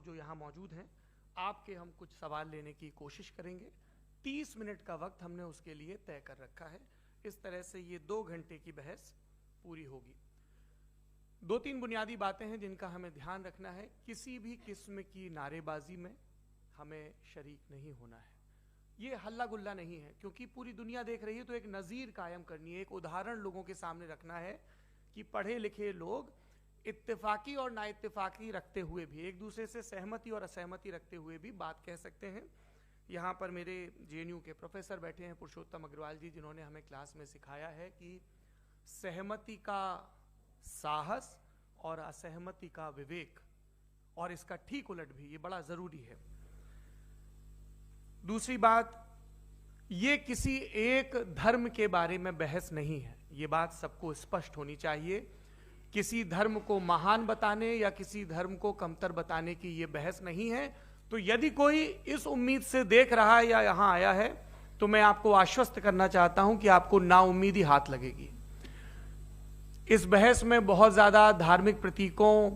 जो यहाँ मौजूद हैं, आपके हम कुछ सवाल लेने की कोशिश करेंगे। 30 मिनट का वक्त हमने उसके लिए तय कर रखा है। इस तरह से ये 2 घंटे की बहस पूरी होगी। 2-3 बुनियादी बातें हैं जिनका हमें ध्यान रखना है। किसी भी किस्म की नारेबाजी में हमें शरीक नहीं होना है। ये हल्ला गुल्ला नहीं है, क्योंकि पूरी दुनिया देख रही है, तो एक नज़ीर कायम करनी है, एक उदाहरण लोगों के सामने रखना है कि पढ़े लिखे लोग इत्तेफाकी और नाइत्तेफाकी रखते हुए भी, एक दूसरे से सहमति और असहमति रखते हुए भी बात कह सकते हैं। यहाँ पर मेरे JNU के प्रोफेसर बैठे हैं, पुरुषोत्तम अग्रवाल जी, जिन्होंने हमें क्लास में सिखाया है कि सहमति का साहस और असहमति का विवेक, और इसका ठीक उलट भी, ये बड़ा जरूरी है। दूसरी बात, ये किसी एक धर्म के बारे में बहस नहीं है, ये बात सबको स्पष्ट होनी चाहिए। किसी धर्म को महान बताने या किसी धर्म को कमतर बताने की ये बहस नहीं है। तो यदि कोई इस उम्मीद से देख रहा है या यहां आया है, तो मैं आपको आश्वस्त करना चाहता हूं कि आपको नाउम्मीदी हाथ लगेगी। इस बहस में बहुत ज्यादा धार्मिक प्रतीकों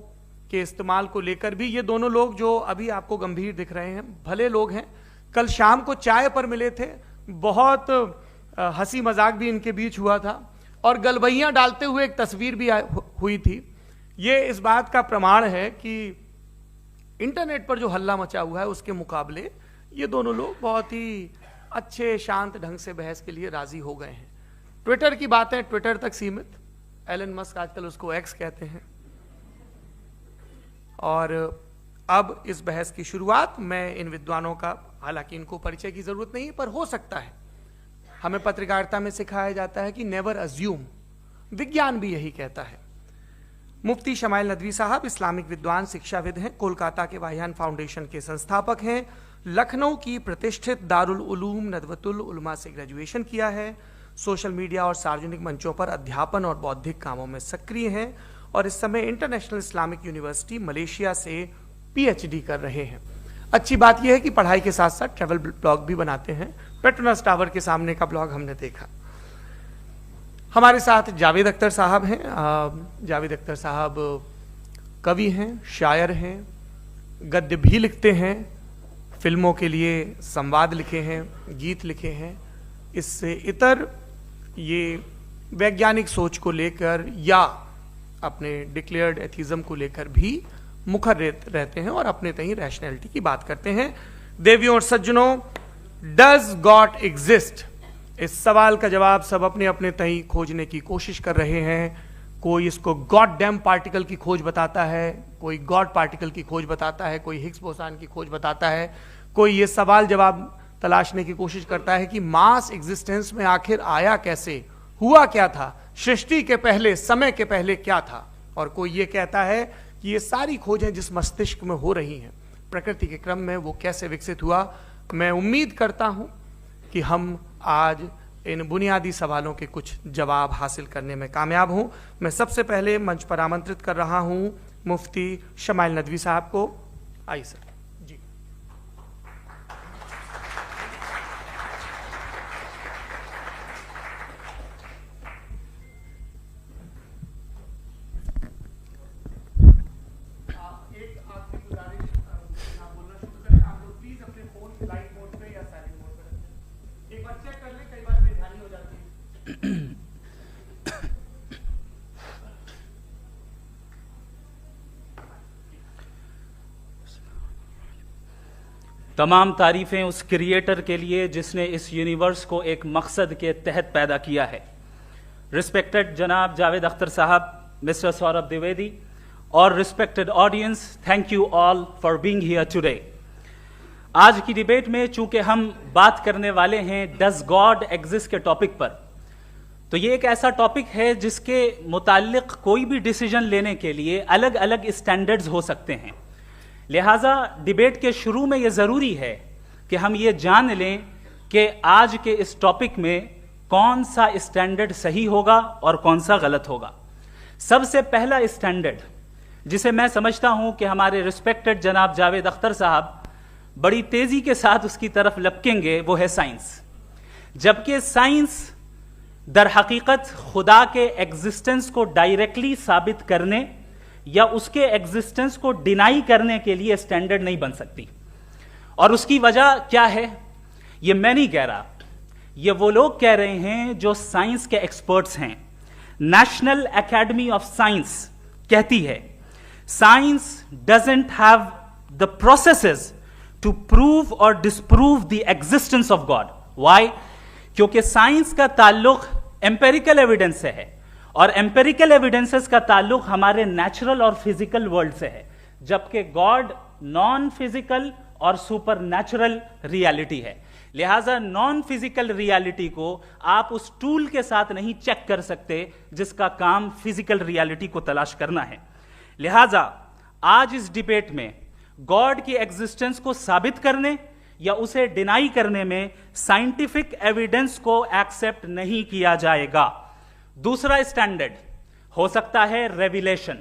के इस्तेमाल को लेकर भी ये दोनों लोग जो अभी आपको गंभीर दिख रहे हैं, भले लोग हैं, कल शाम को चाय पर मिले थे, बहुत हंसी मजाक भी इनके बीच हुआ था, और गलबैयां डालते हुए एक तस्वीर भी हुई थी। ये इस बात का प्रमाण है कि इंटरनेट पर जो हल्ला मचा हुआ है उसके मुकाबले ये दोनों लोग बहुत ही अच्छे शांत ढंग से बहस के लिए राजी हो गए हैं। ट्विटर की बातें ट्विटर तक सीमित, एलन मस्क आजकल उसको एक्स कहते हैं। और अब इस बहस की शुरुआत मैं इन विद्वानों का, हालांकि इनको परिचय की जरूरत नहीं, पर हो सकता है, हमें पत्रकारिता में सिखाया जाता है कि नेवर अज्यूम, विज्ञान भी यही कहता है। मुफ्ती शमाइल नदवी साहब इस्लामिक विद्वान, शिक्षाविद हैं, कोलकाता के वाहियान फाउंडेशन के संस्थापक हैं, लखनऊ की प्रतिष्ठित दारुल उलूम नदवतुल उलमा से ग्रेजुएशन किया है, सोशल मीडिया और सार्वजनिक मंचों पर अध्यापन और बौद्धिक कामों में सक्रिय हैं, और इस समय इंटरनेशनल इस्लामिक यूनिवर्सिटी मलेशिया से PhD कर रहे हैं। अच्छी बात यह है कि पढ़ाई के साथ साथ ट्रैवल ब्लॉग भी बनाते हैं। पेट्रोनस टावर के सामने का ब्लॉग हमने देखा। हमारे साथ जावेद अख्तर साहब हैं। जावेद अख्तर साहब कवि हैं, शायर हैं, गद्य भी लिखते हैं, फिल्मों के लिए संवाद लिखे हैं, गीत लिखे हैं। इससे इतर ये वैज्ञानिक सोच को लेकर या अपने डिक्लेयर्ड एथिज्म को लेकर भी मुखर रहते हैं और अपने तहीं रैशनैलिटी की बात करते हैं। देवियों और सज्जनों, डज गॉड एग्जिस्ट? इस सवाल का जवाब सब अपने अपने तहीं खोजने की कोशिश कर रहे हैं। कोई इसको गॉड डैम पार्टिकल की खोज बताता है, कोई गॉड पार्टिकल की खोज बताता है, कोई हिग्स बोसान की खोज बताता है, कोई ये सवाल जवाब तलाशने की कोशिश करता है कि मास एग्जिस्टेंस में आखिर आया कैसे, हुआ क्या था, सृष्टि के पहले, समय के पहले क्या था, और कोई ये कहता है कि ये सारी खोजें जिस मस्तिष्क में हो रही हैं प्रकृति के क्रम में, वो कैसे विकसित हुआ। मैं उम्मीद करता हूं कि हम आज इन बुनियादी सवालों के कुछ जवाब हासिल करने में कामयाब हों। मैं सबसे पहले मंच पर आमंत्रित कर रहा हूं मुफ्ती शमाइल नदवी साहब को। आइए सर। जी, तमाम तारीफ़ें उस क्रिएटर के लिए जिसने इस यूनिवर्स को एक मकसद के तहत पैदा किया है। रिस्पेक्टेड जनाब जावेद अख्तर साहब, मिस्टर सौरभ द्विवेदी, और respected audience, thank you all for being here today. आज की डिबेट में चूंकि हम बात करने वाले हैं डज गॉड एग्जिस्ट के टॉपिक पर, तो ये एक ऐसा टॉपिक है जिसके मुताल्लिक कोई भी डिसीजन लेने के लिए अलग अलग स्टैंडर्ड्स हो सकते हैं। लिहाजा डिबेट के शुरू में यह ज़रूरी है कि हम ये जान लें कि आज के इस टॉपिक में कौन सा स्टैंडर्ड सही होगा और कौन सा गलत होगा। सबसे पहला स्टैंडर्ड जिसे मैं समझता हूं कि हमारे रिस्पेक्टेड जनाब जावेद अख्तर साहब बड़ी तेजी के साथ उसकी तरफ लपकेंगे, वो है साइंस। जबकि साइंस दर हकीकत खुदा के एग्जिस्टेंस को डायरेक्टली साबित करने या उसके एग्जिस्टेंस को डिनाई करने के लिए स्टैंडर्ड नहीं बन सकती। और उसकी वजह क्या है, ये मैं नहीं कह रहा, ये वो लोग कह रहे हैं जो साइंस के एक्सपर्ट्स हैं। नेशनल एकेडमी ऑफ साइंस कहती है science doesn't have the processes to prove और disprove the existence of God. Why? क्योंकि साइंस का ताल्लुक एम्पेरिकल एविडेंस से है और एम्पेरिकल एविडेंसेस का ताल्लुक हमारे नेचुरल और फिजिकल वर्ल्ड से है, जबकि गॉड नॉन फिजिकल और सुपर नेचुरल रियलिटी है। लिहाजा नॉन फिजिकल रियलिटी को आप उस टूल के साथ नहीं चेक कर सकते जिसका काम फिजिकल रियलिटी को तलाश करना है। लिहाजा आज इस डिबेट में गॉड की एग्जिस्टेंस को साबित करने या उसे डिनाई करने में साइंटिफिक एविडेंस को एक्सेप्ट नहीं किया जाएगा। दूसरा स्टैंडर्ड हो सकता है रेविलेशन,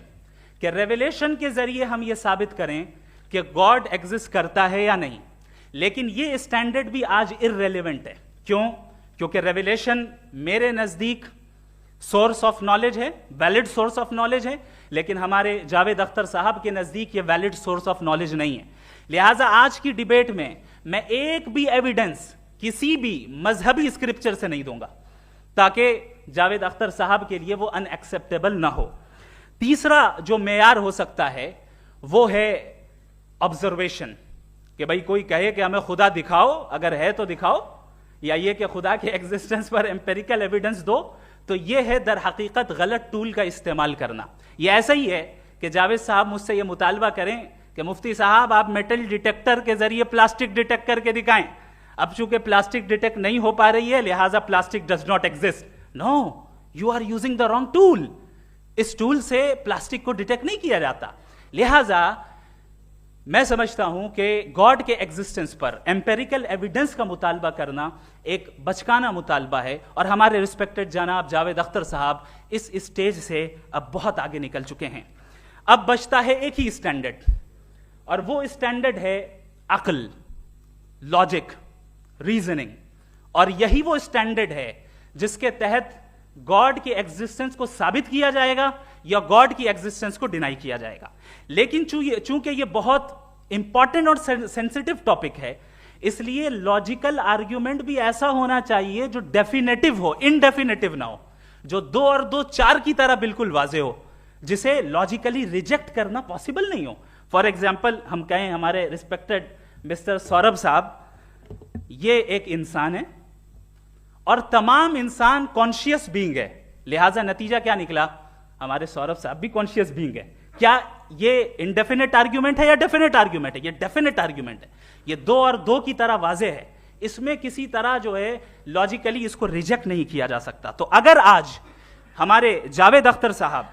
कि रेविलेशन के जरिए हम यह साबित करें कि गॉड एग्जिस्ट करता है या नहीं। लेकिन यह स्टैंडर्ड भी आज इररेलेवेंट है। क्यों? क्योंकि रेविलेशन मेरे नजदीक सोर्स ऑफ नॉलेज है, वैलिड सोर्स ऑफ नॉलेज है, लेकिन हमारे जावेद अख्तर साहब के नजदीक यह वैलिड सोर्स ऑफ नॉलेज नहीं है। लिहाजा आज की डिबेट में मैं एक भी एविडेंस किसी भी मजहबी स्क्रिप्चर से नहीं दूंगा ताकि जावेद अख्तर साहब के लिए वो अनएक्सेप्टेबल ना हो। तीसरा जो मेयार हो सकता है वो है ऑब्जर्वेशन, कि भाई कोई कहे कि हमें खुदा दिखाओ, अगर है तो दिखाओ, या ये कि खुदा के एग्जिस्टेंस पर एम्पेरिकल एविडेंस दो, तो ये है दर हकीकत गलत टूल का इस्तेमाल करना। ये ऐसा ही है कि जावेद साहब मुझसे ये मुतालबा करें कि मुफ्ती साहब आप मेटल डिटेक्टर के जरिए प्लास्टिक डिटेक्ट करके दिखाएं। अब चूंकि प्लास्टिक डिटेक्ट नहीं हो पा रही है लिहाजा plastic does not exist. No, you are using the wrong tool. इस टूल से प्लास्टिक को डिटेक्ट नहीं किया जाता। लिहाजा मैं समझता हूं कि गॉड के एग्जिस्टेंस पर एम्पेरिकल एविडेंस का मुतालबा करना एक बचकाना मुतालबा है और हमारे रिस्पेक्टेड जनाब जावेद अख्तर साहब इस स्टेज से अब बहुत आगे निकल चुके हैं। अब बचता है एक ही स्टैंडर्ड, और वो स्टैंडर्ड है अक्ल, लॉजिक, रीजनिंग। और यही वो स्टैंडर्ड है जिसके तहत गॉड की एग्जिस्टेंस को साबित किया जाएगा या गॉड की एग्जिस्टेंस को डिनाई किया जाएगा। लेकिन चूंकि ये बहुत इंपॉर्टेंट और सेंसिटिव टॉपिक है, इसलिए लॉजिकल आर्ग्यूमेंट भी ऐसा होना चाहिए जो डेफिनेटिव हो, इनडेफिनेटिव ना हो, जो 2 और 2 4 की तरह बिल्कुल वाजे हो, जिसे लॉजिकली रिजेक्ट करना पॉसिबल नहीं हो। फॉर एग्जाम्पल हम कहें हमारे रिस्पेक्टेड मिस्टर सौरभ साहब, ये एक इंसान है और तमाम इंसान कॉन्शियस बीइंग है, लिहाजा नतीजा क्या निकला, हमारे सौरभ साहब भी कॉन्शियस बीइंग है। क्या ये इनडेफिनेट आर्ग्यूमेंट है या डेफिनेट आर्ग्यूमेंट है? ये डेफिनेट आर्ग्यूमेंट है। ये 2 और 2 की तरह वाजे है, इसमें किसी तरह जो है लॉजिकली इसको रिजेक्ट नहीं किया जा सकता। तो अगर आज हमारे जावेद अख्तर साहब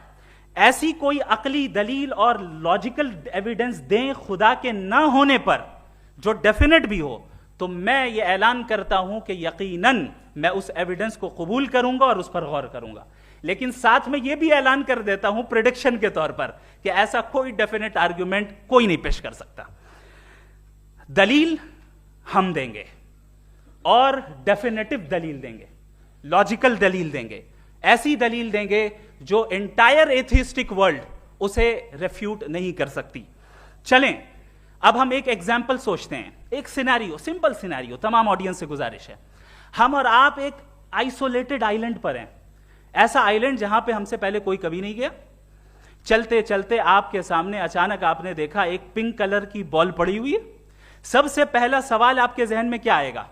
ऐसी कोई अकली दलील और लॉजिकल एविडेंस दें खुदा के ना होने पर जो डेफिनेट भी हो, तो मैं ये ऐलान करता हूं कि यकीनन मैं उस एविडेंस को कबूल करूंगा और उस पर गौर करूंगा। लेकिन साथ में यह भी ऐलान कर देता हूं प्रेडिक्शन के तौर पर कि ऐसा कोई डेफिनेट आर्ग्यूमेंट कोई नहीं पेश कर सकता। दलील हम देंगे और डेफिनेटिव दलील देंगे, लॉजिकल दलील देंगे, ऐसी दलील देंगे जो एंटायर एथिस्टिक वर्ल्ड उसे रेफ्यूट नहीं कर सकती। चलें अब हम एक एग्जाम्पल सोचते हैं, एक सिनेरियो, सिंपल सिनेरियो, तमाम ऑडियंस से गुजारिश है, हम और आप एक आइसोलेटेड आइलैंड पर हैं, ऐसा आइलैंड जहां पे हमसे पहले कोई कभी नहीं गया। चलते चलते आपके सामने अचानक आपने देखा एक पिंक कलर की बॉल पड़ी हुई है। सबसे पहला सवाल आपके जहन में क्या आएगा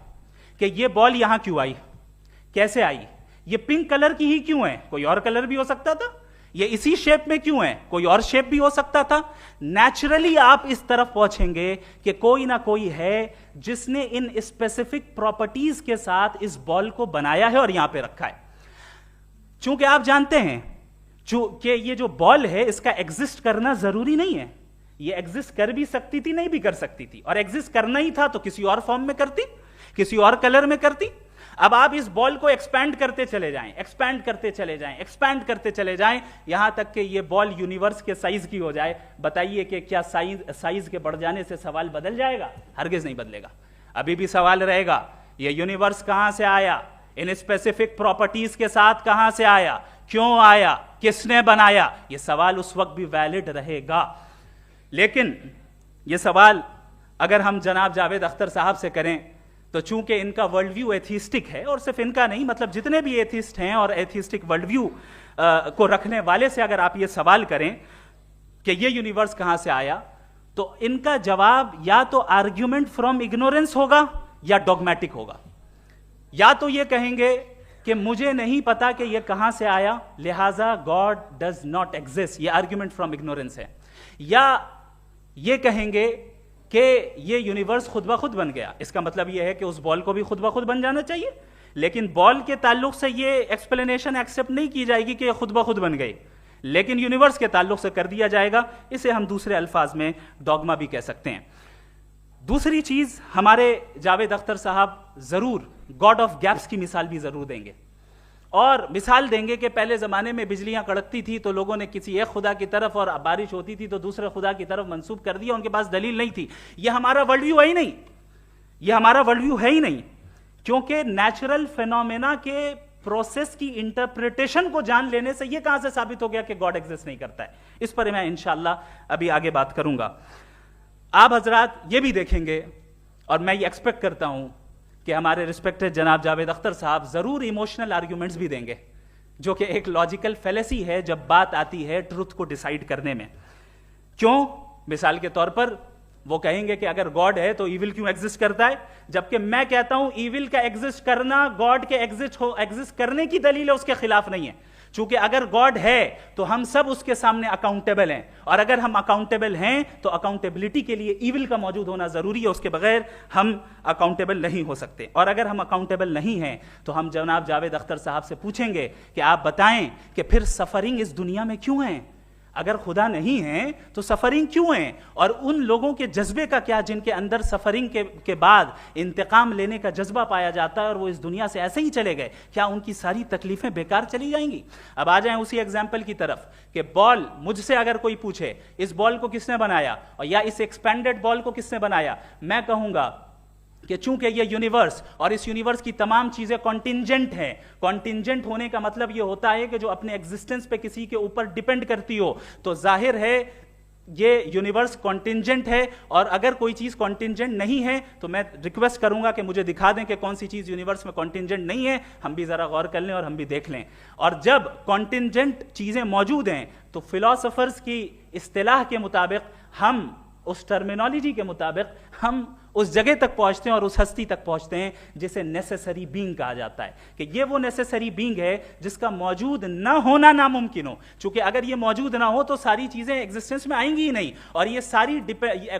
कि ये बॉल यहां क्यों आई, कैसे आई, ये पिंक कलर की ही क्यों है, कोई और कलर भी हो सकता था, ये इसी शेप में क्यों है, कोई और शेप भी हो सकता था। नेचुरली आप इस तरफ पहुंचेंगे कि कोई ना कोई है जिसने इन स्पेसिफिक प्रॉपर्टीज के साथ इस बॉल को बनाया है और यहां पे रखा है। चूंकि आप जानते हैं कि ये जो बॉल है इसका एग्जिस्ट करना जरूरी नहीं है, ये एग्जिस्ट कर भी सकती थी, नहीं भी कर सकती थी, और एग्जिस्ट करना ही था तो किसी और फॉर्म में करती, किसी और कलर में करती। अब आप इस बॉल को एक्सपैंड करते चले जाएं, एक्सपैंड करते चले जाएं, एक्सपैंड करते चले जाएं, यहां तक कि ये बॉल यूनिवर्स के साइज की हो जाए। बताइए कि क्या साइज के बढ़ जाने से सवाल बदल जाएगा? हरगिज नहीं बदलेगा। अभी भी सवाल रहेगा ये यूनिवर्स कहां से आया, इन स्पेसिफिक प्रॉपर्टीज के साथ कहां से आया, क्यों आया, किसने बनाया, यह सवाल उस वक्त भी वैलिड रहेगा। लेकिन यह सवाल अगर हम जनाब जावेद अख्तर साहब से करें तो चूंकि इनका वर्ल्ड व्यू एथिस्टिक है, और सिर्फ इनका नहीं, मतलब जितने भी एथिस्ट हैं और एथिस्टिक वर्ल्ड व्यू को रखने वाले से अगर आप ये सवाल करें कि ये यूनिवर्स कहां से आया, तो इनका जवाब या तो आर्ग्यूमेंट फ्रॉम इग्नोरेंस होगा या डॉगमेटिक होगा। या तो ये कहेंगे कि मुझे नहीं पता कि ये कहां से आया, लिहाजा गॉड डज नॉट एग्जिस्ट, ये आर्ग्यूमेंट फ्रॉम इग्नोरेंस है, या ये कहेंगे कि ये यूनिवर्स खुद ब खुद बन गया। इसका मतलब ये है कि उस बॉल को भी खुद ब खुद बन जाना चाहिए, लेकिन बॉल के ताल्लुक से ये एक्सप्लेनेशन एक्सेप्ट नहीं की जाएगी कि ये खुद ब खुद बन गई, लेकिन यूनिवर्स के ताल्लुक से कर दिया जाएगा। इसे हम दूसरे अल्फाज में डॉगमा भी कह सकते हैं। दूसरी चीज, हमारे जावेद अख्तर साहब जरूर गॉड ऑफ गैप्स की मिसाल भी जरूर देंगे, और मिसाल देंगे कि पहले जमाने में बिजलियां कड़कती थी तो लोगों ने किसी एक खुदा की तरफ, और बारिश होती थी तो दूसरे खुदा की तरफ मंसूब कर दिया, उनके पास दलील नहीं थी। यह हमारा वर्ल्ड व्यू है ही नहीं, यह हमारा वर्ल्ड व्यू है ही नहीं, क्योंकि नेचुरल फेनोमेना के प्रोसेस की इंटरप्रिटेशन को जान लेने से यह कहां से साबित हो गया कि गॉड एग्जिस्ट नहीं करता है। इस पर मैं इंशाअल्लाह अभी आगे बात करूंगा। आप हजरात ये भी देखेंगे, और मैं ये एक्सपेक्ट करता हूं कि हमारे रिस्पेक्टेड जनाब जावेद अख्तर साहब जरूर इमोशनल आर्ग्यूमेंट्स भी देंगे, जो कि एक लॉजिकल फेलेसी है जब बात आती है ट्रुथ को डिसाइड करने में। क्यों? मिसाल के तौर पर वो कहेंगे कि अगर गॉड है तो ईविल क्यों एग्जिस्ट करता है, जबकि मैं कहता हूं ईविल का एग्जिस्ट करना गॉड के एग्जिस्ट करने की दलील है, उसके खिलाफ नहीं है। चूंकि अगर गॉड है तो हम सब उसके सामने अकाउंटेबल हैं, और अगर हम अकाउंटेबल हैं तो अकाउंटेबिलिटी के लिए ईविल का मौजूद होना जरूरी है, उसके बगैर हम अकाउंटेबल नहीं हो सकते। और अगर हम अकाउंटेबल नहीं हैं तो हम जनाब जावेद अख्तर साहब से पूछेंगे कि आप बताएं कि फिर सफरिंग इस दुनिया में क्यों है? अगर खुदा नहीं है तो सफरिंग क्यों है? और उन लोगों के जज्बे का क्या जिनके अंदर सफरिंग के बाद इंतकाम लेने का जज्बा पाया जाता है और वो इस दुनिया से ऐसे ही चले गए, क्या उनकी सारी तकलीफें बेकार चली जाएंगी? अब आ जाएं उसी एग्जाम्पल की तरफ कि बॉल, मुझसे अगर कोई पूछे इस बॉल को किसने बनाया और या इस एक्सपेंडेड बॉल को किसने बनाया, मैं कहूंगा कि चूंकि ये यूनिवर्स और इस यूनिवर्स की तमाम चीजें कॉन्टिंजेंट हैं। कॉन्टिंजेंट होने का मतलब ये होता है कि जो अपने एग्जिस्टेंस पे किसी के ऊपर डिपेंड करती हो, तो जाहिर है ये यूनिवर्स कॉन्टिंजेंट है। और अगर कोई चीज कॉन्टिंजेंट नहीं है तो मैं रिक्वेस्ट करूंगा कि मुझे दिखा दें कि कौन सी चीज यूनिवर्स में कॉन्टिंजेंट नहीं है, हम भी जरा गौर कर लें और हम भी देख लें। और जब कॉन्टिंजेंट चीजें मौजूद हैं तो फिलोसोफर्स की इस्तिलाह के मुताबिक, हम उस टर्मिनोलॉजी के मुताबिक हम उस जगह तक पहुंचते हैं और उस हस्ती तक पहुंचते हैं जिसे नेसेसरी बीइंग कहा जाता है, कि ये वो नेसेसरी बीइंग है जिसका मौजूद ना होना नामुमकिन हो। क्योंकि अगर ये मौजूद ना हो तो सारी चीजें एग्जिस्टेंस में आएंगी ही नहीं, और ये सारी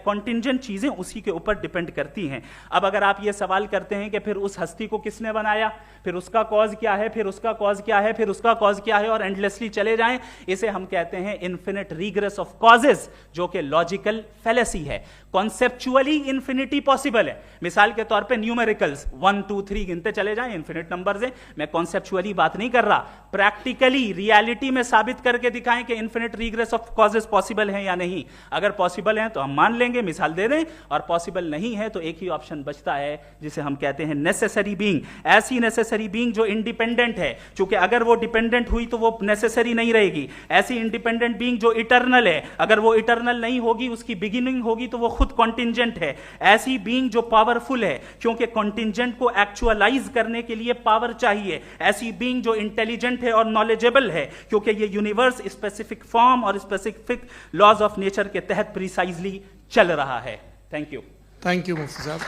कॉन्टिंजेंट चीजें उसी के ऊपर डिपेंड करती हैं। अब अगर आप ये सवाल करते हैं कि फिर उस हस्ती को किसने बनाया, फिर उसका कॉज क्या है, फिर उसका कॉज क्या है, फिर उसका कॉज क्या है, और एंडलेसली चले जाएं, इसे हम कहते हैं इन्फिनिट रीग्रेस ऑफ कॉजेस, जो कि लॉजिकल फेलेसी है। कॉन्सेप्चुअली इंफिनिटी पॉसिबल है। मिसाल के तौर पे न्यूमेरिकल्स 1 2 3 गिनते चले जाएं, इन्फिनिट नंबर्स हैं। मैं कॉन्सेप्चुअली बात नहीं कर रहा, प्रैक्टिकली रियलिटी में साबित करके दिखाएं कि infinite regress of causes possible हैं या नहीं। अगर पॉसिबल हैं तो हम मान लेंगे, मिसाल दे दें, और पॉसिबल नहीं है तो एक ही ऑप्शन बचता है जिसे हम कहते हैं नेसेसरी बीइंग। ऐसी नेसेसरी बीइंग जो इंडिपेंडेंट है, क्योंकि अगर वो डिपेंडेंट हुई तो वो नेसेसरी नहीं रहेगी। ऐसी इंडिपेंडेंट बीइंग जो इटर्नल है, अगर वो इटर्नल नहीं होगी, उसकी बिगिनिंग होगी तो वो खुद कॉन्टिंजेंट है। ऐसी बीइंग जो पावरफुल है, क्योंकि कॉन्टिंजेंट को एक्चुअलाइज करने के लिए पावर चाहिए। ऐसी बीइंग जो इंटेलिजेंट है और नॉलेजेबल है, क्योंकि ये यूनिवर्स स्पेसिफिक फॉर्म और स्पेसिफिक लॉज ऑफ नेचर के तहत प्रिसाइजली चल रहा है। थैंक यू मुफ्ती साहब।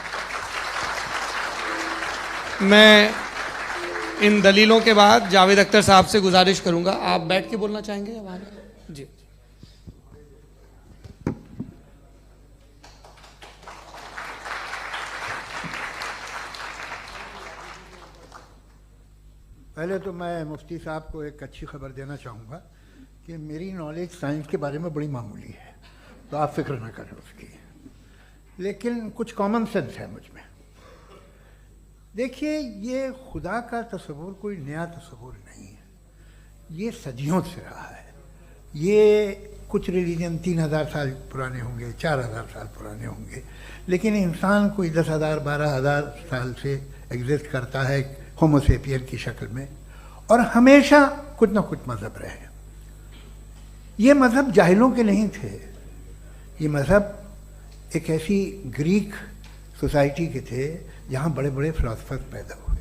मैं इन दलीलों के बाद जावेद अख्तर साहब से गुजारिश करूंगा, आप बैठ के बोलना चाहेंगे या वहां? जी। पहले तो मैं मुफ्ती साहब को एक अच्छी खबर देना चाहूँगा कि मेरी नॉलेज साइंस के बारे में बड़ी मामूली है, तो आप फिक्र ना करें उसकी, लेकिन कुछ कॉमन सेंस है मुझ में। देखिए, ये खुदा का तस्वुर कोई नया तस्वुर नहीं है, ये सदियों से रहा है। ये कुछ रिलीजन 3000 साल पुराने होंगे, 4000 साल पुराने होंगे, लेकिन इंसान कोई 10,000 12,000 साल से एग्जिस्ट करता है होमोसेपियन की शक्ल में, और हमेशा कुछ ना कुछ मजहब रहे। ये मजहब जाहिलों के नहीं थे, ये मजहब एक ऐसी ग्रीक सोसाइटी के थे जहाँ बड़े बड़े फिलोसफर पैदा हुए।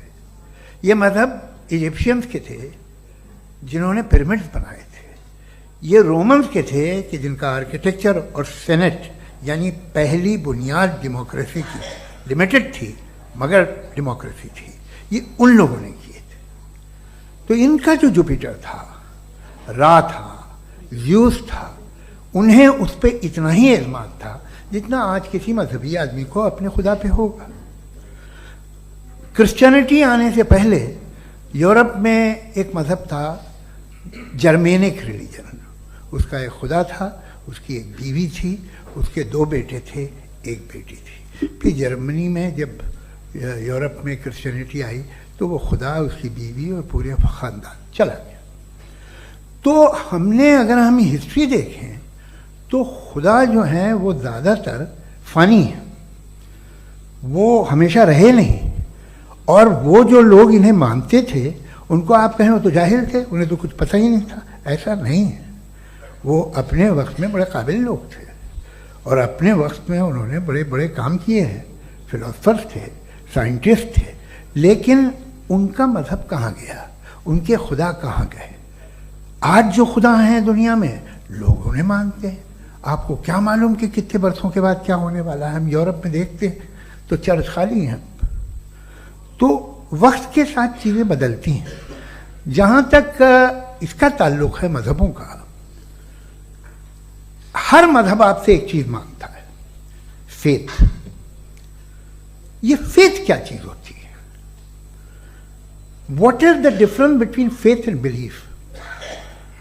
ये मजहब इजिप्शियंस के थे जिन्होंने पिरामिड्स बनाए थे। ये रोमन्स के थे कि जिनका आर्किटेक्चर और सेनेट यानी पहली बुनियाद डेमोक्रेसी की, लिमिटेड थी मगर डेमोक्रेसी थी, ये उन लोगों ने किए थे। तो इनका जो जुपिटर था, रा था, ज़्यूस था, उन्हें उस पर इतना ही एतमाद था जितना आज किसी मजहबी आदमी को अपने खुदा पे होगा। क्रिश्चियनिटी आने से पहले यूरोप में एक मजहब था जर्मेनिक रिलीजन। उसका एक खुदा था, उसकी एक बीवी थी, उसके 2 बेटे थे, एक बेटी थी। फिर जर्मनी में जब यूरोप में क्रिश्चियनिटी आई तो वो खुदा, उसकी बीवी और पूरे ख़ानदान चला गया। तो हमने, अगर हम हिस्ट्री देखें तो खुदा जो हैं वो ज़्यादातर फ़नी है, वो हमेशा रहे नहीं। और वो जो लोग इन्हें मानते थे उनको आप कहें वो तो जाहिल थे, उन्हें तो कुछ पता ही नहीं था, ऐसा नहीं है। वो अपने वक्त में बड़े काबिल लोग थे और अपने वक्त में उन्होंने बड़े बड़े काम किए हैं, फिलोसफर्स थे, साइंटिस्ट थे। लेकिन उनका मजहब कहाँ गया, उनके खुदा कहाँ गए? आज जो खुदा हैं दुनिया में लोग उन्हें मानते हैं। आपको क्या मालूम कि कितने बरसों के बाद क्या होने वाला है? हम यूरोप में देखते हैं तो चर्च खाली हैं। तो वक्त के साथ चीज़ें बदलती हैं। जहाँ तक इसका ताल्लुक है मजहबों का, हर मजहब आपसे एक चीज़ मांगता है, फेथ। ये फेथ क्या चीज़ होती है? What is the difference between faith and belief?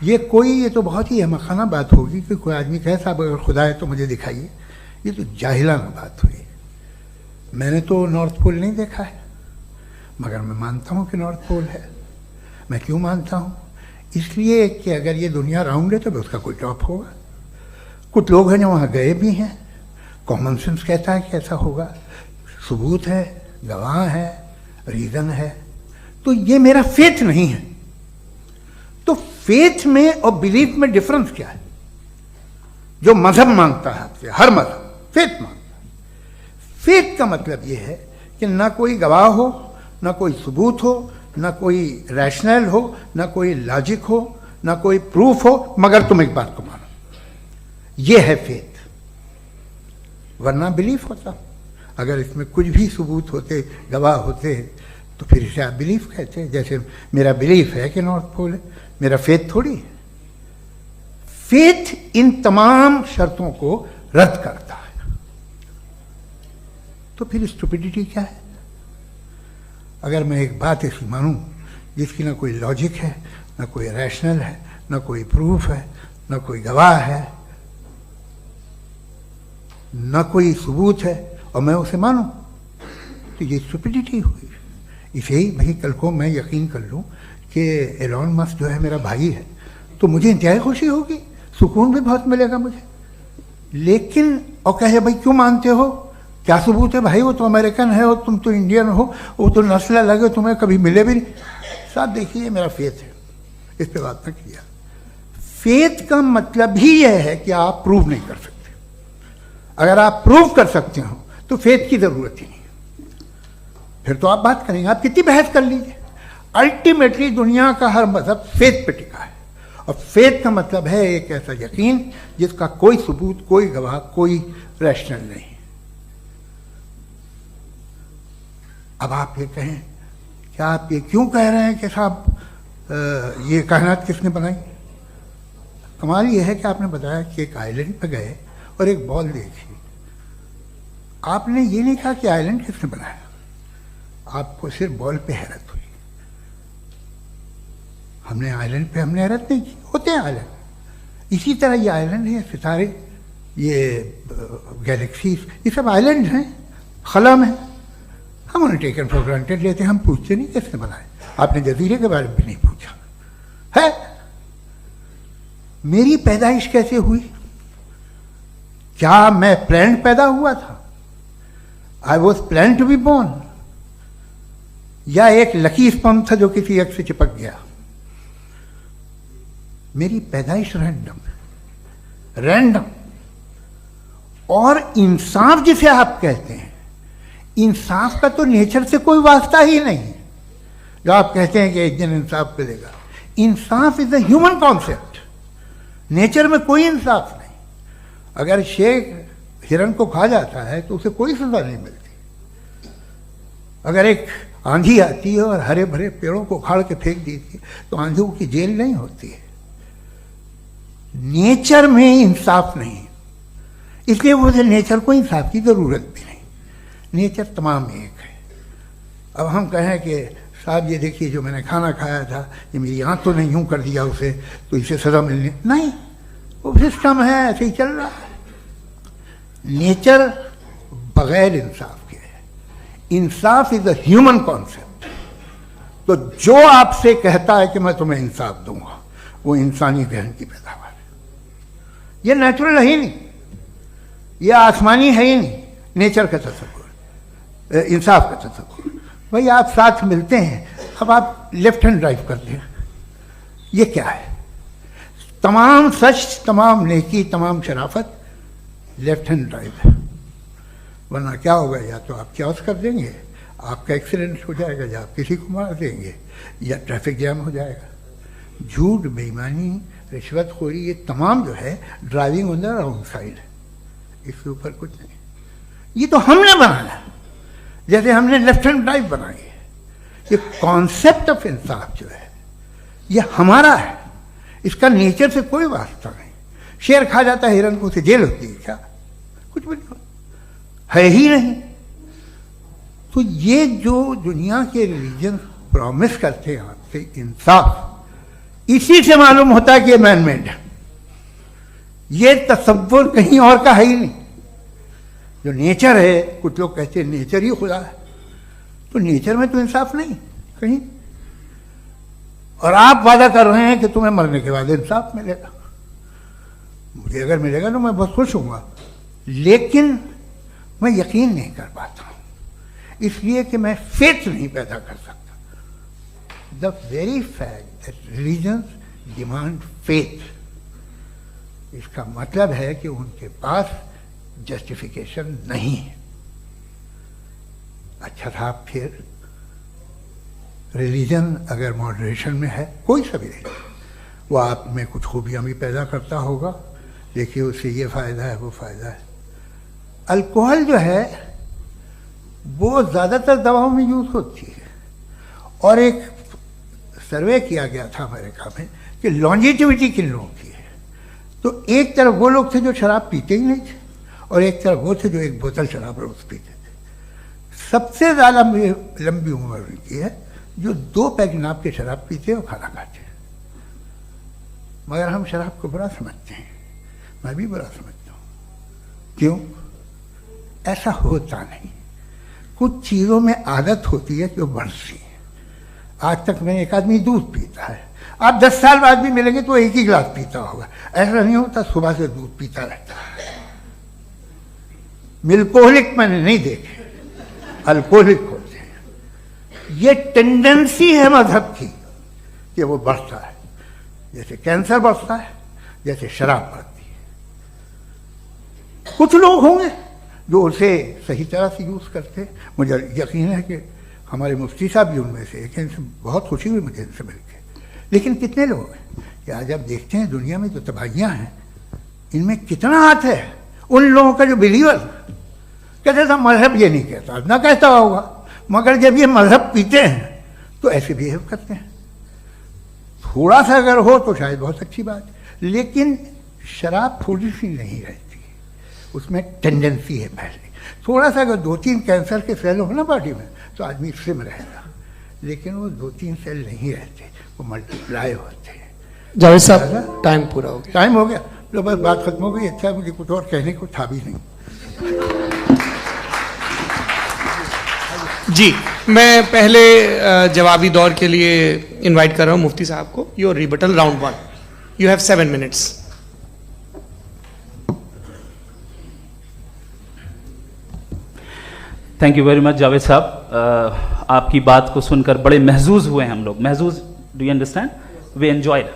ये तो बहुत ही अहमखाना बात होगी कि कोई आदमी कहे साहब अगर खुदा है तो मुझे दिखाइए। ये तो जाहिलाना बात हुई। मैंने तो नॉर्थ पोल नहीं देखा है, मगर मैं मानता हूँ कि नॉर्थ पोल है। मैं क्यों मानता हूँ? इसलिए कि अगर ये दुनिया राउंड है तो उसका कोई टॉप होगा। कुछ लोग हैं जो वहाँ गए भी हैं, कॉमन सेंस कहता है कि ऐसा होगा, सबूत है, गवाह है, रीज़न है। तो ये मेरा फेथ नहीं है। तो फेथ में और बिलीफ में डिफरेंस क्या है? जो मजहब मांगता है आपसे, हर मजहब फेथ मांगता है। फेथ का मतलब ये है कि ना कोई गवाह हो, ना कोई सबूत हो, ना कोई रैशनल हो, ना कोई लॉजिक हो, ना कोई प्रूफ हो, मगर तुम एक बात को मानो। ये है फेथ। वरना बिलीफ होता। अगर इसमें कुछ भी सबूत होते, गवाह होते, तो फिर इसे आप बिलीफ कहते। जैसे मेरा बिलीफ है कि नॉर्थ पोल है, मेरा फेथ थोड़ी है। फेथ इन तमाम शर्तों को रद्द करता है। तो फिर स्टुपिडिटी क्या है? अगर मैं एक बात ऐसी मानूं जिसकी ना कोई लॉजिक है, ना कोई रैशनल है, ना कोई प्रूफ है, ना कोई गवाह है, ना कोई सबूत है, और मैं उसे मानूं, तो ये स्टुपिडिटी हुई। इसे ही भाई कल को मैं यकीन कर लूं कि एलॉन मस्क जो है मेरा भाई है, तो मुझे इंतहाई खुशी होगी, सुकून भी बहुत मिलेगा मुझे। लेकिन और कहे भाई क्यों मानते हो, क्या सबूत है भाई, वो तो अमेरिकन है और तुम तो इंडियन हो, वो तो नस्ल अलग है, तुम्हें कभी मिले भी नहीं। साहब देखिए मेरा फेथ है, इस पर बात न किया। फेथ का मतलब ही यह है कि आप प्रूव नहीं कर सकते। अगर आप प्रूव कर सकते हो तो फेथ की जरूरत ही नहीं, फिर तो आप बात करेंगे, आप कितनी बहस कर लीजिए। अल्टीमेटली दुनिया का हर मजहब फेथ पे टिका है, और फेथ का मतलब है एक ऐसा यकीन जिसका कोई सबूत, कोई गवाह, कोई रैशनल नहीं। अब आप ये कहें, क्या आप ये क्यों कह रहे हैं कि साहब ये कायनात किसने बनाई? कमाल ये है कि आपने बताया कि एक आइलैंड पर गए और एक बॉल देखी। आपने ये नहीं कहा कि आइलैंड किसने बनाया, आपको सिर्फ बॉल पे हैरत हुई। हमने आइलैंड पे हमने हैरत नहीं की, होते हैं आइलैंड। इसी तरह ये आइलैंड है, सितारे, ये गैलेक्सीज, ये सब आइलैंड हैं, खला में। हम उन्हें टेकन फॉर ग्रांटेड लेते हैं, हम पूछते नहीं किसने बनाए। आपने जजीरे के बारे में भी नहीं पूछा है। मेरी पैदाइश कैसे हुई? क्या मैं प्लान पैदा हुआ था? I was plan to be born. या एक लकी स्पर्म था जो किसी एग से चिपक गया। मेरी पैदाइश रैंडम। और इंसाफ जिसे आप कहते हैं, इंसाफ का तो नेचर से कोई वास्ता ही नहीं है। जो आप कहते हैं कि एक दिन इंसाफ मिलेगा, इंसाफ is a human concept, nature में कोई इंसाफ नहीं। अगर शेर हिरन को खा जाता है तो उसे कोई सजा नहीं मिलती। अगर एक आंधी आती है और हरे भरे पेड़ों को उखाड़ के फेंक देती है तो आंधियों की जेल नहीं होती है। नेचर में इंसाफ नहीं, इसलिए मुझे नेचर को इंसाफ की जरूरत भी नहीं। नेचर तमाम एक है। अब हम कहें कि साहब ये देखिए जो मैंने खाना खाया था ये मेरी आंख तो नहीं यूं कर दिया उसे, तो इसे सजा मिलनी नहीं, वो सिस्टम है, ऐसे ही चल रहा है। नेचर बगैर इंसाफ के है। इंसाफ इज अ ह्यूमन कॉन्सेप्ट। तो जो आपसे कहता है कि मैं तुम्हें इंसाफ दूंगा, वो इंसानी जहन की पैदावार है। ये नेचुरल है ही नहीं, ये आसमानी है ही नहीं। नेचर का तसव्वुर, इंसाफ का तसव्वुर। भाई आप साथ मिलते हैं, अब आप लेफ्ट हैंड ड्राइव करते हैं, ये क्या है? तमाम सच, तमाम नेकी, तमाम शराफत लेफ्ट हैंड ड्राइव है। वरना क्या होगा, या तो आप क्रॉस कर देंगे, आपका एक्सीडेंट हो जाएगा, या आप किसी को मार देंगे, या ट्रैफिक जैम हो जाएगा। झूठ, बेईमानी, रिश्वतखोरी, ये तमाम जो है driving on the wrong side है। इसके ऊपर कुछ नहीं। ये तो हमने बनाया, जैसे हमने लेफ्ट हैंड ड्राइव बनाई है। ये कॉन्सेप्ट ऑफ इंसाफ जो है ये हमारा है, इसका नेचर से कोई वास्ता नहीं। शेर खा जाता है हिरन को, उसे जेल होती है क्या? कुछ भी नहीं, है ही नहीं। तो ये जो दुनिया के रिलीजन प्रॉमिस करते हैं आपसे इंसाफ, इसी से मालूम होता है कि ये मैन मेड है। ये तसव्वुर कहीं और का है ही नहीं। जो नेचर है, कुछ लोग कहते हैं नेचर ही खुदा है, तो नेचर में तो इंसाफ नहीं कहीं। और आप वादा कर रहे हैं कि तुम्हें मरने के बाद इंसाफ मिलेगा। मुझे अगर मिलेगा तो मैं बहुत खुश होऊंगा, लेकिन मैं यकीन नहीं कर पाता हूं, इसलिए कि मैं फेथ नहीं पैदा कर सकता। The very fact that religions demand faith, इसका मतलब है कि उनके पास जस्टिफिकेशन नहीं है। अच्छा था, फिर रिलीजन अगर मॉडरेशन में है, कोई सा भी नहीं, वो आप में कुछ खूबियां भी पैदा करता होगा, देखिए उससे ये फ़ायदा है, वो फ़ायदा है। अल्कोहल जो है वो ज़्यादातर दवाओं में यूज़ होती है, और एक सर्वे किया गया था अमेरिका में कि लॉन्जेटिविटी किन लोगों की है। तो एक तरफ वो लोग थे जो शराब पीते ही नहीं थे, और एक तरफ वो थे जो एक बोतल शराब रोज़ पीते थे। सबसे ज़्यादा लंबी उम्र उनकी है जो 2 पैग नाप के शराब पीते हैं और खाना खाते हैं। मगर हम शराब को बुरा समझते हैं, मैं भी बुरा समझता हूँ। क्यों? ऐसा होता नहीं। कुछ चीज़ों में आदत होती है जो बढ़ती है। आज तक में एक आदमी दूध पीता है, आप 10 साल बाद भी मिलेंगे तो एक ही गिलास पीता होगा। ऐसा नहीं होता, सुबह से दूध पीता रहता है। मिल्कोहलिक मैंने नहीं देखे, अल्कोहलिक होते हैं। ये टेंडेंसी है मजहब की कि वो बढ़ता है, जैसे कैंसर बढ़ता है, जैसे शराब बढ़ती है। कुछ लोग होंगे जो उसे सही तरह से यूज़ करते हैं। मुझे यकीन है कि हमारे मुफ्ती साहब भी उनमें से एक, इनसे बहुत खुशी हुई मुझे इनसे मिलकर। लेकिन कितने लोग हैं कि आज आप देखते हैं दुनिया में जो तबाहियाँ हैं, इनमें कितना हाथ है उन लोगों का जो बिलीवर कहते था मजहब ये नहीं कहता, ना कहता होगा, मगर जब ये मजहब पीते हैं तो ऐसे बिहेव करते हैं। थोड़ा सा अगर हो तो शायद बहुत अच्छी बात, लेकिन शराब थोड़ी सी नहीं रहती, उसमें टेंडेंसी है पहले। थोड़ा सा अगर 2-3 कैंसर के सेल हो ना बॉडी में तो आदमी स्लिम रहेगा, लेकिन वो 2-3 सेल नहीं रहते, वो मल्टीप्लाई होते हैं। जावेद साहब टाइम पूरा हो गया। टाइम हो गया, तो बस बात खत्म हो गई। अच्छा, मुझे कुछ और कहने को था भी नहीं। जी, मैं पहले जवाबी दौर के लिए इनवाइट कर रहा हूं मुफ्ती साहब को। Your rebuttal round 1, you have 7 minutes. Thank you very much Javed साहब। आपकी बात को सुनकर बड़े महजूज हुए हम लोग। महजूज, do you understand? We enjoyed.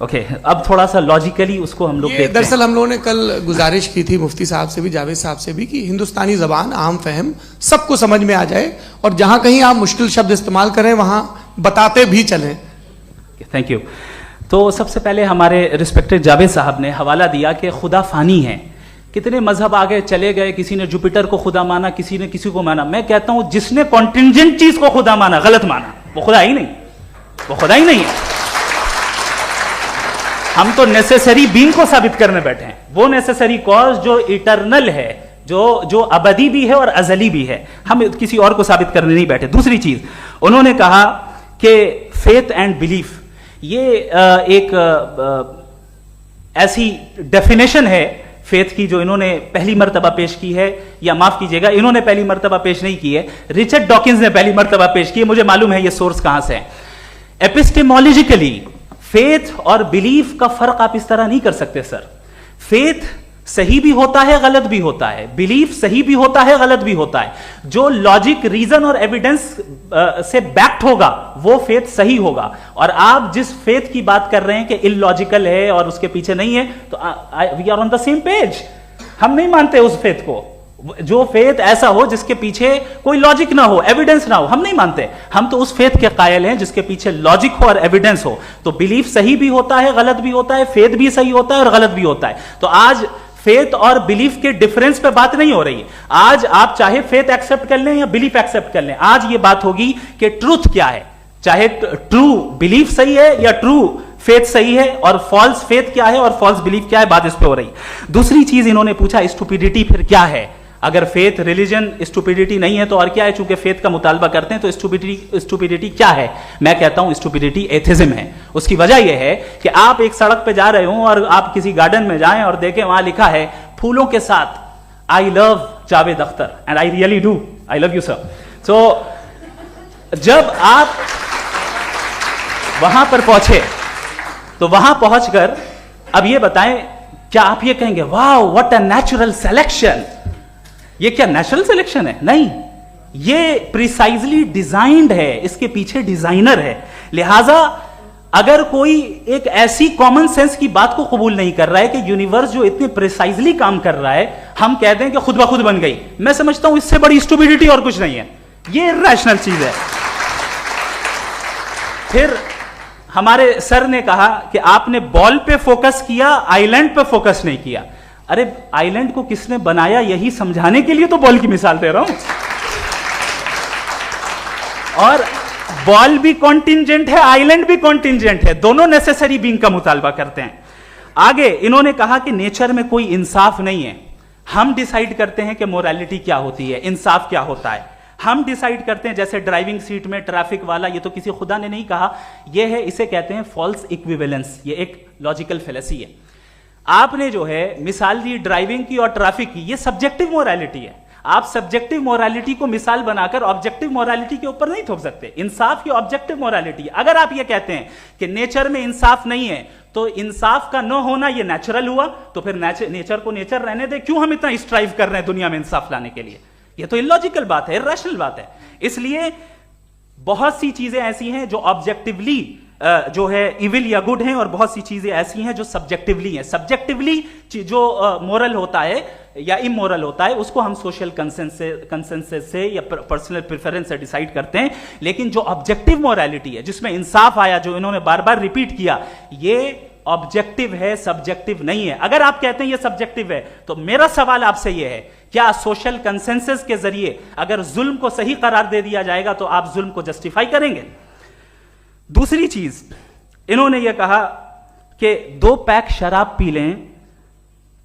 Okay, अब थोड़ा सा लॉजिकली उसको हम लोग देखते हैं। दरअसल हम लोगों ने कल गुजारिश की थी मुफ्ती साहब से भी, जावेद साहब से भी, कि हिंदुस्तानी जबान आम फहम सबको समझ में आ जाए और जहां कहीं आप मुश्किल शब्द इस्तेमाल करें वहां बताते भी चलें। Thank you. तो सबसे पहले हमारे रिस्पेक्टेड जावेद साहब ने हवाला दिया कि खुदा फानी है। कितने मजहब आगे चले गए, किसी ने जुपिटर को खुदा माना, किसी ने किसी को माना। मैं कहता हूं जिसने कॉन्टिंजेंट चीज को खुदा माना, गलत माना, वो खुदा ही नहीं, वो खुदा ही नहीं है। हम तो नेसेसरी बीइंग को साबित करने बैठे हैं, वो नेसेसरी कॉज जो इटरनल है, जो अबदी भी है और अजली भी है। हम किसी और को साबित करने नहीं बैठे। दूसरी चीज उन्होंने कहा कि फेथ एंड बिलीफ, ये एक ऐसी डेफिनेशन है फेथ की जो इन्होंने पहली मर्तबा पेश की है, या माफ कीजिएगा इन्होंने पहली मर्तबा पेश नहीं की है, रिचर्ड डॉकिंस ने पहली मर्तबा पेश की है। मुझे मालूम है ये सोर्स कहां से है। एपिस्टेमोलॉजिकली फेथ और बिलीफ का फर्क आप इस तरह नहीं कर सकते सर। फेथ सही भी होता है, गलत भी होता है, बिलीफ सही भी होता है, गलत भी होता है। जो लॉजिक, रीजन और एविडेंस से बैक्ड होगा वो फेथ सही होगा। और आप जिस फेथ की बात कर रहे हैं कि इलॉजिकल है और उसके पीछे नहीं है, तो we are on the same page. हम नहीं मानते उस फेथ को, जो फेथ ऐसा हो जिसके पीछे कोई लॉजिक ना हो, एविडेंस ना हो, हम नहीं मानते। हम तो उस फेथ के कायल हैं जिसके पीछे लॉजिक हो और एविडेंस हो। तो बिलीफ सही भी होता है, गलत भी होता है, फेथ भी सही होता है और गलत भी होता है। तो आज फेथ और बिलीफ के डिफरेंस पे बात नहीं हो रही है। आज आप चाहे फेथ एक्सेप्ट कर लें या बिलीफ एक्सेप्ट कर लें, आज ये बात होगी कि ट्रूथ क्या है, चाहे ट्रू बिलीफ सही है या ट्रू फेथ सही है, और फॉल्स फेथ क्या है और फॉल्स बिलीफ क्या है, बात इस पे हो रही। दूसरी चीज इन्होंने पूछा स्टुपिडिटी फिर क्या है। अगर फेथ रिलीजन स्टुपिडिटी नहीं है तो और क्या है? चूंकि फेथ का मुतालबा करते हैं तो स्टुपिडिटी क्या है? मैं कहता हूं स्टुपिडिटी एथिज्म है। उसकी वजह यह है कि आप एक सड़क पे जा रहे हो और आप किसी गार्डन में जाएं और देखें वहां लिखा है फूलों के साथ I love Javed Akhtar, and I really do, I love you sir. So जब आप वहां पर पहुंचे तो वहां पहुंचकर अब ये बताएं, क्या आप ये कहेंगे वाह व्हाट अ नेचुरल सिलेक्शन? ये क्या नेचुरल सिलेक्शन है? नहीं, ये प्रिसाइजली डिजाइंड है, इसके पीछे डिजाइनर है। लिहाजा अगर कोई एक ऐसी कॉमन सेंस की बात को कबूल नहीं कर रहा है कि यूनिवर्स जो इतने प्रिसाइजली काम कर रहा है, हम कहते हैं कि खुद ब खुद बन गई, मैं समझता हूं इससे बड़ी स्टुपिडिटी और कुछ नहीं है। ये रैशनल चीज है। फिर हमारे सर ने कहा कि आपने बॉल पे फोकस किया, आइलैंड पे फोकस नहीं किया। अरे आइलैंड को किसने बनाया यही समझाने के लिए तो बॉल की मिसाल दे रहा हूं। और बॉल भी कॉन्टिंजेंट है, आइलैंड भी कॉन्टिंजेंट है, दोनों नेसेसरी बीइंग का मुतालबा करते हैं। आगे इन्होंने कहा कि नेचर में कोई इंसाफ नहीं है। हम डिसाइड करते हैं कि मोरालिटी क्या होती है, इंसाफ क्या होता है। हम डिसाइड करते हैं, जैसे ड्राइविंग सीट में ट्रैफिक वाला, ये तो किसी खुदा ने नहीं कहा, ये है, इसे कहते हैं फॉल्स इक्विवेलेंस। ये एक लॉजिकल फेलेसी है। आपने जो है मिसाल दी ड्राइविंग की और ट्रैफिक की, ये सब्जेक्टिव मोरालिटी है। आप सब्जेक्टिव मोरालिटी को मिसाल बनाकर ऑब्जेक्टिव मोरालिटी के ऊपर नहीं थोप सकते। इंसाफ की ऑब्जेक्टिव मोरालिटी। अगर आप ये कहते हैं कि नेचर में इंसाफ नहीं है, तो इंसाफ का न होना ये नेचुरल हुआ, तो फिर नेचर को नेचर रहने दे। क्यों हम इतना स्ट्राइव कर रहे हैं दुनिया में इंसाफ लाने के लिए? ये तो इलॉजिकल बात है, इरैशनल बात है। इसलिए बहुत सी चीजें ऐसी हैं जो ऑब्जेक्टिवली जो है इविल या गुड हैं, और बहुत सी चीजें ऐसी हैं जो सब्जेक्टिवली हैं। सब्जेक्टिवली जो मोरल होता है या इमोरल होता है, उसको हम सोशल कंसेंसस से या पर्सनल प्रेफरेंस से डिसाइड करते हैं। लेकिन जो ऑब्जेक्टिव मोरालिटी है, जिसमें इंसाफ आया, जो इन्होंने बार बार रिपीट किया, ये ऑब्जेक्टिव है, सब्जेक्टिव नहीं है। अगर आप कहते हैं ये सब्जेक्टिव है, तो मेरा सवाल आपसे यह है, क्या सोशल कंसेंसस के जरिए अगर जुल्म को सही करार दे दिया जाएगा तो आप जुल्म को जस्टिफाई करेंगे? दूसरी चीज इन्होंने यह कहा कि 2 पैक शराब पी लें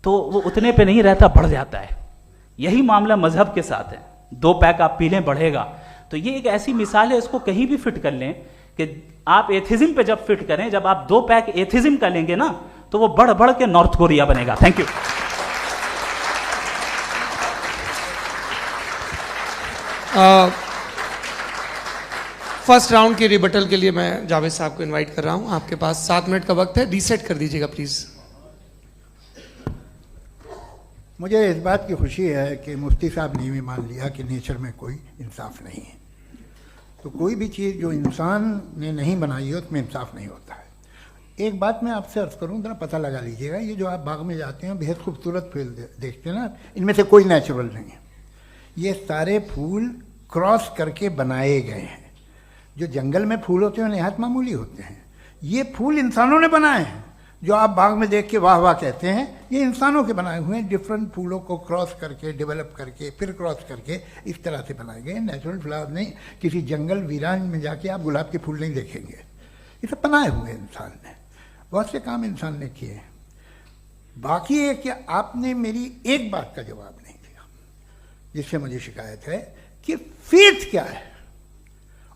तो वो उतने पे नहीं रहता, बढ़ जाता है। यही मामला मजहब के साथ है। 2 पैक आप पी लें, बढ़ेगा। तो ये एक ऐसी मिसाल है, इसको कहीं भी फिट कर लें कि आप एथिज्म पे जब फिट करें, जब आप 2 पैक एथिज्म का लेंगे ना, तो वो बढ़ बढ़ के नॉर्थ कोरिया बनेगा। Thank you. फर्स्ट राउंड की रिबटल के लिए मैं जावेद साहब को इनवाइट कर रहा हूं। आपके पास 7 मिनट का वक्त है, रीसेट कर दीजिएगा प्लीज। मुझे इस बात की खुशी है कि मुफ्ती साहब ने भी मान लिया कि नेचर में कोई इंसाफ नहीं है। तो कोई भी चीज़ जो इंसान ने नहीं बनाई हो उसमें इंसाफ नहीं होता है। एक बात मैं आपसे अर्ज़ करूँ, जरा पता लगा लीजिएगा, ये जो आप बाग में जाते हैं बेहद खूबसूरत फूल देखते हैं ना, इनमें से कोई नेचुरल नहीं है। ये सारे फूल क्रॉस करके बनाए गए हैं। जो जंगल में फूल होते हैं नहायत मामूली होते हैं, ये फूल इंसानों ने बनाए हैं। जो आप बाग में देख के वाह वाह कहते हैं, ये इंसानों के बनाए हुए हैं। डिफरेंट फूलों को क्रॉस करके, डेवलप करके, फिर क्रॉस करके इस तरह से बनाए गए। नेचुरल फ्लावर नहीं। किसी जंगल वीरान में जाके आप गुलाब के फूल नहीं देखेंगे। ये सब बनाए हुए इंसान ने, बहुत से काम इंसान ने किए हैं। बाकी है कि आपने मेरी एक बात का जवाब नहीं दिया, जिससे मुझे शिकायत है कि फेथ क्या है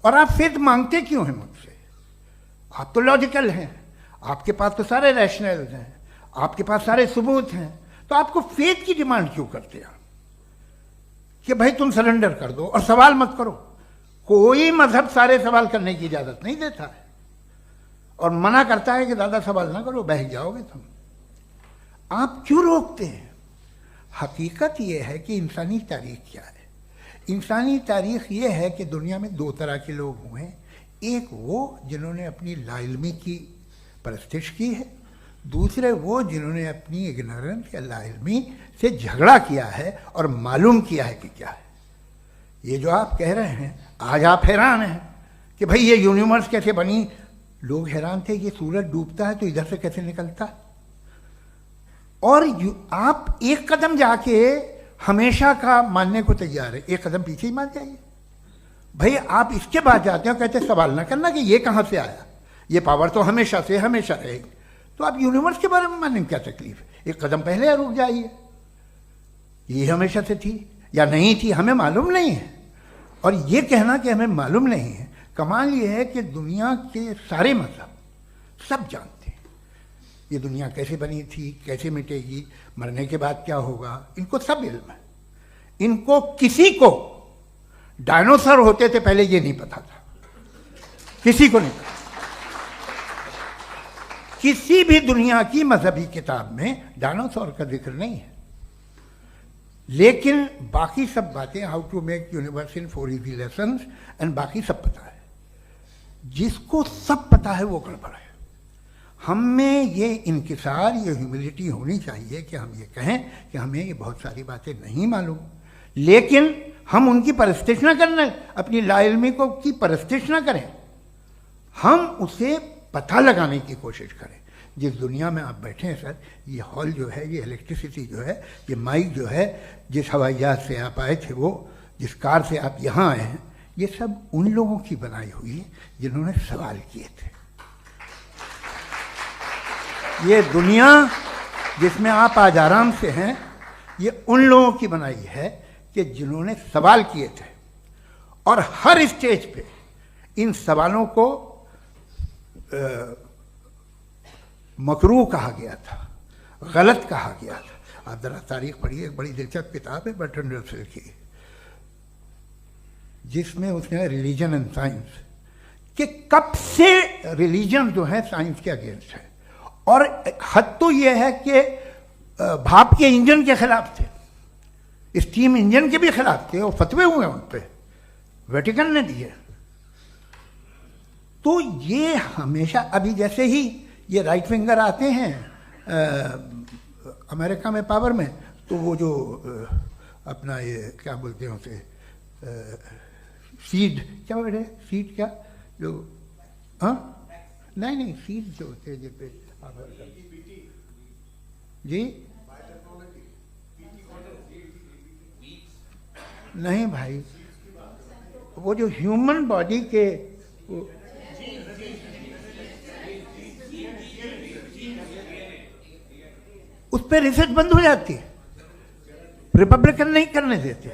और आप फेथ मांगते क्यों हैं मुझसे। आप तो लॉजिकल हैं, आपके पास तो सारे रैशनल हैं, आपके पास सारे सबूत हैं, तो आपको फेथ की डिमांड क्यों करते हैं कि भाई तुम सरेंडर कर दो और सवाल मत करो। कोई मजहब सारे सवाल करने की इजाजत नहीं देता है और मना करता है कि ज़्यादा सवाल ना करो, बह जाओगे तुम। आप क्यों रोकते हैं? हकीकत यह है कि इंसानी तारीख क्या है। इंसानी तारीख ये है कि दुनिया में दो तरह के लोग हुए हैं। एक वो जिन्होंने अपनी लाइल्मी की परस्तिश की है, दूसरे वो जिन्होंने अपनी इग्नोरेंस या लाइल्मी से झगड़ा किया है और मालूम किया है कि क्या है। ये जो आप कह रहे हैं, आज आप हैरान हैं कि भाई ये यूनिवर्स कैसे बनी। लोग हैरान थे कि सूरज डूबता है तो इधर से कैसे निकलता। और आप एक कदम जाके हमेशा का मानने को तैयार है, एक कदम पीछे ही मान जाइए। भाई आप इसके बाद जाते हो, कहते सवाल ना करना कि ये कहाँ से आया, ये पावर तो हमेशा से हमेशा रहेगी। तो आप यूनिवर्स के बारे में मानने में क्या तकलीफ है? एक कदम पहले रुक जाइए। ये हमेशा से थी या नहीं थी, हमें मालूम नहीं है। और ये कहना कि हमें मालूम नहीं है, कमाल ये है कि दुनिया के सारे मजहब सब जानते हैं ये दुनिया कैसे बनी थी, कैसे मिटेगी, मरने के बाद क्या होगा, इनको सब इल्म है। इनको किसी को डायनासोर होते थे पहले ये नहीं पता था, किसी को नहीं पता। किसी भी दुनिया की मजहबी किताब में डायनासोर का जिक्र नहीं है। लेकिन बाकी सब बातें, how to make universe in 4 easy lessons and बाकी सब पता है। जिसको सब पता है वो गड़बड़ है। हम में ये इंकिसार, ये ह्यूमिलिटी होनी चाहिए कि हम ये कहें कि हमें ये बहुत सारी बातें नहीं मालूम, लेकिन हम उनकी परस्तिश न करना, अपनी लाइल्मी को की परस्तिश न करें, हम उसे पता लगाने की कोशिश करें। जिस दुनिया में आप बैठे हैं सर, ये हॉल जो है, ये इलेक्ट्रिसिटी जो है, ये माइक जो है, जिस हवाई जहाज से आप आए थे, वो जिस कार से आप यहाँ आए हैं, ये सब उन लोगों की बनाई हुई है जिन्होंने सवाल किए थे। ये दुनिया जिसमें आप आज आराम से हैं, ये उन लोगों की बनाई है कि जिन्होंने सवाल किए थे। और हर स्टेज पे इन सवालों को मकरूह कहा गया था, गलत कहा गया था। आप जरा तारीख पढ़िए, एक बड़ी दिलचस्प किताब है बर्ट्रैंड रसेल की, जिसमें उसने रिलीजन एंड साइंस कि कब से रिलीजन जो है साइंस के अगेंस्ट है। और हद तो यह है कि भाप के इंजन के खिलाफ थे, स्टीम इंजन के भी खिलाफ थे, और फतवे हुए उन पर, वेटिकन ने दिए। तो ये हमेशा, अभी जैसे ही ये राइट विंगर आते हैं अमेरिका में पावर में, तो वो जो अपना ये क्या बोलते हैं उसे, सीड क्या बोलते हैं, सीड क्या जो, हाँ नहीं सीड जो होते हैं जिस पे जी नहीं भाई, वो जो ह्यूमन बॉडी के उस पर रिसर्च बंद हो जाती है, रिपब्लिकन नहीं करने देते।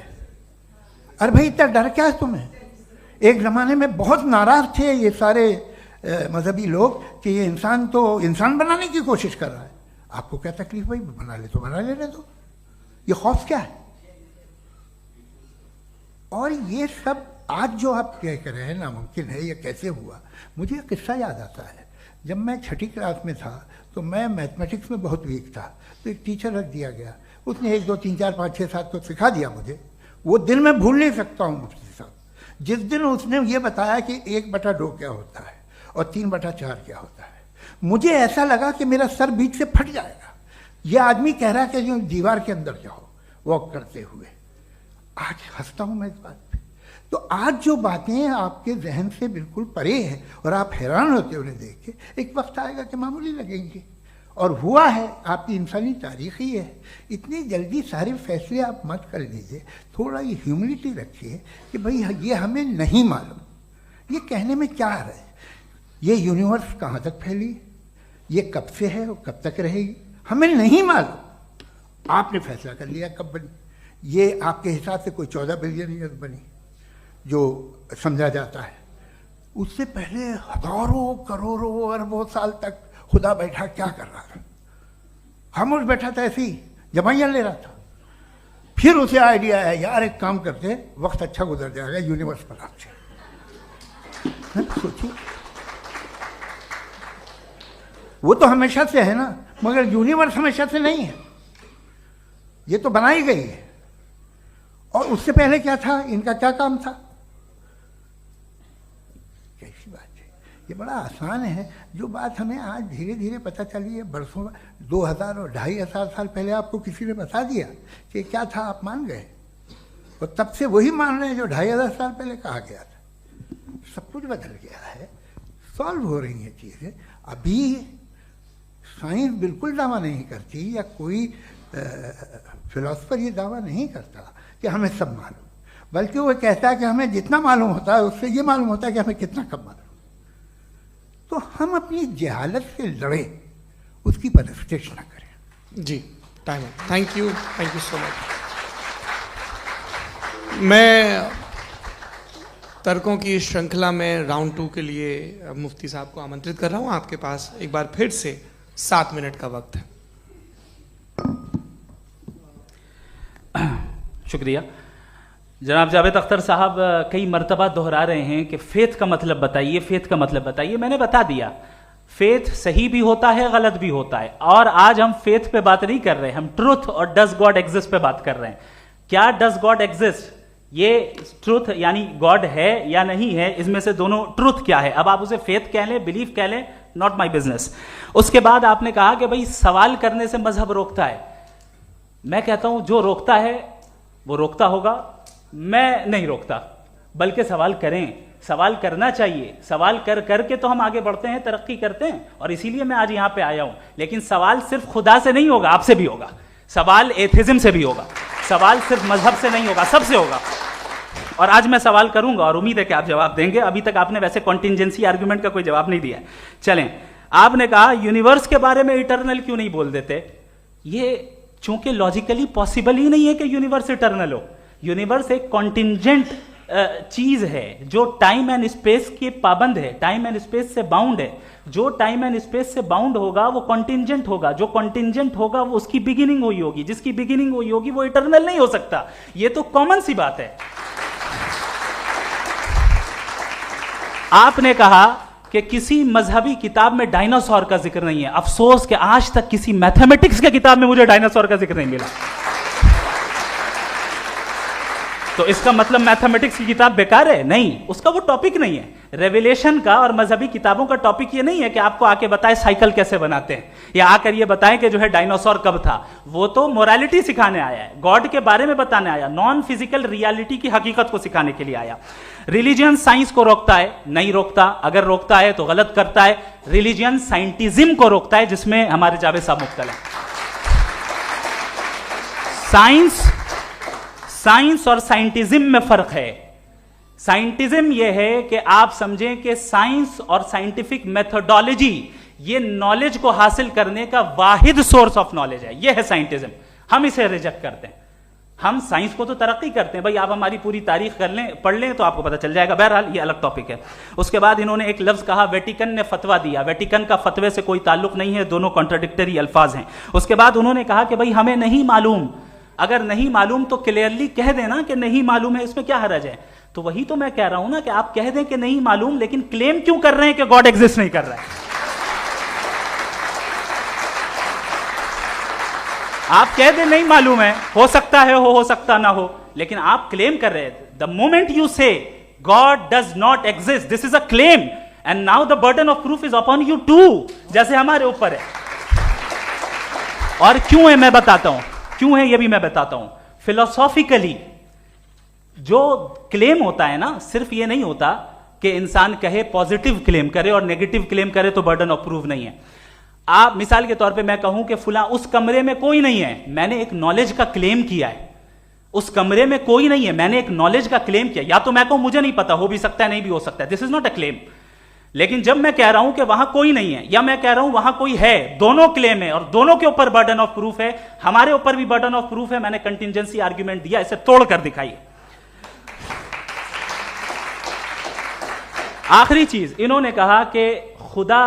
अरे भाई इतना डर क्या है तुम्हें? एक ज़माने में बहुत नाराज थे ये सारे मजहबी लोग कि ये इंसान तो इंसान बनाने की कोशिश कर रहा है। आपको क्या तकलीफ भाई, बना ले तो बना लेने दो, ये खौफ क्या है? और ये सब आज जो आप कह रहे हैं नामुमकिन है, ये कैसे हुआ? मुझे एक किस्सा याद आता है। जब मैं 6ठी क्लास में था तो मैं मैथमेटिक्स में बहुत वीक था, तो एक टीचर रख दिया गया, उसने 1 2 3 4 5 6 7 को सिखा दिया मुझे। वो दिन मैं भूल नहीं सकता हूँ मुफ्ती साहब, जिस दिन उसने ये बताया कि 1/2 क्या होता है और 3/4 क्या होता है, मुझे ऐसा लगा कि मेरा सर बीच से फट जाएगा। ये आदमी कह रहा है कि जो दीवार के अंदर जाओ वॉक करते हुए। आज हंसता हूं मैं इस बात पे। तो आज जो बातें आपके जहन से बिल्कुल परे हैं और आप हैरान होते उन्हें देख के, एक वक्त आएगा कि मामूली लगेंगे। और हुआ है, आपकी इंसानी तारीख ही है। इतनी जल्दी सारे फैसले आप मत कर लीजिए, थोड़ा ये ह्यूमिलिटी रखिए कि भाई ये हमें नहीं मालूम। ये कहने में क्या आ रहा है? ये यूनिवर्स कहाँ तक फैली, ये कब से है और कब तक रहेगी, हमें नहीं मालूम। आपने फैसला कर लिया कब बनी। ये आपके हिसाब से कोई 14 बिलियन ईयर बनी जो समझा जाता है। उससे पहले हजारों करोड़ों अरबों साल तक खुदा बैठा क्या कर रहा था? खामोश बैठा था, ऐसी जमाइयाँ ले रहा था। फिर उसे आइडिया है, यार एक काम करते, वक्त अच्छा गुजर जाएगा, यूनिवर्स पर आपसे सोचिए। वो तो हमेशा से है ना, मगर यूनिवर्स हमेशा से नहीं है, ये तो बनाई गई है। और उससे पहले क्या था, इनका क्या काम था? कैसी बात है, ये बड़ा आसान है। जो बात हमें आज धीरे धीरे पता चली है, बरसों 2000 और 2500 साल पहले आपको किसी ने बता दिया कि क्या था, आप मान गए और तब से वही मान रहे हैं जो 2500 साल पहले कहा गया था। सब कुछ बदल गया है, सॉल्व हो रही हैं चीज़ें। अभी साइंस बिल्कुल दावा नहीं करती, या कोई फिलोसफर ये दावा नहीं करता कि हमें सब मालूम, बल्कि वो कहता है कि हमें जितना मालूम होता है उससे ये मालूम होता है कि हमें कितना कम मालूम। तो हम अपनी जहालत से लड़े, उसकी परस्तिश न करें। जी, टाइम है। Thank you so much. मैं तर्कों की श्रृंखला में राउंड 2 के लिए मुफ्ती साहब को आमंत्रित कर रहा हूं। आपके पास एक बार फिर से 7 मिनट का वक्त है। शुक्रिया। जनाब जावेद अख्तर साहब कई मर्तबा दोहरा रहे हैं कि फेथ का मतलब बताइए, फेथ का मतलब बताइए। मैंने बता दिया, फेथ सही भी होता है, गलत भी होता है। और आज हम फेथ पे बात नहीं कर रहे, हम ट्रुथ और डज गॉड एग्जिस्ट पे बात कर रहे हैं। क्या डज गॉड एग्जिस्ट, ये ट्रुथ यानी गॉड है या नहीं है, इसमें से दोनों ट्रुथ क्या है। अब आप उसे फेथ कह लें, बिलीफ कह लें, नॉट माई बिजनेस। उसके बाद आपने कहा कि भाई सवाल करने से मजहब रोकता है। मैं कहता हूं जो रोकता है वो रोकता होगा, मैं नहीं रोकता, बल्कि सवाल करें, सवाल करना चाहिए। सवाल कर करके तो हम आगे बढ़ते हैं, तरक्की करते हैं, और इसीलिए मैं आज यहां पे आया हूं। लेकिन सवाल सिर्फ खुदा से नहीं होगा, आपसे भी होगा। सवाल एथिज्म से भी होगा, सवाल सिर्फ मजहब से नहीं होगा, सबसे होगा। और आज मैं सवाल करूंगा और उम्मीद है कि आप जवाब देंगे। अभी तक आपने वैसे कॉन्टिंजेंसी आर्ग्यूमेंट का कोई जवाब नहीं दिया। चलें, आपने कहा यूनिवर्स के बारे में इटर्नल क्यों नहीं बोल देते। ये चूंकि लॉजिकली पॉसिबल ही नहीं है कि यूनिवर्स इटर्नल हो। यूनिवर्स एक कॉन्टिंजेंट चीज है जो टाइम एंड स्पेस के पाबंद है, टाइम एंड स्पेस से बाउंड है। जो टाइम एंड स्पेस से बाउंड होगा वो कॉन्टिंजेंट होगा, जो कॉन्टिंजेंट होगा वो उसकी बिगिनिंग हुई होगी, जिसकी बिगिनिंग हुई होगी वो इटर्नल नहीं हो सकता। ये तो कॉमन सी बात है। आपने कहा कि किसी मजहबी किताब में डायनासोर का जिक्र नहीं है। अफसोस कि आज तक किसी मैथमेटिक्स के किताब में मुझे डायनासोर का जिक्र नहीं मिला। तो इसका मतलब मैथमेटिक्स की किताब बेकार है? नहीं, उसका वो टॉपिक नहीं है। रेवलेशन का और मजहबी किताबों का टॉपिक ये नहीं है कि आपको आके बताए साइकिल कैसे बनाते हैं, या आकर ये बताएं कि जो है डायनासोर कब था। वो तो मोरालिटी सिखाने आया है, गॉड के बारे में बताने आया, नॉन फिजिकल रियलिटी की हकीकत को सिखाने के लिए आया। रिलीजियन साइंस को रोकता है? नहीं रोकता। अगर रोकता है तो गलत करता है। रिलीजियन साइंटिज्म को रोकता है, जिसमें हमारे जावेद साहब मुब्तला है। साइंस और साइंटिज्म में फर्क है। साइंटिज्म यह है कि आप समझें कि साइंस और साइंटिफिक मेथोडोलॉजी ये नॉलेज को हासिल करने का वाहिद सोर्स ऑफ नॉलेज है। यह है साइंटिज्म। हम इसे रिजेक्ट करते हैं। हम साइंस को तो तरक्की करते हैं, भाई आप हमारी पूरी तारीख कर लें, पढ़ लें तो आपको पता चल जाएगा। बहरहाल ये अलग टॉपिक है। उसके बाद इन्होंने एक लफ्ज कहा, वेटिकन ने फतवा दिया। वेटिकन का फतवे से कोई ताल्लुक नहीं है, दोनों कॉन्ट्राडिक्टरी अल्फाज हैं। उसके बाद उन्होंने कहा कि भाई हमें नहीं मालूम। अगर नहीं मालूम तो क्लियरली कह देना कि नहीं मालूम है, इसमें क्या हर्ज है। तो वही तो मैं कह रहा हूं ना कि आप कह दें कि नहीं मालूम, लेकिन क्लेम क्यों कर रहे हैं कि गॉड एग्जिस्ट नहीं कर रहा है। आप कह दें नहीं मालूम है, हो सकता है हो सकता ना हो, लेकिन आप क्लेम कर रहे हैं। द मोमेंट यू से God does not exist. This is a claim. And now the burden of proof is upon you too. जैसे हमारे ऊपर है. और क्यों है मैं बताता हूं. क्यों है ये भी मैं बताता हूं. Philosophically जो क्लेम होता है ना, सिर्फ ये नहीं होता कि इंसान कहे पॉजिटिव क्लेम करे और नेगेटिव क्लेम करे तो बर्डन ऑफ प्रूफ नहीं है. आप मिसाल के तौर पे मैं कहूं कि फुला उस कमरे में कोई नहीं है, मैंने एक नॉलेज का क्लेम किया है. उस कमरे में कोई नहीं है, मैंने एक नॉलेज का क्लेम किया. या तो मैं कहूं मुझे नहीं पता, हो भी सकता है नहीं भी हो सकता है, this is not a claim. लेकिन जब मैं कह रहा हूं कि वहां कोई नहीं है या मैं कह रहा हूं वहां कोई है, दोनों क्लेम है और दोनों के ऊपर बर्डन ऑफ प्रूफ है. हमारे ऊपर भी बर्डन ऑफ प्रूफ है. मैंने कंटिजेंसी आर्ग्यूमेंट दिया, इसे तोड़कर दिखाइए. आखिरी चीज, इन्होंने कहा कि खुदा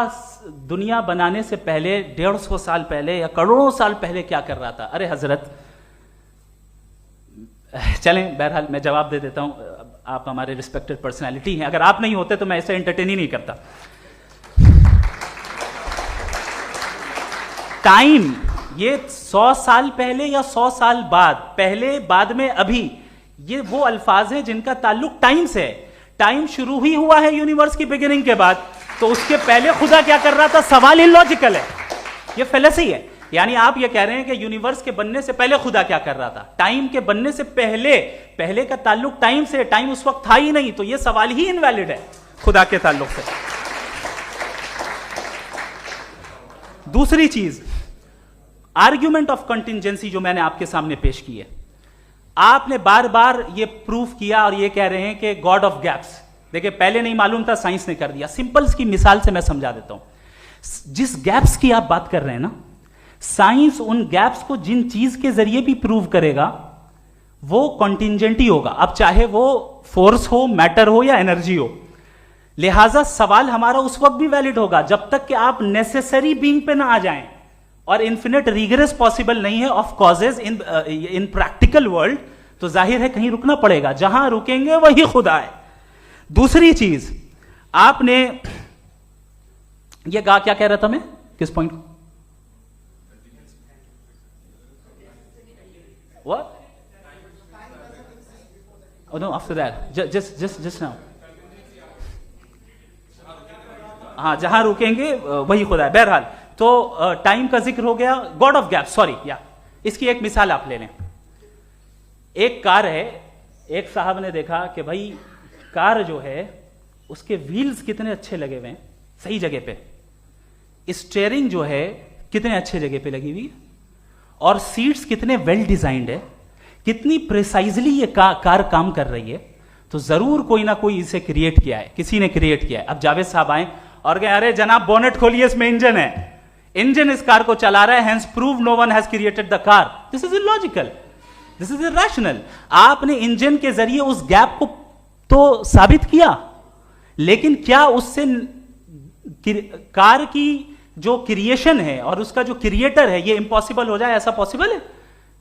दुनिया बनाने से पहले 150 साल पहले या करोड़ों साल पहले क्या कर रहा था. अरे हजरत, चलें बहरहाल मैं जवाब दे देता हूं. आप हमारे रिस्पेक्टेड पर्सनालिटी हैं, अगर आप नहीं होते तो मैं ऐसे एंटरटेन ही नहीं करता. टाइम, ये 100 साल पहले या 100 साल बाद, पहले बाद में अभी, ये वो अल्फाज हैं जिनका ताल्लुक टाइम से है. टाइम शुरू ही हुआ है यूनिवर्स की बिगिनिंग के बाद, तो उसके पहले खुदा क्या कर रहा था. सवाल इलॉजिकल है, ये फेलेसी है. यानी आप ये कह रहे हैं कि यूनिवर्स के बनने से पहले खुदा क्या कर रहा था. टाइम के बनने से पहले, पहले का ताल्लुक टाइम से, टाइम उस वक्त था ही नहीं, तो ये सवाल ही इनवैलिड है खुदा के ताल्लुक से. दूसरी चीज, आर्ग्यूमेंट ऑफ कंटिजेंसी जो मैंने आपके सामने पेश की है, आपने बार बार ये प्रूफ किया और ये कह रहे हैं कि गॉड ऑफ गैप्स. देखिए पहले नहीं मालूम था, साइंस ने कर दिया. सिंपल्स की मिसाल से मैं समझा देता हूं. जिस गैप्स की आप बात कर रहे हैं ना, साइंस उन गैप्स को जिन चीज के जरिए भी प्रूव करेगा वो कॉन्टिंजेंट ही होगा. अब चाहे वो फोर्स हो, मैटर हो या एनर्जी हो. लिहाजा सवाल हमारा उस वक्त भी वैलिड होगा जब तक कि आप नेसेसरी बीइंग पे ना आ जाएं. और इन्फिनिट रिगरेस पॉसिबल नहीं है of causes in practical world, तो जाहिर है कहीं रुकना पड़ेगा. जहां रुकेंगे वही खुदा है. दूसरी चीज, आपने ये क्या कह रहा था मैं, किस पॉइंट को? What? Oh no, after that. Just now. हाँ, जहां रुकेंगे वही खुदा है. बहरहाल, तो टाइम का जिक्र हो गया. गॉड ऑफ गैप, सॉरी, या इसकी एक मिसाल आप ले लें. एक कार है, एक साहब ने देखा कि भाई कार जो है उसके व्हील्स कितने अच्छे लगे हुए हैं सही जगह पे, स्टीयरिंग जो है कितने अच्छे जगह पे लगी हुई, और सीट्स कितने वेल डिजाइंड है, कितनी प्रिसाइजली ये कार काम कर रही है. तो जरूर कोई ना कोई इसे क्रिएट किया है, किसी ने क्रिएट किया है. अब जावेद साहब आए और कहे अरे जनाब बोनेट खोलिए, इसमें इंजन है, इंजन इस कार को चला रहा है, hence prove no one has created the car. This is illogical, this is irrational. आपने इंजन के जरिए उस गैप को तो साबित किया, लेकिन क्या उससे कार की जो क्रिएशन है और उसका जो क्रिएटर है ये इम्पॉसिबल हो जाए? ऐसा पॉसिबल है?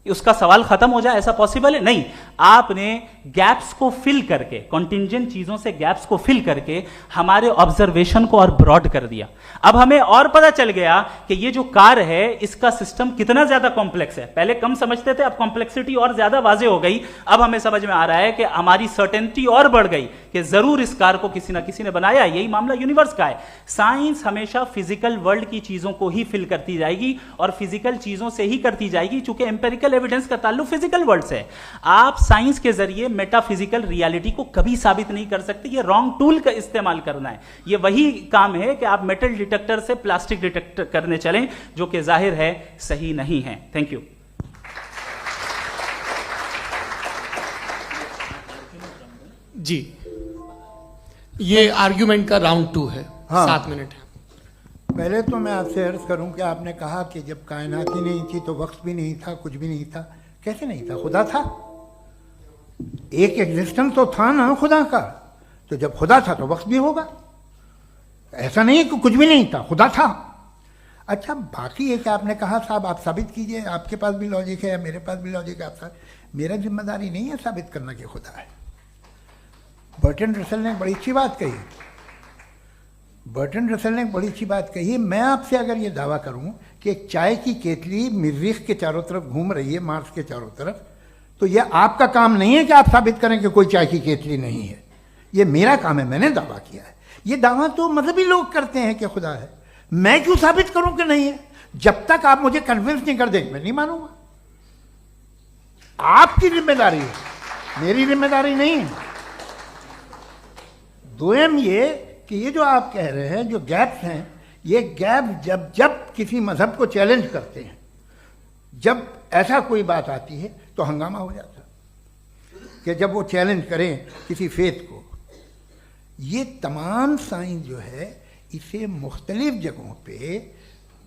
उसका सवाल खत्म हो जाए, ऐसा पॉसिबल है? नहीं. आपने गैप्स को फिल करके, कॉन्टिंजेंट चीजों से गैप्स को फिल करके हमारे ऑब्जर्वेशन को और ब्रॉड कर दिया. अब हमें और पता चल गया कि ये जो कार है इसका सिस्टम कितना ज्यादा कॉम्प्लेक्स है. पहले कम समझते थे, अब कॉम्प्लेक्सिटी और ज्यादा वाजे हो गई. अब हमें समझ में आ रहा है कि हमारी सर्टेनिटी और बढ़ गई कि जरूर इस कार को किसी ना किसी ने बनाया. यही मामला यूनिवर्स का है. साइंस हमेशा फिजिकल वर्ल्ड की चीजों को ही फिल करती जाएगी और फिजिकल चीजों से ही करती जाएगी, चूंकि एम्पेरिकल एविडेंस का ताल्लुक फिजिकल वर्ल्ड से है. आप साइंस के जरिए मेटाफिजिकल रियलिटी को कभी साबित नहीं कर सकते. ये रॉन्ग टूल का इस्तेमाल करना है. ये वही काम है कि आप मेटल डिटेक्टर से प्लास्टिक डिटेक्टर करने चलें, जो कि जाहिर है सही नहीं है. Thank you. जी, ये आर्ग्यूमेंट का राउंड 2 है. हाँ. 7 मिनट है. पहले तो मैं आपसे अर्ज करूं कि आपने कहा कि जब कायनात ही नहीं थी तो वक्त भी नहीं था, कुछ भी नहीं था. कैसे नहीं था? खुदा था. एक एग्जिस्टेंस तो था ना खुदा का. तो जब खुदा था तो वक्त भी होगा. ऐसा नहीं कि कुछ भी नहीं था, खुदा था. अच्छा, बाकी एक आपने कहा साहब आप साबित कीजिए, आपके पास भी लॉजिक है या मेरे पास भी लॉजिक है. आप मेरा जिम्मेदारी नहीं है साबित करना कि खुदा है. बर्टन रसल ने बड़ी अच्छी बात कही. बर्टन रसल ने बड़ी अच्छी बात कही. मैं आपसे अगर ये दावा करूं कि एक चाय की केतली मरीख के चारों तरफ घूम रही है, मार्स के चारों तरफ, तो यह आपका काम नहीं है कि आप साबित करें कि कोई चाय की केतली नहीं है. ये मेरा काम है, मैंने दावा किया है। ये दावा तो मजहबी लोग करते हैं कि खुदा है, मैं क्यों साबित करूं कि नहीं है? जब तक आप मुझे कन्विंस नहीं कर देंगे मैं नहीं मानूंगा। आपकी जिम्मेदारी है, मेरी जिम्मेदारी नहीं है। दोयम ये कि ये जो आप कह रहे हैं, जो गैप्स हैं, ये गैप जब जब किसी मजहब को चैलेंज करते हैं, जब ऐसा कोई बात आती है तो हंगामा हो जाता है कि जब वो चैलेंज करें किसी फेथ को। ये तमाम साइंस जो है इसे मुख्तलिफ जगहों पे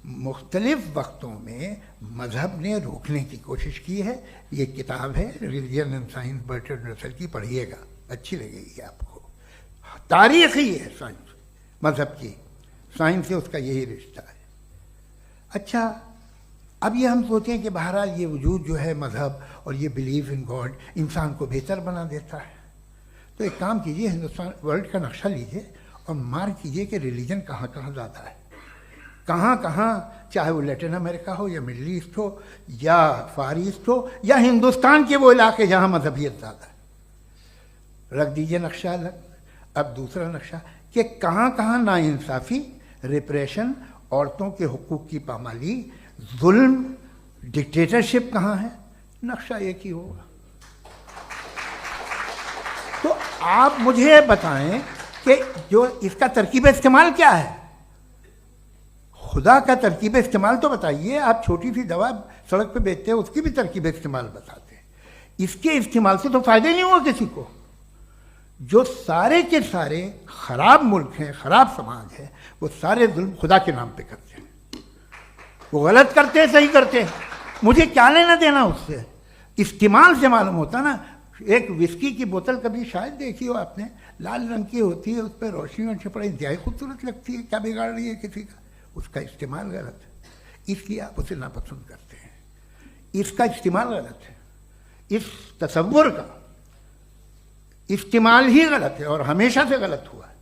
मुख्तलिफ वक्तों में मजहब ने रोकने की कोशिश की है। ये किताब है religion and science Bertrand Russell की, पढ़िएगा, अच्छी लगेगी आपको। तारीख ही है साइंस, मजहब की साइंस से उसका यही रिश्ता है। अच्छा, अब ये हम सोचें कि बहरहाल ये वजूद जो है मजहब और ये बिलीव इन गॉड इंसान को बेहतर बना देता है, तो एक काम कीजिए, हिंदुस्तान वर्ल्ड का नक्शा लीजिए और मार्क कीजिए कि रिलीजन कहाँ कहाँ ज़्यादा है, कहाँ कहाँ, चाहे वो लैटिन अमेरिका हो या मिडल ईस्ट हो या फार ईस्ट हो या हिंदुस्तान के वो इलाके जहाँ मजहबियत ज़्यादा है। रख दीजिए नक्शा अलग। अब दूसरा नक्शा कि कहाँ कहाँ नाइंसाफ़ी, रिप्रेशन, औरतों के हुकूक की पामाली, जुल्म, डिक्टेटरशिप कहाँ है, नक्शा एक ही होगा। तो आप मुझे बताएं कि जो इसका तरकीब इस्तेमाल क्या है, खुदा का तरकीब इस्तेमाल तो बताइए। आप छोटी सी दवा सड़क पे बेचते हैं, उसकी भी तरकीब इस्तेमाल बताते हैं। इसके इस्तेमाल से तो फायदे नहीं हुआ किसी को। जो सारे के सारे खराब मुल्क हैं, खराब समाज है, वो सारे जुल्म खुदा के नाम पे करते हैं। वो गलत करते हैं, सही करते हैं, मुझे क्या लेना देना उससे। इस्तेमाल से मालूम होता ना। एक विस्की की बोतल कभी शायद देखी हो आपने, लाल रंग की होती है, उस पर रोशनी और छपड़ा इंतहाई खूबसूरत लगती है, क्या बिगाड़ रही है किसी का? उसका इस्तेमाल गलत है, इसलिए आप उसे नापसंद करते हैं। इसका इस्तेमाल गलत है, इस तसव्वुर का इस्तेमाल ही गलत है और हमेशा से गलत हुआ है।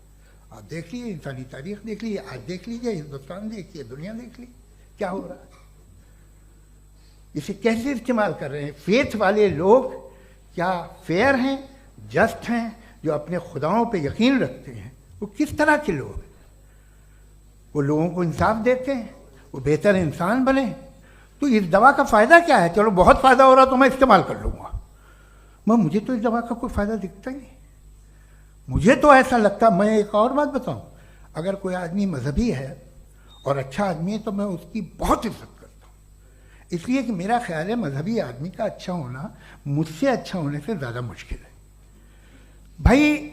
आप देख लीजिए, इंसानी तारीख देख लीजिए, आज देख लीजिए, हिंदुस्तान देखिए, दुनिया देख लीजिए, क्या हो रहा है। इसे कैसे इस्तेमाल कर रहे हैं फेथ वाले लोग? क्या फेयर हैं, जस्ट हैं, जो अपने खुदाओं पे यकीन रखते हैं? वो किस तरह के लोग हैं? वो लोगों को इंसाफ देते हैं, वो बेहतर इंसान बने। तो इस दवा का फ़ायदा क्या है? चलो बहुत फ़ायदा हो रहा तो मैं इस्तेमाल कर लूँगा, मैं मुझे तो इस दवा का कोई फ़ायदा दिखता ही नहीं। मुझे तो ऐसा लगता, मैं एक और बात बताऊँ, अगर कोई आदमी मजहबी है और अच्छा आदमी है तो मैं उसकी बहुत इज्जत करता हूँ, इसलिए कि मेरा ख्याल है मजहबी आदमी का अच्छा होना मुझसे अच्छा होने से ज़्यादा मुश्किल है। भाई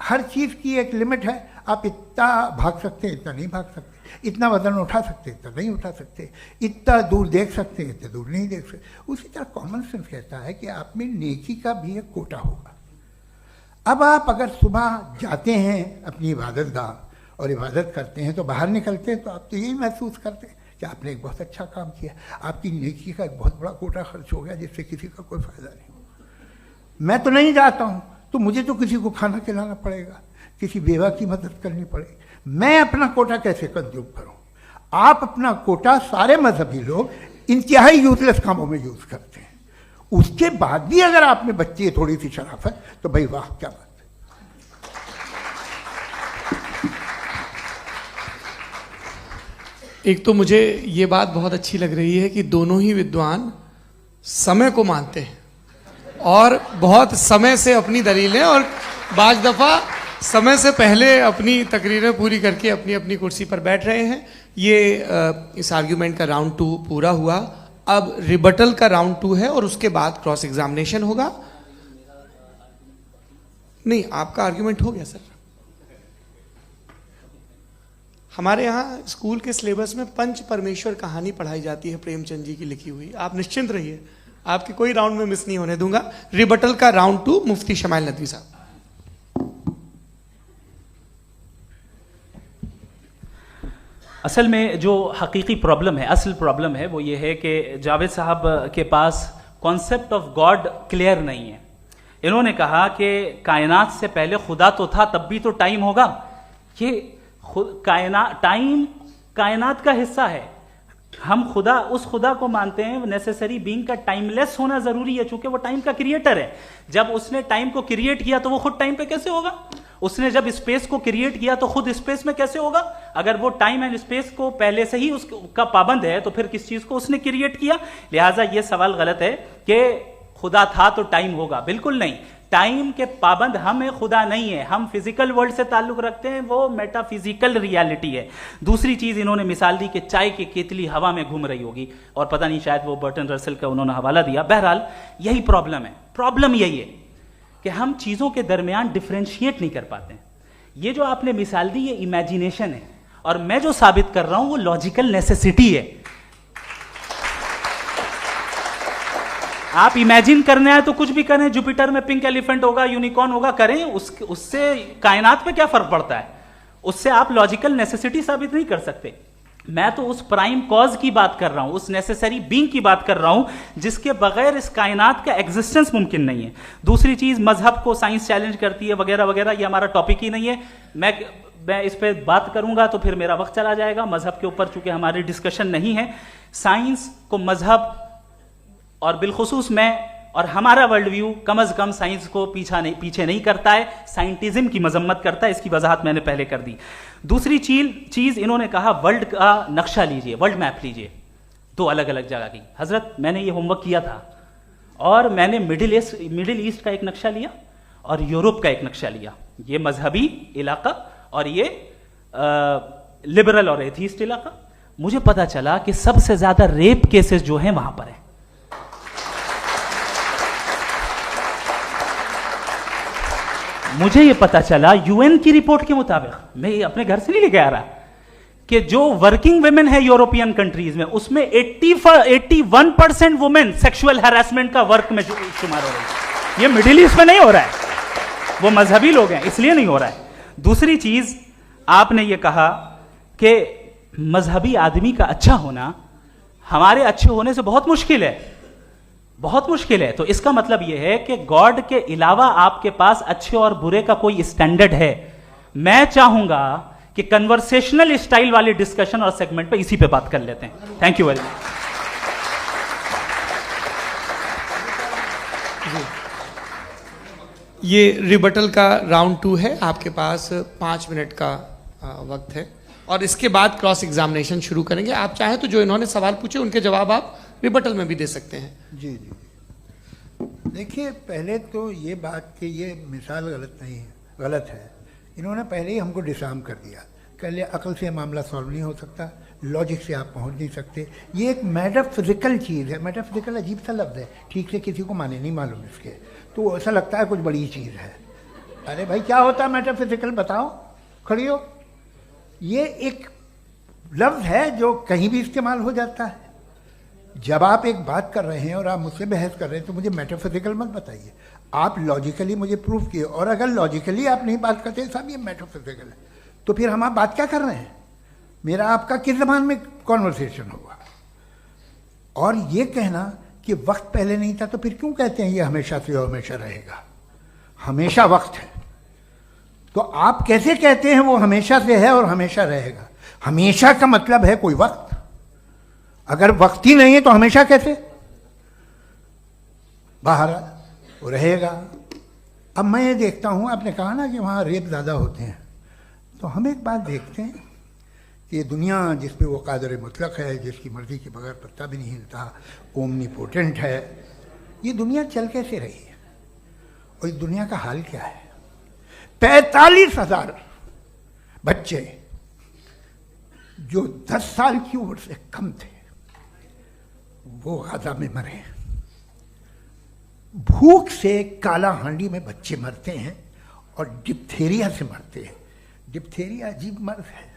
हर चीज़ की एक लिमिट है। आप इतना भाग सकते हैं, इतना नहीं भाग सकते, इतना वजन उठा सकते, इतना नहीं उठा सकते, इतना दूर देख सकते हैं, इतना दूर नहीं देख सकते। उसी तरह कॉमन सेंस कहता है कि आप में नेकी का भी एक कोटा होगा। अब आप अगर सुबह जाते हैं अपनी इबादत गाह और इबादत करते हैं तो बाहर निकलते हैं तो आप तो यही महसूस करते हैं कि आपने एक बहुत अच्छा काम किया, आपकी नेकी का एक बहुत बड़ा कोटा खर्च हो गया जिससे किसी का कोई फ़ायदा नहीं। मैं तो नहीं जाता हूँ तो मुझे तो किसी को खाना खिलाना पड़ेगा, किसी बेवा की मदद करनी पड़ेगी। मैं अपना कोटा कैसे कंज्यूम करूँ? आप अपना कोटा सारे मजहबी लोग इंतहाई यूजलेस कामों में यूज़ करते हैं। उसके बाद भी अगर आप में बच्ची है थोड़ी सी शराफत तो भाई वाह, क्या बात है। एक तो मुझे ये बात बहुत अच्छी लग रही है कि दोनों ही विद्वान समय को मानते हैं और बहुत समय से अपनी दलीलें और बाज़ दफ़ा समय से पहले अपनी तकरीरें पूरी करके अपनी अपनी कुर्सी पर बैठ रहे हैं। ये इस आर्ग्यूमेंट का राउंड 2 पूरा हुआ। अब रिबटल का राउंड 2 है और उसके बाद क्रॉस एग्जामिनेशन होगा। नहीं, आपका आर्ग्यूमेंट हो गया सर। हमारे यहाँ स्कूल के सिलेबस में पंच परमेश्वर कहानी पढ़ाई जाती है, प्रेमचंद जी की लिखी हुई। आप निश्चिंत रहिए, आपके कोई राउंड में मिस नहीं होने दूंगा। रिबटल का राउंड 2, मुफ्ती शमाइल नदवी साहब। असल में जो हकीकी प्रॉब्लम है, असल प्रॉब्लम है वो ये है कि जावेद साहब के पास कॉन्सेप्ट ऑफ गॉड क्लियर नहीं है। इन्होंने कहा कि कायनात से पहले खुदा तो था, तब भी तो टाइम होगा। ये टाइम कायनात का हिस्सा है। हम खुदा, उस खुदा को मानते हैं नेसेसरी बीइंग का टाइमलेस होना जरूरी है, चूंकि वो टाइम का क्रिएटर है। जब उसने टाइम को क्रिएट किया तो वो खुद टाइम पे कैसे होगा? उसने जब स्पेस को क्रिएट किया तो खुद स्पेस में कैसे होगा? अगर वो टाइम एंड स्पेस को पहले से ही उसका पाबंद है तो फिर किस चीज को उसने क्रिएट किया? लिहाजा ये सवाल गलत है कि खुदा था तो टाइम होगा। बिल्कुल नहीं, टाइम के पाबंद हम है, खुदा नहीं है। हम फिजिकल वर्ल्ड से ताल्लुक रखते हैं, वो मेटाफिजिकल रियलिटी है। दूसरी चीज इन्होंने मिसाल दी कि चाय की केतली हवा में घूम रही होगी, और पता नहीं शायद वो बर्टन रसल का उन्होंने हवाला दिया। बहरहाल यही प्रॉब्लम है। प्रॉब्लम यही है कि हम चीजों के दरमियान डिफरेंशिएट नहीं कर पाते। ये जो आपने मिसाल दी ये इमेजिनेशन है, और मैं जो साबित कर रहा हूं वो लॉजिकल नेसेसिटी है। आप इमेजिन करना है तो कुछ भी करें, जुपिटर में पिंक एलिफेंट होगा, यूनिकॉर्न होगा, करें, उससे कायनात पे क्या फर्क पड़ता है? उससे आप लॉजिकल नेसेसिटी साबित नहीं कर सकते। मैं तो उस प्राइम कॉज की बात कर रहा हूं, उस नेसेसरी बीइंग की बात कर रहा हूं जिसके बगैर इस कायनात का एग्जिस्टेंस मुमकिन नहीं है। दूसरी चीज, मजहब को साइंस चैलेंज करती है वगैरह वगैरह, ये हमारा टॉपिक ही नहीं है। मैं इस पर बात करूंगा तो फिर मेरा वक्त चला जाएगा। मजहब के ऊपर चूंकि हमारी डिस्कशन नहीं है, साइंस को मजहब और बिलखुसूस मैं और हमारा वर्ल्ड व्यू कम अज कम साइंस को पीछे नहीं करता है, साइंटिज्म की मजम्मत करता है। इसकी वजाहत मैंने पहले कर दी। दूसरी चीज इन्होंने कहा वर्ल्ड का नक्शा लीजिए, वर्ल्ड मैप लीजिए, दो अलग अलग जगह की। हजरत मैंने ये होमवर्क किया था, और मैंने मिडिल ईस्ट का एक नक्शा लिया और यूरोप का एक नक्शा लिया, ये मजहबी इलाका और ये लिबरल और एथीस्ट इलाका। मुझे पता चला कि सबसे ज्यादा रेप केसेस जो हैं वहां पर है। मुझे ये पता चला यूएन की रिपोर्ट के मुताबिक, मैं ये अपने घर से नहीं लेके आ रहा, कि जो वर्किंग वुमेन है यूरोपियन कंट्रीज में, उसमें 81% वुमेन सेक्सुअल हैरेसमेंट का वर्क में शुमार हो रही है। ये मिडिल ईस्ट में नहीं हो रहा है, वो मजहबी लोग हैं इसलिए नहीं हो रहा है। दूसरी चीज, आपने ये कहा कि मजहबी आदमी का अच्छा होना हमारे अच्छे होने से बहुत मुश्किल है, बहुत मुश्किल है। तो इसका मतलब यह है कि गॉड के अलावा आपके पास अच्छे और बुरे का कोई स्टैंडर्ड है। मैं चाहूंगा कि कन्वर्सेशनल स्टाइल वाली डिस्कशन और सेगमेंट पे इसी पे बात कर लेते हैं। Thank you very much. ये रिबटल का राउंड 2 है, आपके पास 5 मिनट का वक्त है, और इसके बाद क्रॉस एग्जामिनेशन शुरू करेंगे। आप चाहें तो जो इन्होंने सवाल पूछे उनके जवाब आप रिबटल में भी दे सकते हैं। जी जी, देखिए, पहले तो ये बात कि ये मिसाल गलत नहीं है, गलत है। इन्होंने पहले ही हमको डिसार्म कर दिया, कह लिया अकल से मामला सॉल्व नहीं हो सकता, लॉजिक से आप पहुंच नहीं सकते। ये एक मेटाफिजिकल चीज़ है। मेटाफिजिकल अजीब सा लफ्ज़ है, ठीक से किसी को माने नहीं मालूम इसके, तो ऐसा लगता है कुछ बड़ी चीज़ है। अरे भाई, क्या होता है मेटाफिजिकल, बताओ, खड़ी हो। ये एक लफ्ज़ है जो कहीं भी इस्तेमाल हो जाता है। जब आप एक बात कर रहे हैं और आप मुझसे बहस कर रहे हैं तो मुझे मेटाफिजिकल मत बताइए, आप लॉजिकली मुझे प्रूफ किए। और अगर लॉजिकली आप नहीं बात करते साहब ये मेटाफिजिकल है, तो फिर हम आप बात क्या कर रहे हैं? मेरा आपका किस ज़बान में कॉन्वर्सेशन होगा? और ये कहना कि वक्त पहले नहीं था, तो फिर क्यों कहते हैं ये हमेशा से और हमेशा रहेगा? हमेशा वक्त है, तो आप कैसे कहते हैं वो हमेशा से है और हमेशा रहेगा? हमेशा का मतलब है कोई वक्त, अगर वक्त ही नहीं है तो हमेशा कैसे? बाहर वो रहेगा। अब मैं ये देखता हूँ, आपने कहा ना कि वहाँ रेप ज़्यादा होते हैं, तो हम एक बात देखते हैं कि ये दुनिया जिस पे वो कादर मुतलक है, जिसकी मर्ज़ी के बगैर पत्ता भी नहीं हिलता, ओमनीपोटेंट है, ये दुनिया चल कैसे रही है? और इस दुनिया का हाल क्या है? 45,000 बच्चे जो 10 साल की उम्र से कम थे वो गाजा में मरे। भूख से काला हांडी में बच्चे मरते हैं और डिप्थेरिया से मरते हैं। डिप्थेरिया अजीब मर्ज है,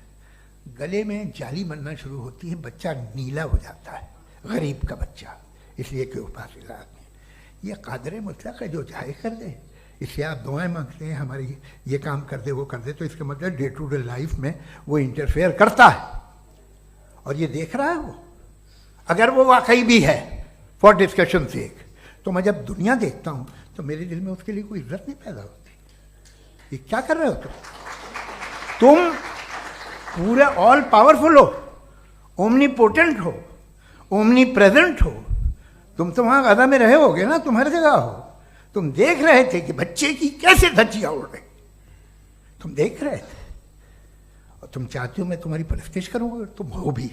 गले में जाली बनना शुरू होती है, बच्चा नीला हो जाता है, गरीब का बच्चा, इसलिए कि उपास इलाज में। ये कादर मुतलक है जो चाहे कर दे, इससे आप दुआएं मांगते हैं हमारी ये काम कर दे वो कर दे, तो इसका मतलब डे टू डे लाइफ में वो इंटरफेयर करता है और ये देख रहा है वो। अगर वो वाकई भी है फॉर डिस्कशन से, तो मैं जब दुनिया देखता हूँ तो मेरे दिल में उसके लिए कोई इज्जत नहीं पैदा होती। ये क्या कर रहे हो तुम पूरे ऑल पावरफुल हो, ओमनीपोटेंट हो, ओमनी प्रेजेंट हो। तुम तो वहाँ गाजा में रहे होगे ना, तुम हर जगह हो। तुम देख रहे थे कि बच्चे की कैसे धज्जियाँ उड़ रही, तुम देख रहे थे और तुम चाहते हो मैं तुम्हारी परस्तिश करूँगा, तुम हो भी।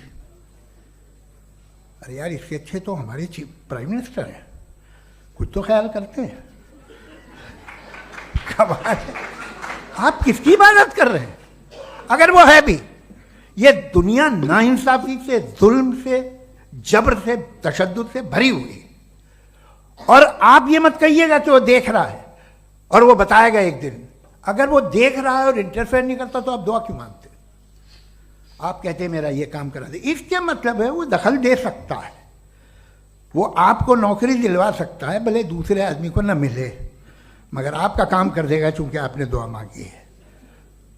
अरे यार, इससे अच्छे तो हमारे चीफ प्राइम मिनिस्टर हैं, कुछ तो ख्याल करते हैं। कमाल है, आप किसकी इबादत कर रहे हैं? अगर वो है भी, ये दुनिया नाइंसाफी से, जुल्म से, जबर से, तशद्दुद से भरी हुई है। और आप ये मत कहिएगा कि वो देख रहा है और वो बताएगा एक दिन। अगर वो देख रहा है और इंटरफेयर नहीं करता तो आप दुआ क्यों मांगते? आप कहते हैं मेरा ये काम करा दे, इसके मतलब है वो दखल दे सकता है, वो आपको नौकरी दिलवा सकता है, भले दूसरे आदमी को न मिले, मगर आपका काम कर देगा चूंकि आपने दुआ मांगी है।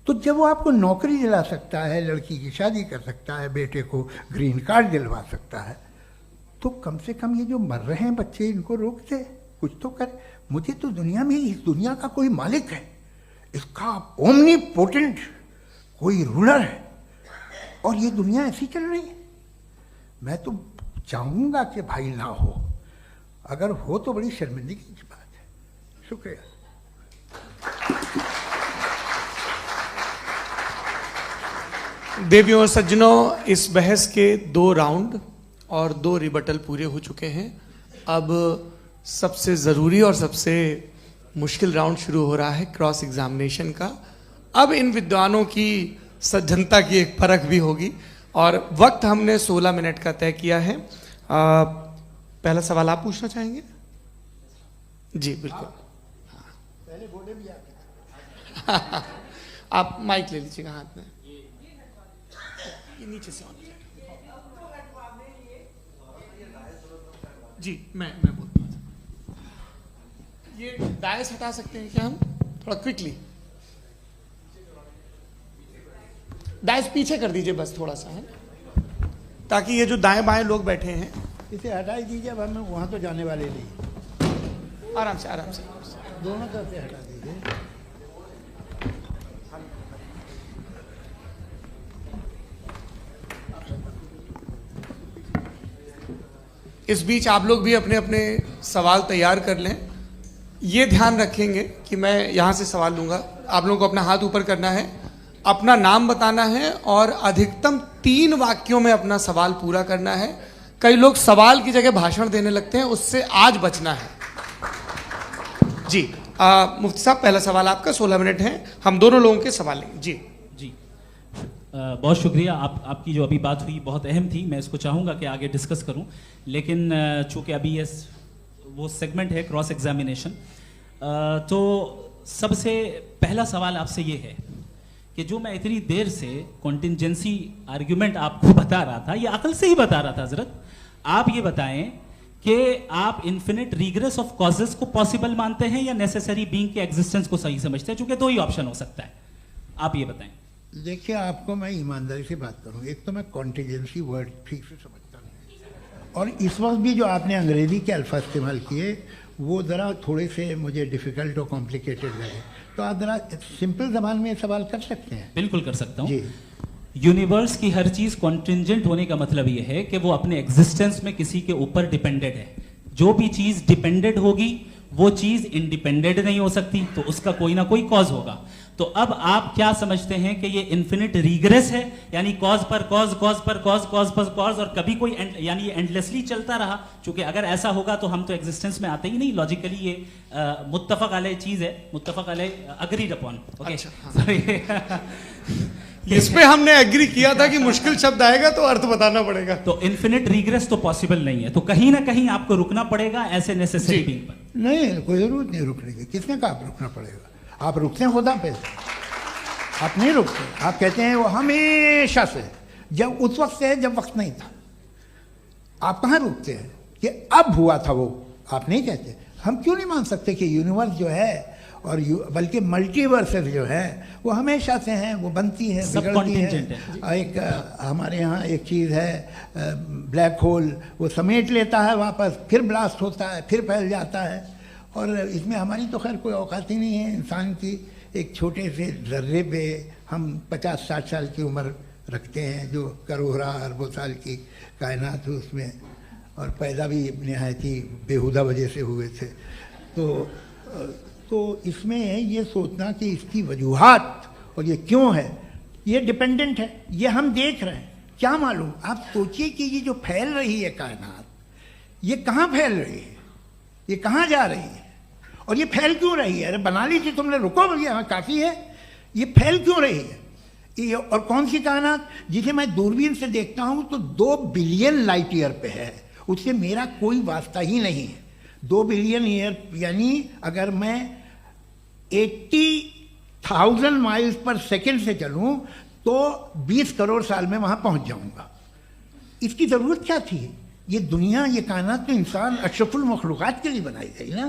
तो जब वो आपको नौकरी दिला सकता है, लड़की की शादी कर सकता है, बेटे को ग्रीन कार्ड दिलवा सकता है, तो कम से कम ये जो मर रहे हैं बच्चे, इनको रोक दे, कुछ तो करे। मुझे तो दुनिया में, इस दुनिया का कोई मालिक है, इसका ओमनीपोटेंट कोई रूलर है, और ये दुनिया ऐसी चल रही है। मैं तो चाहूँगा कि भाई ना हो, अगर हो तो बड़ी शर्मिंदगी की बात है। शुक्रिया। देवियों और सज्जनों, इस बहस के 2 राउंड और 2 रिबटल पूरे हो चुके हैं। अब सबसे ज़रूरी और सबसे मुश्किल राउंड शुरू हो रहा है, क्रॉस एग्जामिनेशन का। अब इन विद्वानों की सज्जनता की एक परख भी होगी और वक्त हमने 16 मिनट का तय किया है। पहला सवाल आप पूछना चाहेंगे? जी बिल्कुल। पहले बोले भी आप माइक ले लीजिएगा हाथ में, ये नीचे से ऑन जी। मैं बोलता हूँ, ये डायस हटा सकते हैं क्या हम थोड़ा क्विकली? डायस पीछे कर दीजिए बस थोड़ा सा, है, ताकि ये जो दाएं बाएं लोग बैठे हैं, इसे हटा ही दीजिए। अब हम वहाँ तो जाने वाले नहीं। आराम से आराम से दोनों तरफ से हटा दीजिए। इस बीच आप लोग भी अपने अपने सवाल तैयार कर लें। ये ध्यान रखेंगे कि मैं यहाँ से सवाल लूँगा, आप लोगों को अपना हाथ ऊपर करना है, अपना नाम बताना है और अधिकतम 3 वाक्यों में अपना सवाल पूरा करना है। कई लोग सवाल की जगह भाषण देने लगते हैं, उससे आज बचना है। जी मुफ्ती साहब, पहला सवाल आपका, 16 मिनट हैं, हम दोनों लोगों के सवाल लेंगे। जी जी बहुत शुक्रिया। आपकी जो अभी बात हुई बहुत अहम थी, मैं इसको चाहूँगा कि आगे डिस्कस करूँ, लेकिन चूँकि अभी ये वो सेगमेंट है क्रॉस एग्जामिनेशन, तो सबसे पहला सवाल आपसे ये है कि जो मैं इतनी देर से कॉन्टिंजेंसी आर्ग्यूमेंट आपको बता रहा था, ये अकल से ही बता रहा था हजरत, आप ये बताएं कि आप इन्फिनिट रिग्रेस ऑफ कॉजेस को पॉसिबल मानते हैं या नेसेसरी बीइंग के एग्जिस्टेंस को सही समझते हैं? चूंकि 2 ही ऑप्शन हो सकता है, आप ये बताएं। देखिए, आपको मैं ईमानदारी से बात करूं, एक तो मैं कॉन्टिजेंसी वर्ड ठीक से समझता नहीं, और इस वक्त भी जो आपने अंग्रेजी के अल्फाज इस्तेमाल किए वो ज़रा थोड़े से मुझे डिफ़िकल्ट और कॉम्प्लिकेटेड लगे, तो आप ज़रा सिंपल ज़बान में सवाल कर सकते हैं? बिल्कुल कर सकता हूँ जी। यूनिवर्स की हर चीज कॉन्टिंजेंट होने का मतलब यह है कि वो अपने एग्जिस्टेंस में किसी के ऊपर डिपेंडेड है। जो भी चीज डिपेंडेड होगी वो चीज इंडिपेंडेंट नहीं हो सकती, तो उसका कोई ना कोई कॉज होगा। तो अब आप क्या समझते हैं कि ये इन्फिनिट रिग्रेस है, यानी कॉज पर कॉज, कॉज पर कॉज, कॉज पर कॉज, और कभी कोई यानी ये एंडलेसली चलता रहा? क्योंकि अगर ऐसा होगा तो हम तो एग्जिस्टेंस में आते ही नहीं। लॉजिकली ये मुत्तफक अलैह चीज है, मुत्तफक अलैह अग्रीड अपॉन। इस पे हमने एग्री किया था कि मुश्किल शब्द आएगा तो अर्थ बताना पड़ेगा। तो इन्फिनिट रिग्रेस तो पॉसिबल नहीं है, तो कहीं ना कहीं आपको रुकना पड़ेगा ऐसे नेसेसरी बीइंग पर। नहीं, कोई जरूरत नहीं रुकने की। किसने कहा आप रुकना पड़ेगा? आप रुकते हैं खुदा पे, आप नहीं रुकते। आप कहते हैं वो हमेशा से, जब उस वक्त से जब वक्त नहीं था। आप कहाँ रुकते हैं कि अब हुआ था वो? आप नहीं कहते। हम क्यों नहीं मान सकते कि यूनिवर्स जो है और बल्कि मल्टीवर्सेस जो है वो हमेशा से हैं, वो बनती है, बिगड़ती है। एक हमारे यहाँ एक चीज़ है ब्लैक होल, वो समेट लेता है वापस, फिर ब्लास्ट होता है, फिर फैल जाता है। और इसमें हमारी तो खैर कोई औकात ही नहीं है इंसान की। एक छोटे से ज़र्रे पे हम 50-60 साल की उम्र रखते हैं, जो करोड़ों अरबों साल की कायनात है उसमें, और पैदा भी नहायत ही बेहुदा वजह से हुए थे। तो इसमें ये सोचना कि इसकी वजूहात और ये क्यों है, ये डिपेंडेंट है, ये हम देख रहे हैं। क्या मालूम, आप सोचिए कि ये जो फैल रही है कायनात, ये कहाँ फैल रही है, ये कहाँ जा रही है, और ये फैल क्यों रही है? अरे बना ली थी तुमने, रुको भैया, काफ़ी है। ये फैल क्यों रही है? ये और कौन सी कायनात जिसे मैं दूरबीन से देखता हूँ तो 2 बिलियन लाइट ईयर पे है, उससे मेरा कोई वास्ता ही नहीं है। 2 बिलियन ईयर यानी अगर मैं 80,000 माइल्स पर सेकेंड से चलूँ तो 20 करोड़ साल में वहाँ पहुँच जाऊँगा। इसकी ज़रूरत क्या थी? ये दुनिया, ये कायनात तो इंसान अशरफुल मखलूक़ात के लिए बनाई गई ना।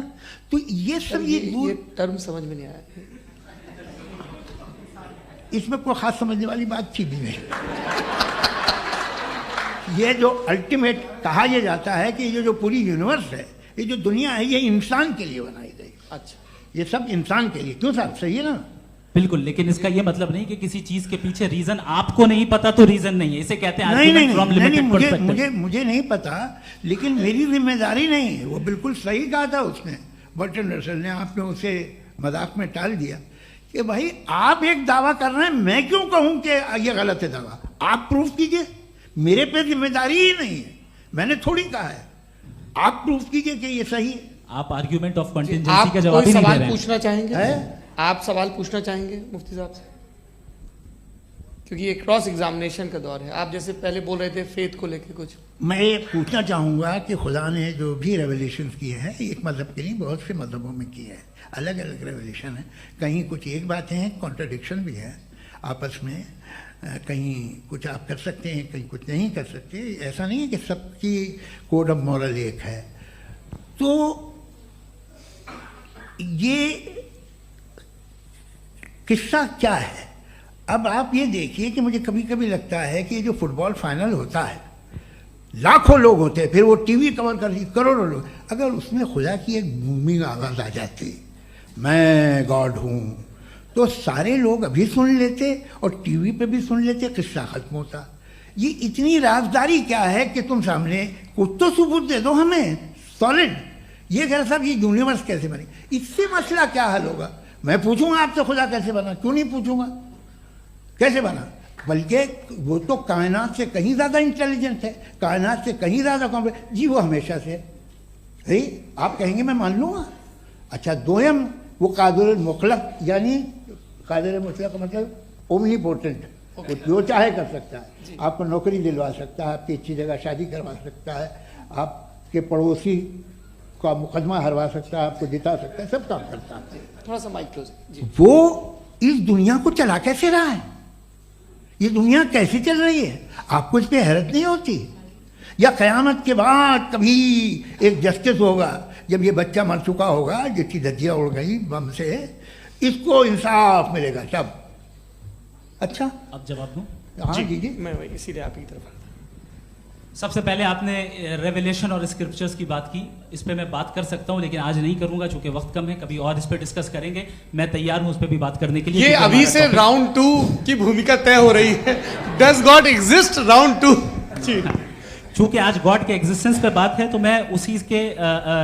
तो ये सब ये टर्म समझ में नहीं आया, इसमें कोई खास समझने वाली बात थी भी नहीं। ये जो अल्टीमेट कहा यह जाता है कि ये जो पूरी यूनिवर्स है, ये जो दुनिया है, ये इंसान के लिए बनाई गई। अच्छा, ये सब इंसान के लिए। क्यों साहब, सही है ना? बिल्कुल, लेकिन इसका ये मतलब नहीं कि किसी चीज के पीछे रीजन आपको नहीं पता तो रीजन नहीं है, इसे कहते हैं नहीं, मुझे नहीं पता, लेकिन मेरी जिम्मेदारी नहीं है। वो बिल्कुल सही कहा था उसने, बर्टन रसल ने। आपने उसे मजाक में टाल दिया कि भाई आप एक दावा कर रहे हैं, मैं क्यों कहूं कि ये गलत है दावा? आप प्रूफ कीजिए, मेरे पे जिम्मेदारी ही नहीं है, मैंने थोड़ी कहा है। आप प्रूफ कीजिए कि ये सही है। आप आर्ग्यूमेंट ऑफ कंटिंजेंसी का जवाब ही नहीं दे रहे हैं। पूछना चाहेंगे? आप सवाल पूछना चाहेंगे मुफ्ती साहब से? क्योंकि ये क्रॉस एग्जामिनेशन का दौर है। आप जैसे पहले बोल रहे थे फेथ को लेके कुछ, मैं ये पूछना चाहूँगा कि खुदा ने जो भी रेवलेशन किए हैं, एक मज़हब के लिए बहुत से मज़हबों में किए हैं, अलग अलग रेवलेशन है। कहीं कुछ एक बातें हैं, कॉन्ट्रडिक्शन भी है आपस में, कहीं कुछ आप कर सकते हैं, कहीं कुछ नहीं कर सकते। ऐसा नहीं है कि सबकी कोड ऑफ मॉरल एक है। तो ये किस्सा क्या है? अब आप ये देखिए कि मुझे कभी कभी लगता है कि जो फुटबॉल फाइनल होता है, लाखों लोग होते हैं, फिर वो टीवी कवर कर करोड़ों लोग, अगर उसमें खुदा की एक बूमिंग आवाज़ आ जाती, मैं गॉड हूँ, तो सारे लोग अभी सुन लेते और टीवी पे भी सुन लेते, किस्सा खत्म होता। ये इतनी राजदारी क्या है कि तुम सामने कुछ तो सबूत दे दो हमें सॉलिड। ये कह साहब ये यूनिवर्स कैसे बनी, इससे मसला क्या हल होगा? मैं पूछूंगा आपसे खुदा कैसे बना? क्यों नहीं पूछूंगा कैसे बना? बल्कि वो तो कायनात से कहीं ज़्यादा इंटेलिजेंट है, कायनात से कहीं ज़्यादा कॉम्प्लेक्स। जी वो हमेशा से है, आप कहेंगे मैं मान लूँगा। अच्छा, दोयम वो कादिर मुतलक, यानी कादिर मुतलक का मतलब ओमनीपोटेंट, वो जो चाहे कर सकता है। आपको नौकरी दिलवा सकता है, आपकी अच्छी जगह शादी करवा सकता है, आपके पड़ोसी का मुकदमा हरवा सकता है, आपको जिता सकता है, सब काम करता है। थोड़ा सा माइक क्लोज जी। वो इस दुनिया को चला कैसे रहा है? ये दुनिया कैसे चल रही है? आपको इस पर हैरत नहीं होती? या क़यामत के बाद कभी एक जस्टिस होगा, जब ये बच्चा मर चुका होगा, जिसकी धज्जियाँ उड़ गई बम से, इसको इंसाफ मिलेगा तब? अच्छा, अब जवाब दूं? हाँ जी, मैं इसीलिए आप की तरफ। सबसे पहले आपने रेवलेशन और स्क्रिप्चर्स की बात की, इस पे मैं बात कर सकता हूं, लेकिन आज नहीं करूंगा चूंकि वक्त कम है। कभी और इस पे डिस्कस करेंगे, मैं तैयार हूं उस पे भी बात करने के लिए। ये अभी से राउंड 2 की भूमिका तय हो रही है। Does God exist round 2? चूंकि आज गॉड के एग्जिस्टेंस पे बात है, तो मैं उसी के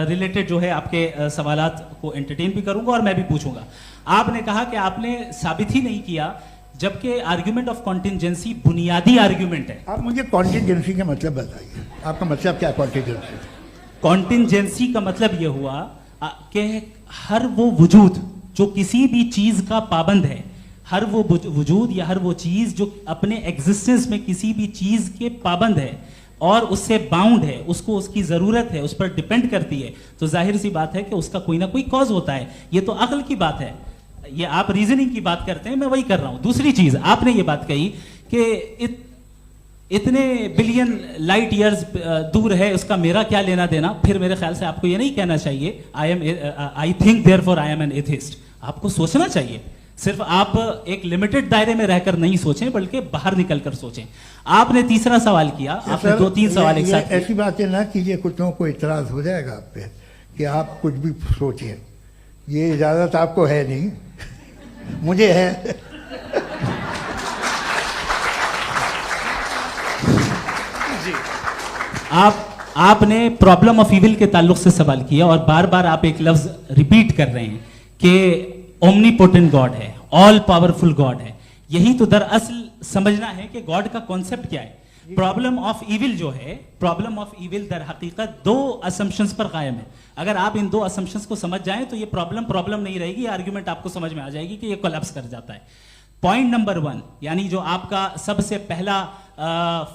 रिलेटेड जो है आपके सवालात को एंटरटेन भी करूंगा और मैं भी पूछूंगा। आपने कहा कि आपने साबित ही नहीं किया, जबकि आर्ग्यूमेंट ऑफ कॉन्टिंजेंसी बुनियादी आर्ग्यूमेंट है। आप मुझे कॉन्टिंजेंसी का मतलब बताइए, आपका मतलब क्या? कॉन्टिंजेंसी कॉन्टिंजेंसी का मतलब यह हुआ कि हर वो वजूद जो किसी भी चीज का पाबंद है, हर वो वजूद या हर वो चीज जो अपने एग्जिस्टेंस में किसी भी चीज के पाबंद है और उससे बाउंड है, उसको उसकी जरूरत है, उस पर डिपेंड करती है, तो जाहिर सी बात है कि उसका कोई ना कोई कॉज होता है। ये तो अक्ल की बात है। ये आप रीजनिंग की बात करते हैं, मैं वही कर रहा हूं। दूसरी चीज, आपने ये बात कही कि इतने बिलियन लाइट ईयर्स दूर है, उसका मेरा क्या लेना देना। फिर मेरे ख्याल से आपको ये नहीं कहना चाहिए I think therefore I am an atheist. आपको सोचना चाहिए, सिर्फ आप एक लिमिटेड दायरे में रहकर नहीं सोचें, बल्कि बाहर निकलकर सोचें। आपने तीसरा सवाल किया, आपने 2-3 सवाल एक साथ। ऐसी बातें ना कीजिए, कुछ को इतराज हो जाएगा आप पे कि आप कुछ भी सोचिए। ये इजाजत आपको है नहीं, मुझे है। जी, आपने प्रॉब्लम ऑफ इविल के ताल्लुक से सवाल किया और बार बार आप एक लफ्ज रिपीट कर रहे हैं कि ओमनीपोटेंट गॉड है। ऑल पावरफुल गॉड है। यही तो दरअसल समझना है कि गॉड का कॉन्सेप्ट क्या है। प्रॉब्लम ऑफ इविल जो है, प्रॉब्लम ऑफ इविल दर हकीकत दो असम्पशंस पर कायम है। अगर आप इन दो असम्पशंस को समझ जाएं तो ये प्रॉब्लम नहीं रहेगी, आर्ग्यूमेंट आपको समझ में आ जाएगी कि ये कोलैप्स कर जाता है। पॉइंट नंबर 1, यानी जो आपका सबसे पहला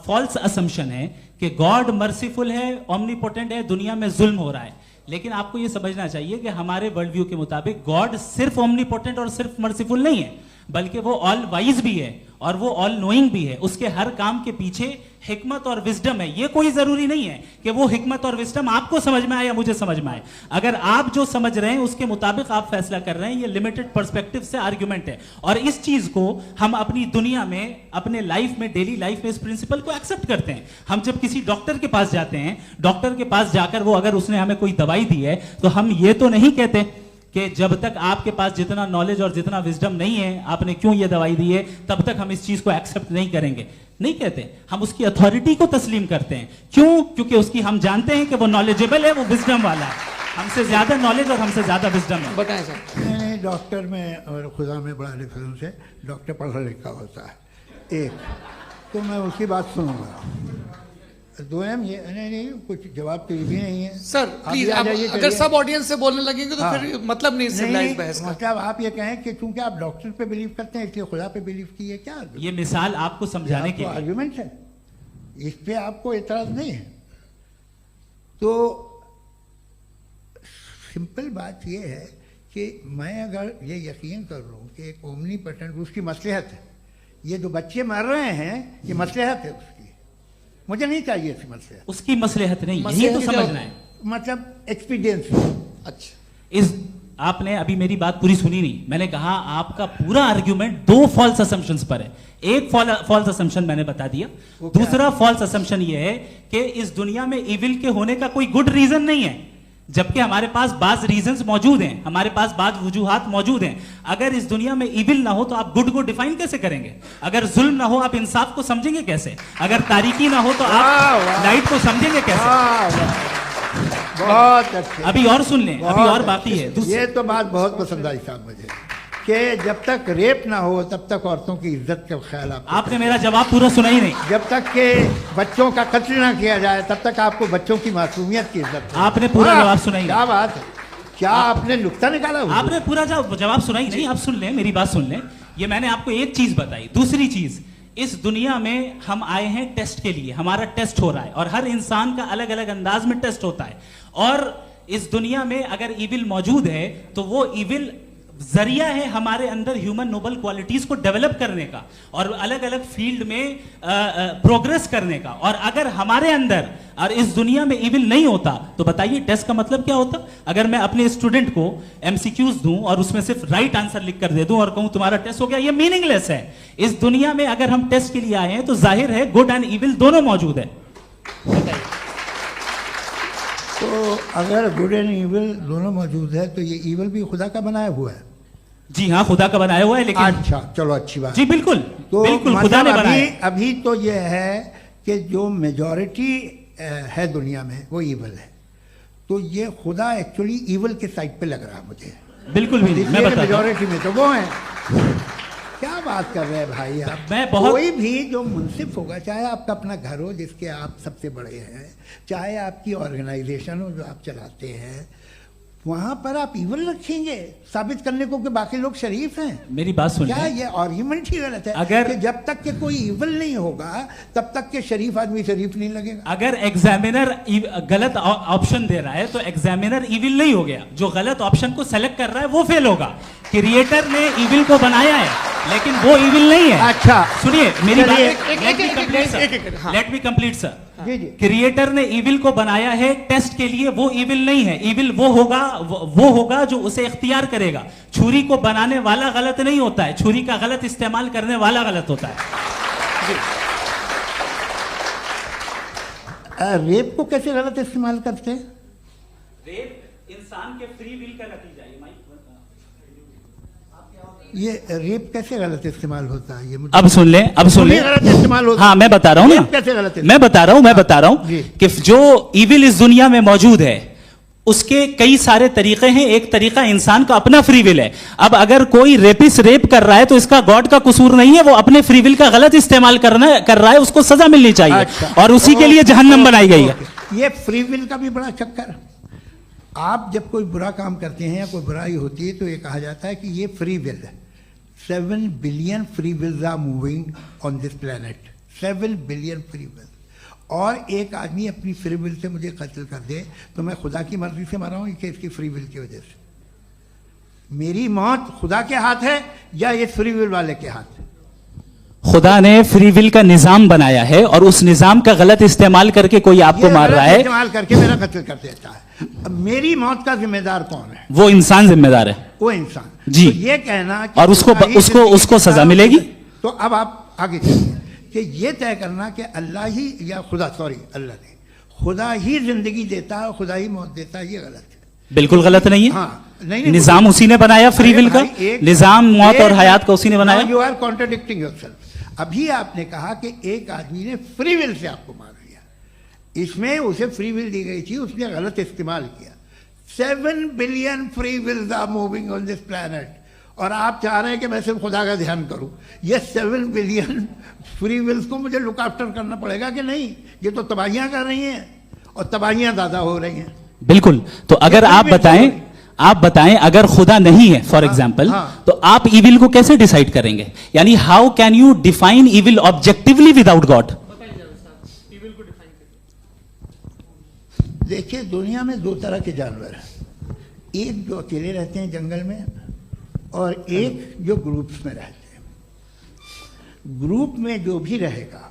फॉल्स असम्पशन है कि गॉड मर्सीफुल है, ओमनीपोटेंट है, दुनिया में जुल्म हो रहा है। लेकिन आपको यह समझना चाहिए कि हमारे वर्ल्ड व्यू के मुताबिक गॉड सिर्फ ओमनीपोटेंट और सिर्फ मर्सीफुल नहीं है, बल्कि वो ऑल वाइज भी है और वो ऑल नोइंग भी है। उसके हर काम के पीछे हिकमत और विजडम है। ये कोई जरूरी नहीं है कि वो हिकमत और विजडम आपको समझ में आए या मुझे समझ में आए। अगर आप जो समझ रहे हैं उसके मुताबिक आप फैसला कर रहे हैं, ये लिमिटेड पर्सपेक्टिव से आर्ग्यूमेंट है। और इस चीज को हम अपनी दुनिया में, अपने लाइफ में, डेली लाइफ में इस प्रिंसिपल को एक्सेप्ट करते हैं। हम जब किसी डॉक्टर के पास जाते हैं, डॉक्टर के पास जाकर वो अगर उसने हमें कोई दवाई दी है तो हम ये तो नहीं कहते कि जब तक आपके पास जितना नॉलेज और जितना विजडम नहीं है, आपने क्यों ये दवाई दी है, तब तक हम इस चीज को एक्सेप्ट नहीं करेंगे। नहीं कहते, हम उसकी अथॉरिटी को तस्लीम करते हैं। क्यों? क्योंकि उसकी हम जानते हैं कि वो नॉलेजेबल है, वो विजडम वाला है, हमसे ज्यादा नॉलेज और हमसे ज्यादा विजडम है। बताएं सर। नहीं, डॉक्टर में और खुदा में बड़ा डिफरेंस है। डॉक्टर पढ़ा लिखा होता है, एक तो मैं उसकी बात सुनूंगा। दोयम ये नहीं, कुछ जवाब तो ये भी नहीं है सर। प्लीज, अगर सब ऑडियंस से बोलने लगेंगे तो फिर मतलब नहीं सिविलाइज्ड बहस का। मतलब आप ये कहें कि चूंकि आप डॉक्टर पे बिलीव करते हैं इसलिए खुदा पे बिलीव किए, क्या ये मिसाल आपको समझाने के लिए आर्गुमेंट है, इस पे आपको एतराज नहीं है। तो सिंपल बात ये है कि मैं अगर ये यकीन कर लूँ कि एक ओमनीपोटेंट, उसकी मसलहत है, ये जो बच्चे मर रहे हैं ये मसलहत है उसकी, मुझे नहीं चाहिए इसकी मसलहत। उसकी मसलहत नहीं, यही तो समझना है, मतलब एक्सपीरियंस। अच्छा, इस आपने अभी मेरी बात पूरी सुनी नहीं। मैंने कहा आपका पूरा आर्ग्यूमेंट दो फॉल्स असम्पशंस पर है। एक फॉल्स असम्पशन मैंने बता दिया, दूसरा फॉल्स असम्पशन ये है कि इस दुनिया में इविल के होने का कोई गुड रीजन नहीं है, जबकि हमारे पास बाज रीजंस मौजूद हैं, हमारे पास बाज वजूहात मौजूद हैं। अगर इस दुनिया में इविल ना हो तो आप गुड को डिफाइन कैसे करेंगे? अगर जुल्म ना हो आप इंसाफ को समझेंगे कैसे? अगर तारीकी ना हो तो आप लाइट को समझेंगे कैसे? बहुत अच्छे। अभी और सुन लें, अभी और बाकी है। ये तो बात बहुत पसंद आई साहब मुझे, कि जब तक रेप ना हो तब तक औरतों की इज्जत का ख्याल आपने मेरा जवाब पूरा सुना ही नहीं। जब तक के बच्चों का कत्ल ना किया जाए तब तक आपको बच्चों की मासूमियत की इज्जत। आपने पूरा जवाब सुना ही नहीं। क्या बात है, क्या आपने नुक्ता निकाला? आपने पूरा जवाब सुना ही नहीं। आप सुन लें, मेरी बात सुन लें। ये मैंने आपको एक चीज बताई। दूसरी चीज, इस दुनिया में हम आए हैं टेस्ट के लिए, हमारा टेस्ट हो रहा है और हर इंसान का अलग अलग अंदाज में टेस्ट होता है। और इस दुनिया में अगर इविल मौजूद है तो वो इविल जरिया है हमारे अंदर ह्यूमन नोबल क्वालिटीज को डेवलप करने का और अलग अलग फील्ड में प्रोग्रेस करने का। और अगर हमारे अंदर और इस दुनिया में इविल नहीं होता तो बताइए टेस्ट का मतलब क्या होता? अगर मैं अपने स्टूडेंट को एमसीक्यूज दूं और उसमें सिर्फ राइट आंसर लिख कर दे दूं और कहूं तुम्हारा टेस्ट हो गया, ये मीनिंगलेस है। इस दुनिया में अगर हम टेस्ट के लिए आए हैं तो जाहिर है गुड एंड इविल दोनों मौजूद है। तो अगर गुड एंड इविल दोनों मौजूद है तो ये इविल भी खुदा का बनाया हुआ है? जी हाँ, खुदा का बनाया हुआ है। लेकिन अच्छा, चलो अच्छी बात। जी बिल्कुल, तो बिल्कुल खुदा ने बनाया। अभी तो ये है कि जो मेजॉरिटी है दुनिया में वो इविल है, तो ये खुदा एक्चुअली इविल के साइड पे लग रहा है मुझे। बिल्कुल भी नहीं, मैं बता मेजॉरिटी में तो वो है। क्या बात कर रहे हैं भाई आप? कोई भी जो मुंसिफ होगा, चाहे आपका अपना घर हो जिसके आप सबसे बड़े हैं, चाहे आपकी ऑर्गेनाइजेशन हो जो आप चलाते हैं, वहां पर आप इविल रखेंगे साबित करने को कि बाकी लोग शरीफ हैं? मेरी बात सुनिए, क्या ये आर्ग्यूमेंट ही गलत है? अगर कि जब तक के कोई इविल नहीं होगा तब तक के शरीफ आदमी शरीफ नहीं लगेगा। अगर एग्जामिनर गलत ऑप्शन दे रहा है तो एग्जामिनर इविल नहीं हो गया, जो गलत ऑप्शन को सेलेक्ट कर रहा है वो फेल होगा। क्रिएटर ने इविल को बनाया है लेकिन वो इविल नहीं है। अच्छा सुनिए मेरी बात, let me complete sir. Creator ने इविल को बनाया है टेस्ट के लिए, वो इविल नहीं है। इविल वो होगा जो उसे इख्तियार करेगा। छुरी को बनाने वाला गलत नहीं होता है, छुरी का गलत इस्तेमाल करने वाला गलत होता है। रेप को कैसे गलत इस्तेमाल करते हैं? रेप इंसान के फ्री विल का नतीजा है। ये रेप कैसे गलत इस्तेमाल होता है? ये अब सुन ले, अब सुन ले। गलत इस्तेमाल होता है। हाँ मैं बता रहा हूँ ना, कैसे गलत? मैं बता रहा हूँ कि जो इविल इस दुनिया में मौजूद है उसके कई सारे तरीके हैं। एक तरीका इंसान का अपना फ्री विल है। अब अगर कोई रेपिस्ट रेप कर रहा है तो इसका गॉड का कसूर नहीं है, वो अपने फ्री विल का गलत इस्तेमाल कर रहा है, उसको सजा मिलनी चाहिए। अच्छा, और उसी के लिए जहन्नम बनाई गई है। ये फ्री विल का भी बड़ा चक्कर। आप जब कोई बुरा काम करते हैं या कोई बुराई होती है तो ये कहा जाता है कि ये फ्री विल है। 7 billion free wills are moving on this planet. 7 billion free will. और एक आदमी अपनी फ्री विल से मुझे कत्ल कर दे तो मैं खुदा की मर्जी से मरा हूं कि इसकी फ्री विल की वजह से? मेरी मौत खुदा के हाथ है या ये फ्री विल वाले के हाथ है? खुदा ने फ्री विल का निजाम बनाया है और उस निजाम का गलत इस्तेमाल करके कोई आपको मार रहा है, इस्तेमाल करके मेरा कत्ल कर देता है। अब मेरी मौत का जिम्मेदार कौन है? वो इंसान जिम्मेदार है। वो इंसान। जी। तो ये कहना कि और उसको सजा मिलेगी। तो अब आप आगे चलिए कि ये तय करना कि अल्लाह ही या अल्लाह ने खुदा ही जिंदगी देता है, खुदा ही मौत देता है, ये गलत है। बिल्कुल गलत नहीं है। हाँ, नहीं, निजाम उसी ने बनाया फ्री विल का। निजाम मौत और हयात का उसी ने बनाया। You are contradicting yourself. अभी आपने कहा कि एक आदमी ने फ्री विल से आपको मार दिया, इसमें उसे फ्री विल दी गई थी, उसने गलत इस्तेमाल किया। 7 billion free wills are moving on this planet और आप चाह रहे हैं कि मैं सिर्फ खुदा का ध्यान करूं। ये 7 बिलियन फ्री विल्स को मुझे लुक आफ्टर करना पड़ेगा कि नहीं? ये तो तबाहियां कर रही हैं और तबाहियां ज़्यादा हो रही हैं। बिल्कुल। तो अगर आप बताएं अगर खुदा नहीं है फॉर एग्जाम्पल, तो आप इविल को कैसे डिसाइड करेंगे? यानी how can you define evil objectively without God? देखिए, दुनिया में 2 तरह के जानवर हैं। एक जो अकेले रहते हैं जंगल में और एक जो ग्रुप्स में रहते हैं। ग्रुप में जो भी रहेगा,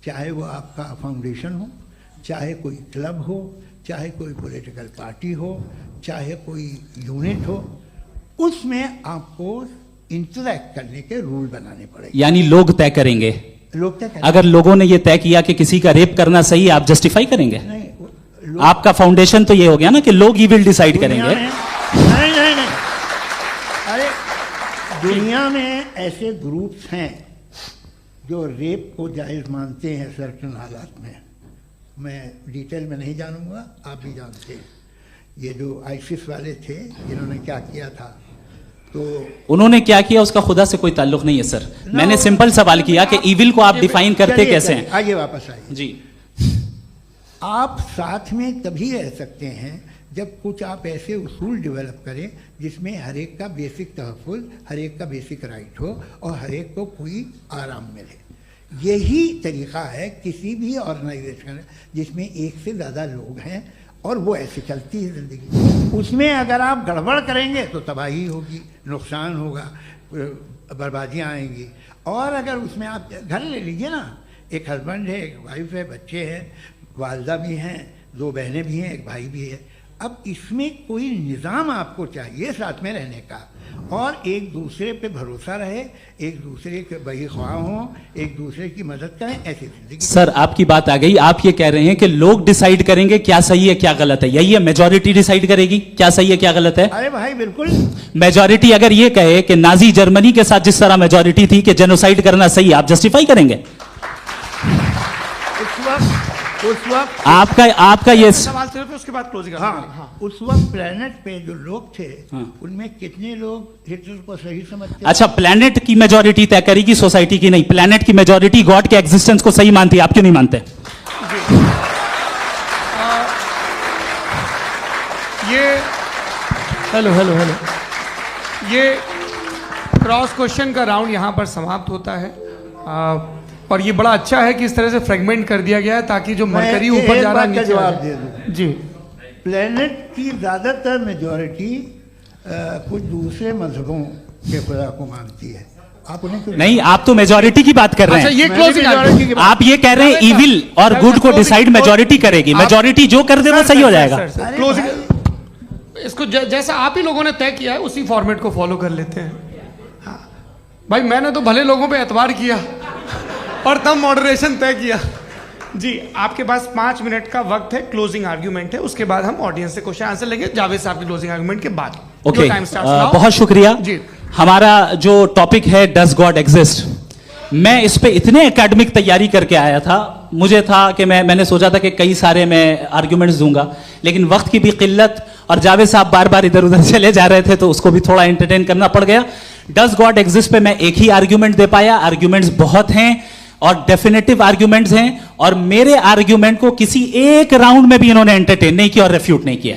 चाहे वो आपका फाउंडेशन हो, चाहे कोई क्लब हो, चाहे कोई पॉलिटिकल पार्टी हो, चाहे कोई यूनिट हो, उसमें आपको इंटरैक्ट करने के रूल बनाने पड़ेंगे। यानी लोग तय करेंगे। लोग तय करेंगे। अगर लोगों ने यह तय किया कि किसी का रेप करना सही है, आप जस्टिफाई करेंगे? नहीं, आपका फाउंडेशन तो ये हो गया ना कि लोग ही विल डिसाइड करेंगे। नहीं। अरे दुनिया में ऐसे ग्रुप्स हैं जो रेप को जायज़ मानते हैं सर्टेन हालात में। मैं डिटेल में नहीं जानूंगा, आप भी जानते हैं। ये जो आईसिस वाले थे जिन्होंने क्या किया था, तो उन्होंने क्या किया उसका खुदा से कोई ताल्लुक नहीं है सर। मैंने सिंपल सवाल किया कि इविल को आप डिफाइन करते कैसे हैं? आगे वापस आइए जी। आप साथ में तभी रह सकते हैं जब कुछ आप ऐसे उसूल डेवलप करें जिसमें हर एक का बेसिक तहफ़्फ़ुज़, हर एक का बेसिक राइट हो और हर एक को कोई आराम मिले। यही तरीक़ा है किसी भी ऑर्गेनाइजेशन जिसमें एक से ज़्यादा लोग हैं और वो ऐसे चलती है ज़िंदगी। उसमें अगर आप गड़बड़ करेंगे तो तबाही होगी, नुकसान होगा, बर्बादियाँ आएंगी। और अगर उसमें आप घर ले लीजिए ना, एक हस्बैंड है, एक वाइफ है, बच्चे हैं, वालदा भी हैं, 2 बहनें भी हैं, एक भाई भी है। अब इसमें कोई निज़ाम आपको चाहिए साथ में रहने का और एक दूसरे पे भरोसा रहे, एक दूसरे के बहीख्वाह हों, एक दूसरे की मदद करें, ऐसी जिंदगी। सर आपकी बात आ गई। आप ये कह रहे हैं कि लोग डिसाइड करेंगे क्या सही है क्या गलत है, यही है? मेजॉरिटी डिसाइड करेगी क्या सही है क्या गलत है? अरे भाई बिल्कुल। मेजॉरिटी अगर ये कहे कि नाजी जर्मनी के साथ जिस तरह मेजॉरिटी थी कि जेनोसाइड करना सही, आप जस्टिफाई करेंगे? उस वक्त आपका ये सवाल सिर्फ उसके बाद क्लोजिंग। हाँ, उस वक्त प्लेनेट पे जो लोग थे उनमें कितने लोग हिटलर को सही समझते? अच्छा, प्लेनेट की मेजॉरिटी तय करेगी, सोसाइटी की नहीं। प्लेनेट की मेजॉरिटी गॉड के एग्जिस्टेंस को सही मानती है, आप क्यों नहीं मानते? हेलो ये क्रॉस क्वेश्चन का राउंड यहाँ पर समाप्त होता है। और ये बड़ा अच्छा है कि इस तरह से फ्रेगमेंट कर दिया गया है ताकि जो मरकरी ऊपर जा रहा है नीचे जवाब दे दूं। जी। प्लेनेट की ज़्यादातर मेजॉरिटी कुछ दूसरे मजहबों के खुदा को मानती है। आप उन्हें क्यों नहीं? आप तो मेजॉरिटी की बात कर रहे हैं। अच्छा, ये क्लोजिंग आप ये कह रहे हैं इविल और गुड को डिसाइड मेजॉरिटी करेगी। मेजॉरिटी जो कर दे वो सही हो जाएगा। क्लोजिंग इसको जैसा आप ही लोगों ने तय किया है उसी फॉर्मेट को फॉलो कर लेते हैं। हाँ भाई, मैंने तो भले लोगों पे एतबार किया और तब मॉडरेशन तय किया। जी, आपके पास 5 मिनट का वक्त है, क्लोजिंग आर्ग्यूमेंट है, उसके बाद हम ऑडियंस से क्वेश्चन आंसर लेंगे जावेद साहब के क्लोजिंग आर्ग्यूमेंट के बाद। ओके, बहुत शुक्रिया जी। हमारा जो टॉपिक है डज गॉड एग्जिस्ट, मैं इस पे इतने एकेडमिक तैयारी करके आया था, मुझे था कि मैंने सोचा था कि कई सारे मैं आर्ग्यूमेंट्स दूंगा, लेकिन वक्त की भी किल्लत और जावेद साहब बार बार इधर उधर चले जा रहे थे तो उसको भी थोड़ा एंटरटेन करना पड़ गया। डज गॉड एग्जिस्ट पे मैं एक ही आर्ग्यूमेंट दे पाया। आर्ग्यूमेंट्स बहुत हैं और डेफिनेटिव आर्ग्यूमेंट्स हैं, और मेरे आर्ग्यूमेंट को किसी एक राउंड में भी इन्होंने एंटरटेन नहीं किया और रेफ्यूट नहीं किया,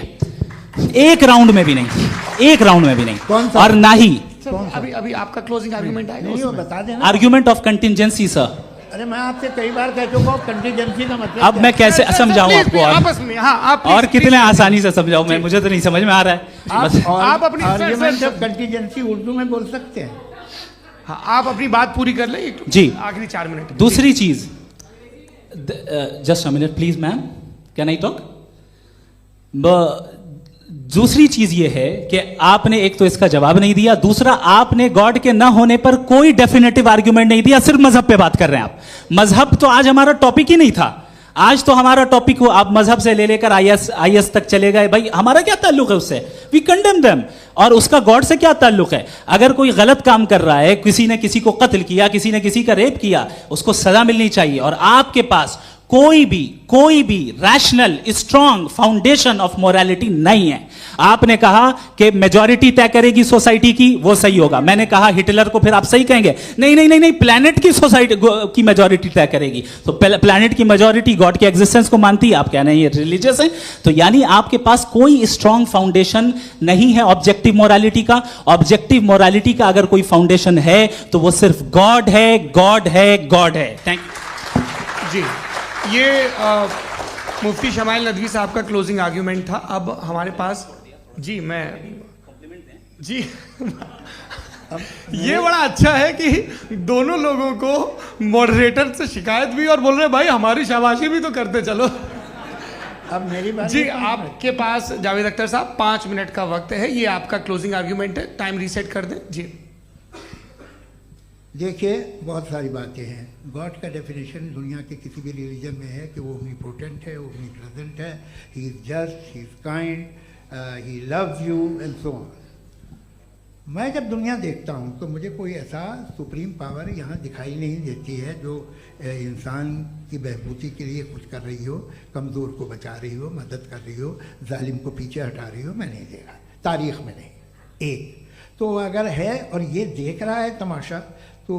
एक राउंड में भी नहीं, एक राउंड में भी नहीं। और ना ही अभी अभी आपका क्लोजिंग आर्गुमेंट आएगा, नहीं वो बता देना। Argument of contingency sir. अरे मैं आपसे कई बार कह चुका हूँ कंटीजेंसी का मतलब अब मैं कैसे समझाऊं आपको आपस में? हाँ, आप और कितने आसानी से समझाऊं मैं, मुझे तो नहीं समझ में आ रहा है। आप अपनी आर्ग्यूमेंट ऑफ कंटीजेंसी उर्दू में बोल सकते हैं। हाँ, आप अपनी बात पूरी कर लें जी, आखिरी 4 मिनट। दूसरी चीज, just a minute please ma'am, can I talk? दूसरी चीज ये है कि आपने एक तो इसका जवाब नहीं दिया, दूसरा आपने गॉड के ना होने पर कोई डेफिनेटिव आर्ग्यूमेंट नहीं दिया, सिर्फ मजहब पे बात कर रहे हैं आप। मजहब तो आज हमारा टॉपिक ही नहीं था, आज तो हमारा टॉपिक हो, आप मजहब से ले लेकर आईएस तक चले गए। भाई हमारा क्या ताल्लुक है उससे? We condemn them. और उसका गॉड से क्या ताल्लुक है? अगर कोई गलत काम कर रहा है, किसी ने किसी को कत्ल किया, किसी ने किसी का रेप किया, उसको सजा मिलनी चाहिए। और आपके पास कोई भी rational strong foundation of morality नहीं है। आपने कहा कि मेजॉरिटी तय करेगी सोसाइटी की, वो सही होगा। मैंने कहा हिटलर को फिर आप सही कहेंगे, नहीं नहीं नहीं नहीं, प्लैनेट की सोसाइटी की मेजॉरिटी तय करेगी। तो प्लैनेट की मेजॉरिटी गॉड के एग्जिस्टेंस को मानती है, आप कह रहे हैं ये रिलीजियस है। तो यानी आपके पास कोई स्ट्रॉन्ग फाउंडेशन नहीं है ऑब्जेक्टिव मोरालिटी का। ऑब्जेक्टिव मोरालिटी का अगर कोई फाउंडेशन है तो वो सिर्फ गॉड है, गॉड है, गॉड है। थैंक यू जी। ये मुफ्ती शमाइल नदवी साहब का क्लोजिंग आर्ग्यूमेंट था। अब हमारे पास जी ये बड़ा अच्छा है कि दोनों लोगों को मॉडरेटर से शिकायत भी और बोल रहे हैं भाई हमारी शाबाशी भी तो करते चलो। अब मेरी बात जी, आपके पास जावेद अख्तर साहब 5 मिनट का वक्त है, ये आपका क्लोजिंग आर्ग्यूमेंट है, टाइम रीसेट कर दें जी। देखिए, बहुत सारी बातें हैं। गॉड का डेफिनेशन दुनिया के किसी भी रिलीजन में है कि वो ओमनीपोटेंट है, ओमनीप्रेजेंट है, he is just, he is kind, he loves you and so on. मैं जब दुनिया देखता हूँ तो मुझे कोई ऐसा सुप्रीम पावर यहाँ दिखाई नहीं देती है जो इंसान की बहबूदी के लिए कुछ कर रही हो, कमज़ोर को बचा रही हो, मदद कर रही हो, जालिम को पीछे हटा रही हो। मैं नहीं देखा, तारीख़ में नहीं। एक तो अगर है और ये देख रहा है तमाशा, तो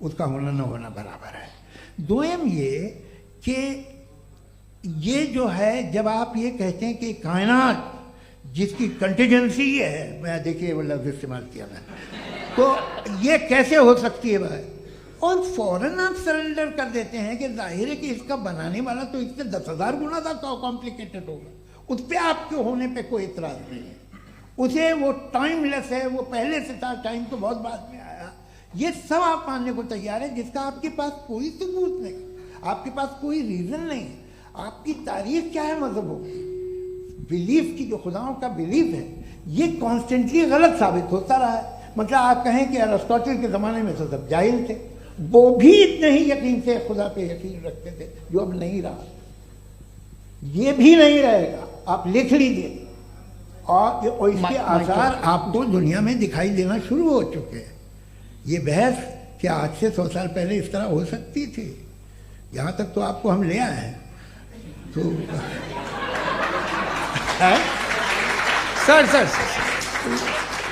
उसका होना न होना बराबर है। दोयम ये कि ये जो है, जब आप ये कहते हैं कि कायनात जिसकी कंटीजेंसी है, मैं देखिए वो लफ्ज़ इस्तेमाल किया मैंने, तो ये कैसे हो सकती है भाई? और फौरन आप सरेंडर कर देते हैं कि जाहिर है कि इसका बनाने वाला तो इससे 10,000 गुना ज़्यादा कॉम्प्लिकेटेड होगा। उस पर आपके होने पे कोई इतराज़ नहीं है। उसे वो टाइमलेस है, वो पहले से था, टाइम तो बहुत बाद में आया। ये सब आप मानने को तैयार है जिसका आपके पास कोई सबूत नहीं, आपके पास कोई रीज़न नहीं। आपकी तारीफ क्या है मजहबों की? बिलीफ की, जो खुदाओं का बिलीफ है, ये कॉन्स्टेंटली गलत साबित होता रहा है। मतलब आप कहें कि अरिस्टोटल के ज़माने में तो सब जाहिल थे, वो भी इतने ही यकीन से खुदा पे यकीन रखते थे, जो अब नहीं रहा। ये भी नहीं रहेगा, आप लिख लीजिए। और इसके आसार आपको दुनिया में दिखाई देना शुरू हो चुके हैं। ये बहस क्या आज से 100 साल पहले इस तरह हो सकती थी? यहाँ तक तो आपको हम ले आए हैं। तो सर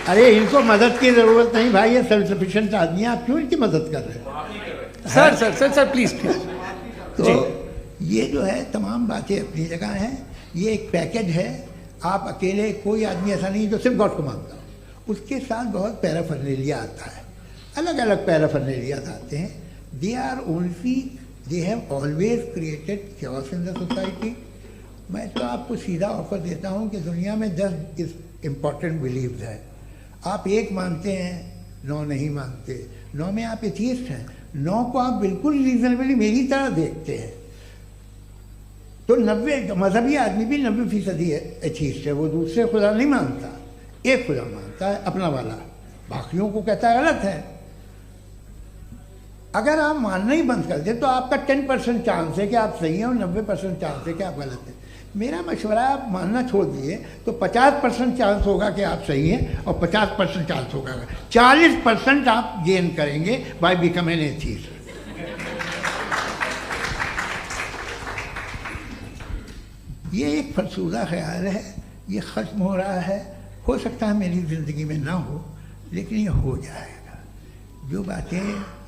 अरे इनको मदद की ज़रूरत नहीं भाई, ये सेल्फ सफिशिएंट आदमी है, आप क्यों इनकी मदद कर रहे हैं? Sir please. तो ये जो है तमाम बातें अपनी जगह हैं। ये एक पैकेज है। आप अकेले, कोई आदमी ऐसा नहीं जो सिर्फ गॉड को मानता हो, उसके साथ बहुत पैराफर्नेलिया आता है, अलग अलग पैराफर्नेलियाज आते हैं। They are only, they have always created chaos in the society. मैं तो आपको सीधा ऑफर देता हूँ कि दुनिया में 10 इम्पॉर्टेंट बिलीव्स हैं। आप 1 मानते हैं, 9 नहीं मानते, 9 में आप एथियस्ट हैं, 9 को आप बिल्कुल रीजनेबली मेरी तरह देखते हैं। तो 90 मजहबी आदमी भी 90% एथियस्ट है। वो दूसरे खुदा नहीं मानता, एक खुदा मानता है, अपना वाला, बाकियों को कहता है गलत है। अगर आप मानना ही बंद कर दें तो आपका 10% चांस है कि आप सही हैं और 90% चांस है कि आप गलत हैं। मेरा मशवरा है, आप मानना छोड़ दिए तो 50% चांस होगा कि आप सही हैं और 50% चांस होगा, 40% आप गेन करेंगे बाय बिकमिंग एन एथियस्ट। ये एक फरसूदा ख्याल है, ये ख़त्म हो रहा है। हो सकता है मेरी ज़िंदगी में ना हो, लेकिन ये हो जाएगा। जो बातें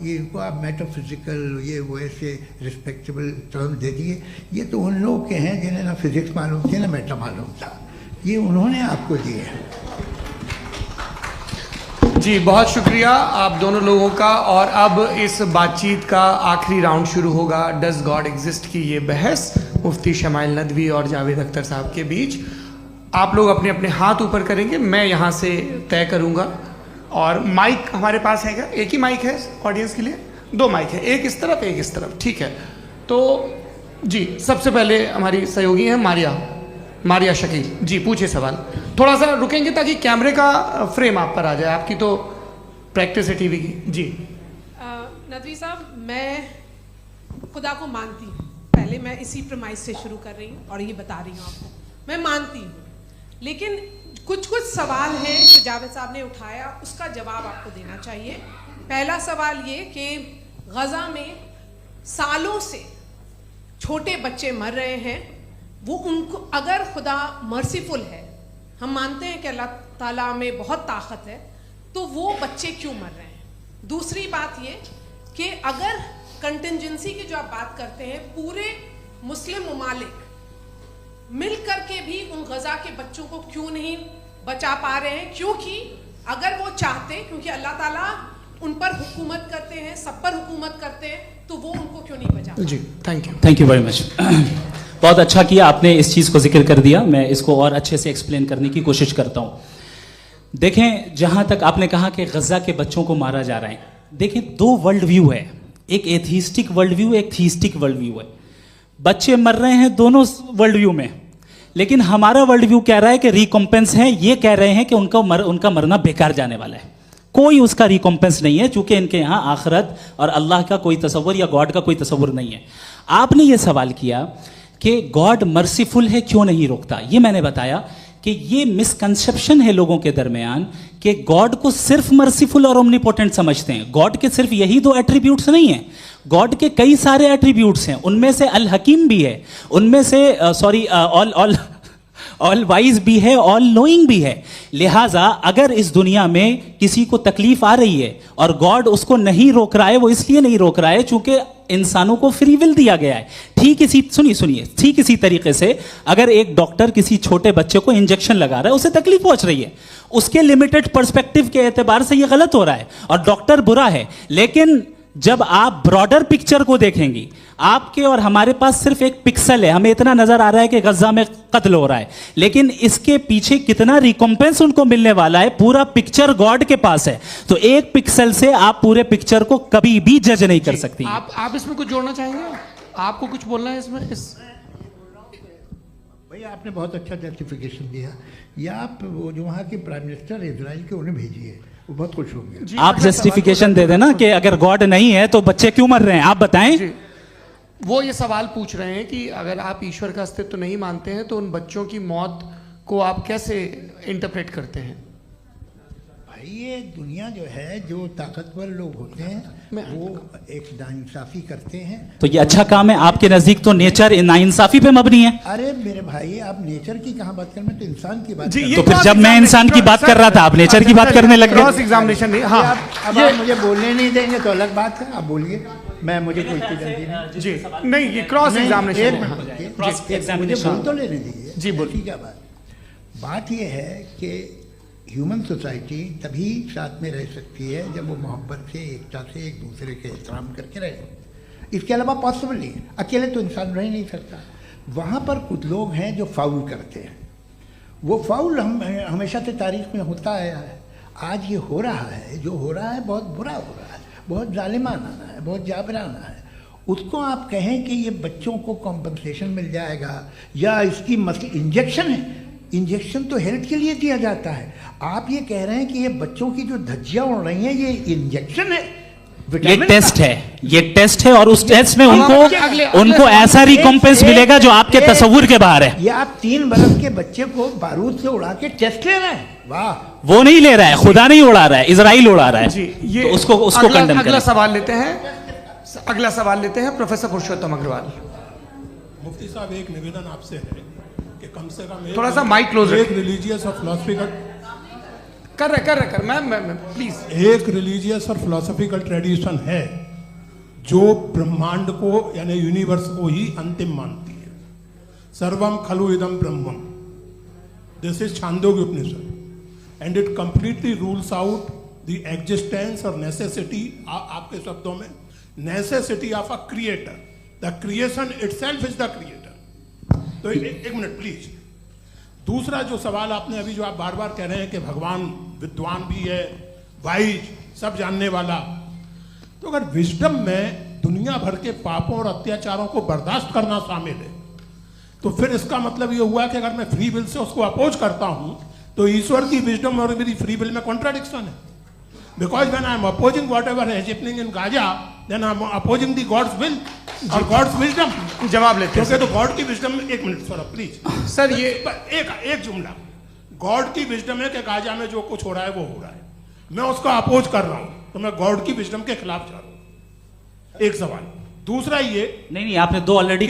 ये इनको आप मेटाफिज़िकल ये वो ऐसे रिस्पेक्टेबल टर्म दे दिए, ये तो उन लोग के हैं जिन्हें ना फिज़िक्स मालूम थी ना मेटा मालूम था, ये उन्होंने आपको दिए हैं। जी बहुत शुक्रिया आप दोनों लोगों का। और अब इस बातचीत का आखिरी राउंड शुरू होगा, डज गॉड एग्जिस्ट की ये बहस मुफ्ती शमाइल नदवी और जावेद अख्तर साहब के बीच। आप लोग अपने अपने हाथ ऊपर करेंगे, मैं यहाँ से तय करूँगा। और माइक हमारे पास है क्या? एक ही माइक है ऑडियंस के लिए? 2 माइक है, एक इस तरफ एक इस तरफ, ठीक है। तो जी सबसे पहले हमारी सहयोगी हैं मारिया शकील जी, पूछिए सवाल। थोड़ा सा रुकेंगे ताकि कैमरे का फ्रेम आप पर आ जाए, आपकी तो प्रैक्टिस है टीवी की। जी नदवी साहब, मैं खुदा को मानती हूँ, पहले मैं इसी प्रमाइस से शुरू कर रही हूँ और ये बता रही हूँ आपको, मैं मानती हूँ। लेकिन कुछ सवाल हैं जो जावेद साहब ने उठाया, उसका जवाब आपको देना चाहिए। पहला सवाल ये कि गज़ा में सालों से छोटे बच्चे मर रहे हैं, वो उनको अगर खुदा मर्सीफुल है, हम मानते हैं कि अल्लाह ताला में बहुत ताकत है, तो वो बच्चे क्यों मर रहे हैं? दूसरी बात ये कि अगर कंटिजेंसी की जो आप बात करते हैं, पूरे मुस्लिम ममालिक मिल करके भी उन गज़ा के बच्चों को क्यों नहीं बचा पा रहे हैं? क्योंकि अगर वो चाहते, क्योंकि अल्लाह ताला उन पर हुकूमत करते हैं, सब पर हुकूमत करते हैं, तो वो उनको क्यों नहीं बचा? जी थैंक यू वेरी मच। बहुत अच्छा किया आपने इस चीज़ को जिक्र कर दिया, मैं इसको और अच्छे से एक्सप्लेन करने की कोशिश करता हूँ। देखें, जहाँ तक आपने कहा कि गज़ा के बच्चों को मारा जा रहा है, देखें 2 वर्ल्ड व्यू है, एक एथीस्टिक वर्ल्ड व्यू, एक थीस्टिक वर्ल्ड व्यू है। बच्चे मर रहे हैं दोनों वर्ल्ड व्यू में, लेकिन हमारा वर्ल्ड व्यू कह रहा है कि रिकॉम्पेंस है, ये कह रहे हैं कि उनका मरना बेकार जाने वाला है, कोई उसका रिकॉम्पेंस नहीं है, चूंकि इनके यहाँ आखिरत और अल्लाह का कोई तसव्वुर या गॉड का कोई तसव्वुर नहीं है। आपने ये सवाल किया कि गॉड मर्सीफुल है, क्यों नहीं रोकता? ये मैंने बताया कि ये मिसकंसेप्शन है लोगों के दरमियान कि गॉड को सिर्फ मर्सीफुल और ओमनीपोटेंट समझते हैं। गॉड के सिर्फ यही 2 एट्रीब्यूट्स नहीं हैं, गॉड के कई सारे एट्रीब्यूट्स हैं, उनमें से अल हकीम भी है, उनमें से ऑल वाइज भी है, ऑल नोइंग भी है। लिहाजा अगर इस दुनिया में किसी को तकलीफ आ रही है और गॉड उसको नहीं रोक रहा है, वो इसलिए नहीं रोक रहा है चूंकि इंसानों को फ्री विल दिया गया है। ठीक इसी तरीके से अगर एक डॉक्टर किसी छोटे बच्चे को इंजेक्शन लगा रहा है, उसे तकलीफ पहुंच रही है, उसके लिमिटेड पर्सपेक्टिव के एतबार से यह गलत हो रहा है और डॉक्टर बुरा है। लेकिन जब आप ब्रॉडर पिक्चर को देखेंगी, आपके और हमारे पास सिर्फ एक पिक्सल है, हमें इतना नजर आ रहा है कि गजा में कत्ल हो रहा है, लेकिन इसके पीछे कितना रिकॉम्पेंस उनको मिलने वाला है, पूरा पिक्चर गॉड के पास है। तो एक पिक्सल से आप पूरे पिक्चर को कभी भी जज नहीं कर सकती। आप इसमें कुछ जोड़ना चाहेंगे? आपको कुछ बोलना है इसमें? भैया आपने बहुत अच्छा जस्टिफिकेशन दिया। या आप वो जो वहाँ के प्राइम मिनिस्टर इजराइल के उन्हें भेजिए, वो बहुत खुश होंगे। आप जस्टिफिकेशन दे देना कि अगर गॉड नहीं है तो बच्चे क्यों मर रहे हैं, आप बताएं। वो ये सवाल पूछ रहे हैं कि अगर आप ईश्वर का अस्तित्व नहीं मानते हैं तो उन बच्चों की मौत को आप कैसे इंटरप्रेट करते हैं? भाई ये दुनिया जो है, जो ताकतवर लोग होते हैं वो एक नाइंसाफी करते हैं। तो ये अच्छा काम है आपके नजदीक, तो नेचर नाइंसाफी पे मबनी है। अरे मेरे भाई, आप नेचर की कहाँ बात कर रहे हैं, तो इंसान की बात जी, कर। तो फिर जब मैं इंसान की बात कर रहा था, आप नेचर की बात करने लग गए। क्रॉस एग्जामिनेशन नहीं। हाँ, अब आप मुझे बोलने नहीं देंगे तो अलग बात है, आप बोलिए, मुझे कोई जल्दी नहीं। जी नहीं, ये क्रॉस एग्जामिनेशन। मुझे बोल तो लेने दीजिए। जी बोलिए। क्या बात ये है कि ह्यूमन सोसाइटी तभी साथ में रह सकती है जब वो मोहब्बत से, एकता से, एक दूसरे के एहतराम करके रहे। इसके अलावा पॉसिबल नहीं है, अकेले तो इंसान रह नहीं सकता। वहाँ पर कुछ लोग हैं जो फाउल करते हैं, वो फाउल हमेशा से तारीख में होता आया है। आज ये हो रहा है, जो हो रहा है बहुत बुरा हो रहा है, बहुत जालिमाना है, बहुत जाबराना है। उसको आप कहें कि ये बच्चों को कॉम्पनसेशन मिल जाएगा या इसकी इंजेक्शन है, इंजेक्शन तो हेल्थ के लिए दिया जाता है। आप ये कह रहे हैं कि ये बच्चों की जो धज्जियां उड़ रही हैं ये इंजेक्शन है, ये टेस्ट है, ये टेस्ट है और उस टेस्ट में उनको ऐसा रिकॉम्पेंस मिलेगा जो आपके तसव्वुर के बाहर है। ये आप 3 बरस के बच्चे को बारूद से उड़ा के टेस्ट ले रहे हैं। वाह, वो नहीं ले रहा है, खुदा नहीं उड़ा रहा है, इजराइल उड़ा रहा है। जी, ये तो उसको कंडेम अगला सवाल लेते हैं प्रोफेसर पुरुषोत्तम अग्रवाल। मुफ्ती साहब, एक निवेदन आपसे है कि कम से कम थोड़ा सा माइक क्लोज एक रिलीजियस और फिलोसफिकल कर मैं प्लीज। एक रिलीजियस और फिलोसफिकल ट्रेडिशन है जो ब्रह्मांड को यानी यूनिवर्स को ही अंतिम मानती है। सर्वम खलु इदम ब्रह्मम, this is Chandogya Upanishad, and it completely rules out the existence और नेसेसिटी, आपके शब्दों में necessity of a creator. The creation itself is the creator. तो एक मिनट प्लीज। दूसरा जो सवाल आपने अभी जो आप बार बार कह रहे हैं कि भगवान विद्वान भी है, वाइज, सब जानने वाला, तो अगर विजडम में दुनिया भर के पापों और अत्याचारों को बर्दाश्त करना शामिल है, तो फिर इसका मतलब ये हुआ कि अगर मैं फ्री विल से उसको अपोज करता हूं तो ईश्वर की विजडम और मेरी फ्री विल में कॉन्ट्राडिक्शन है। Because when I am opposing whatever is happening in Gaza, then I am opposing the God's will और गॉड्स विजडम। जवाब लेते हैं क्योंकि तो गॉड की विजडम, एक मिनट सर प्लीज सर, ये एक जुमला, गॉड की विजडम है कि गाजा में जो कुछ हो रहा है वो हो रहा है, मैं उसका अपोज कर रहा हूं, तो मैं गॉड की विजडम के खिलाफ जा रहा हूं। एक सवाल। दूसरा ये नहीं आपने दो ऑलरेडी।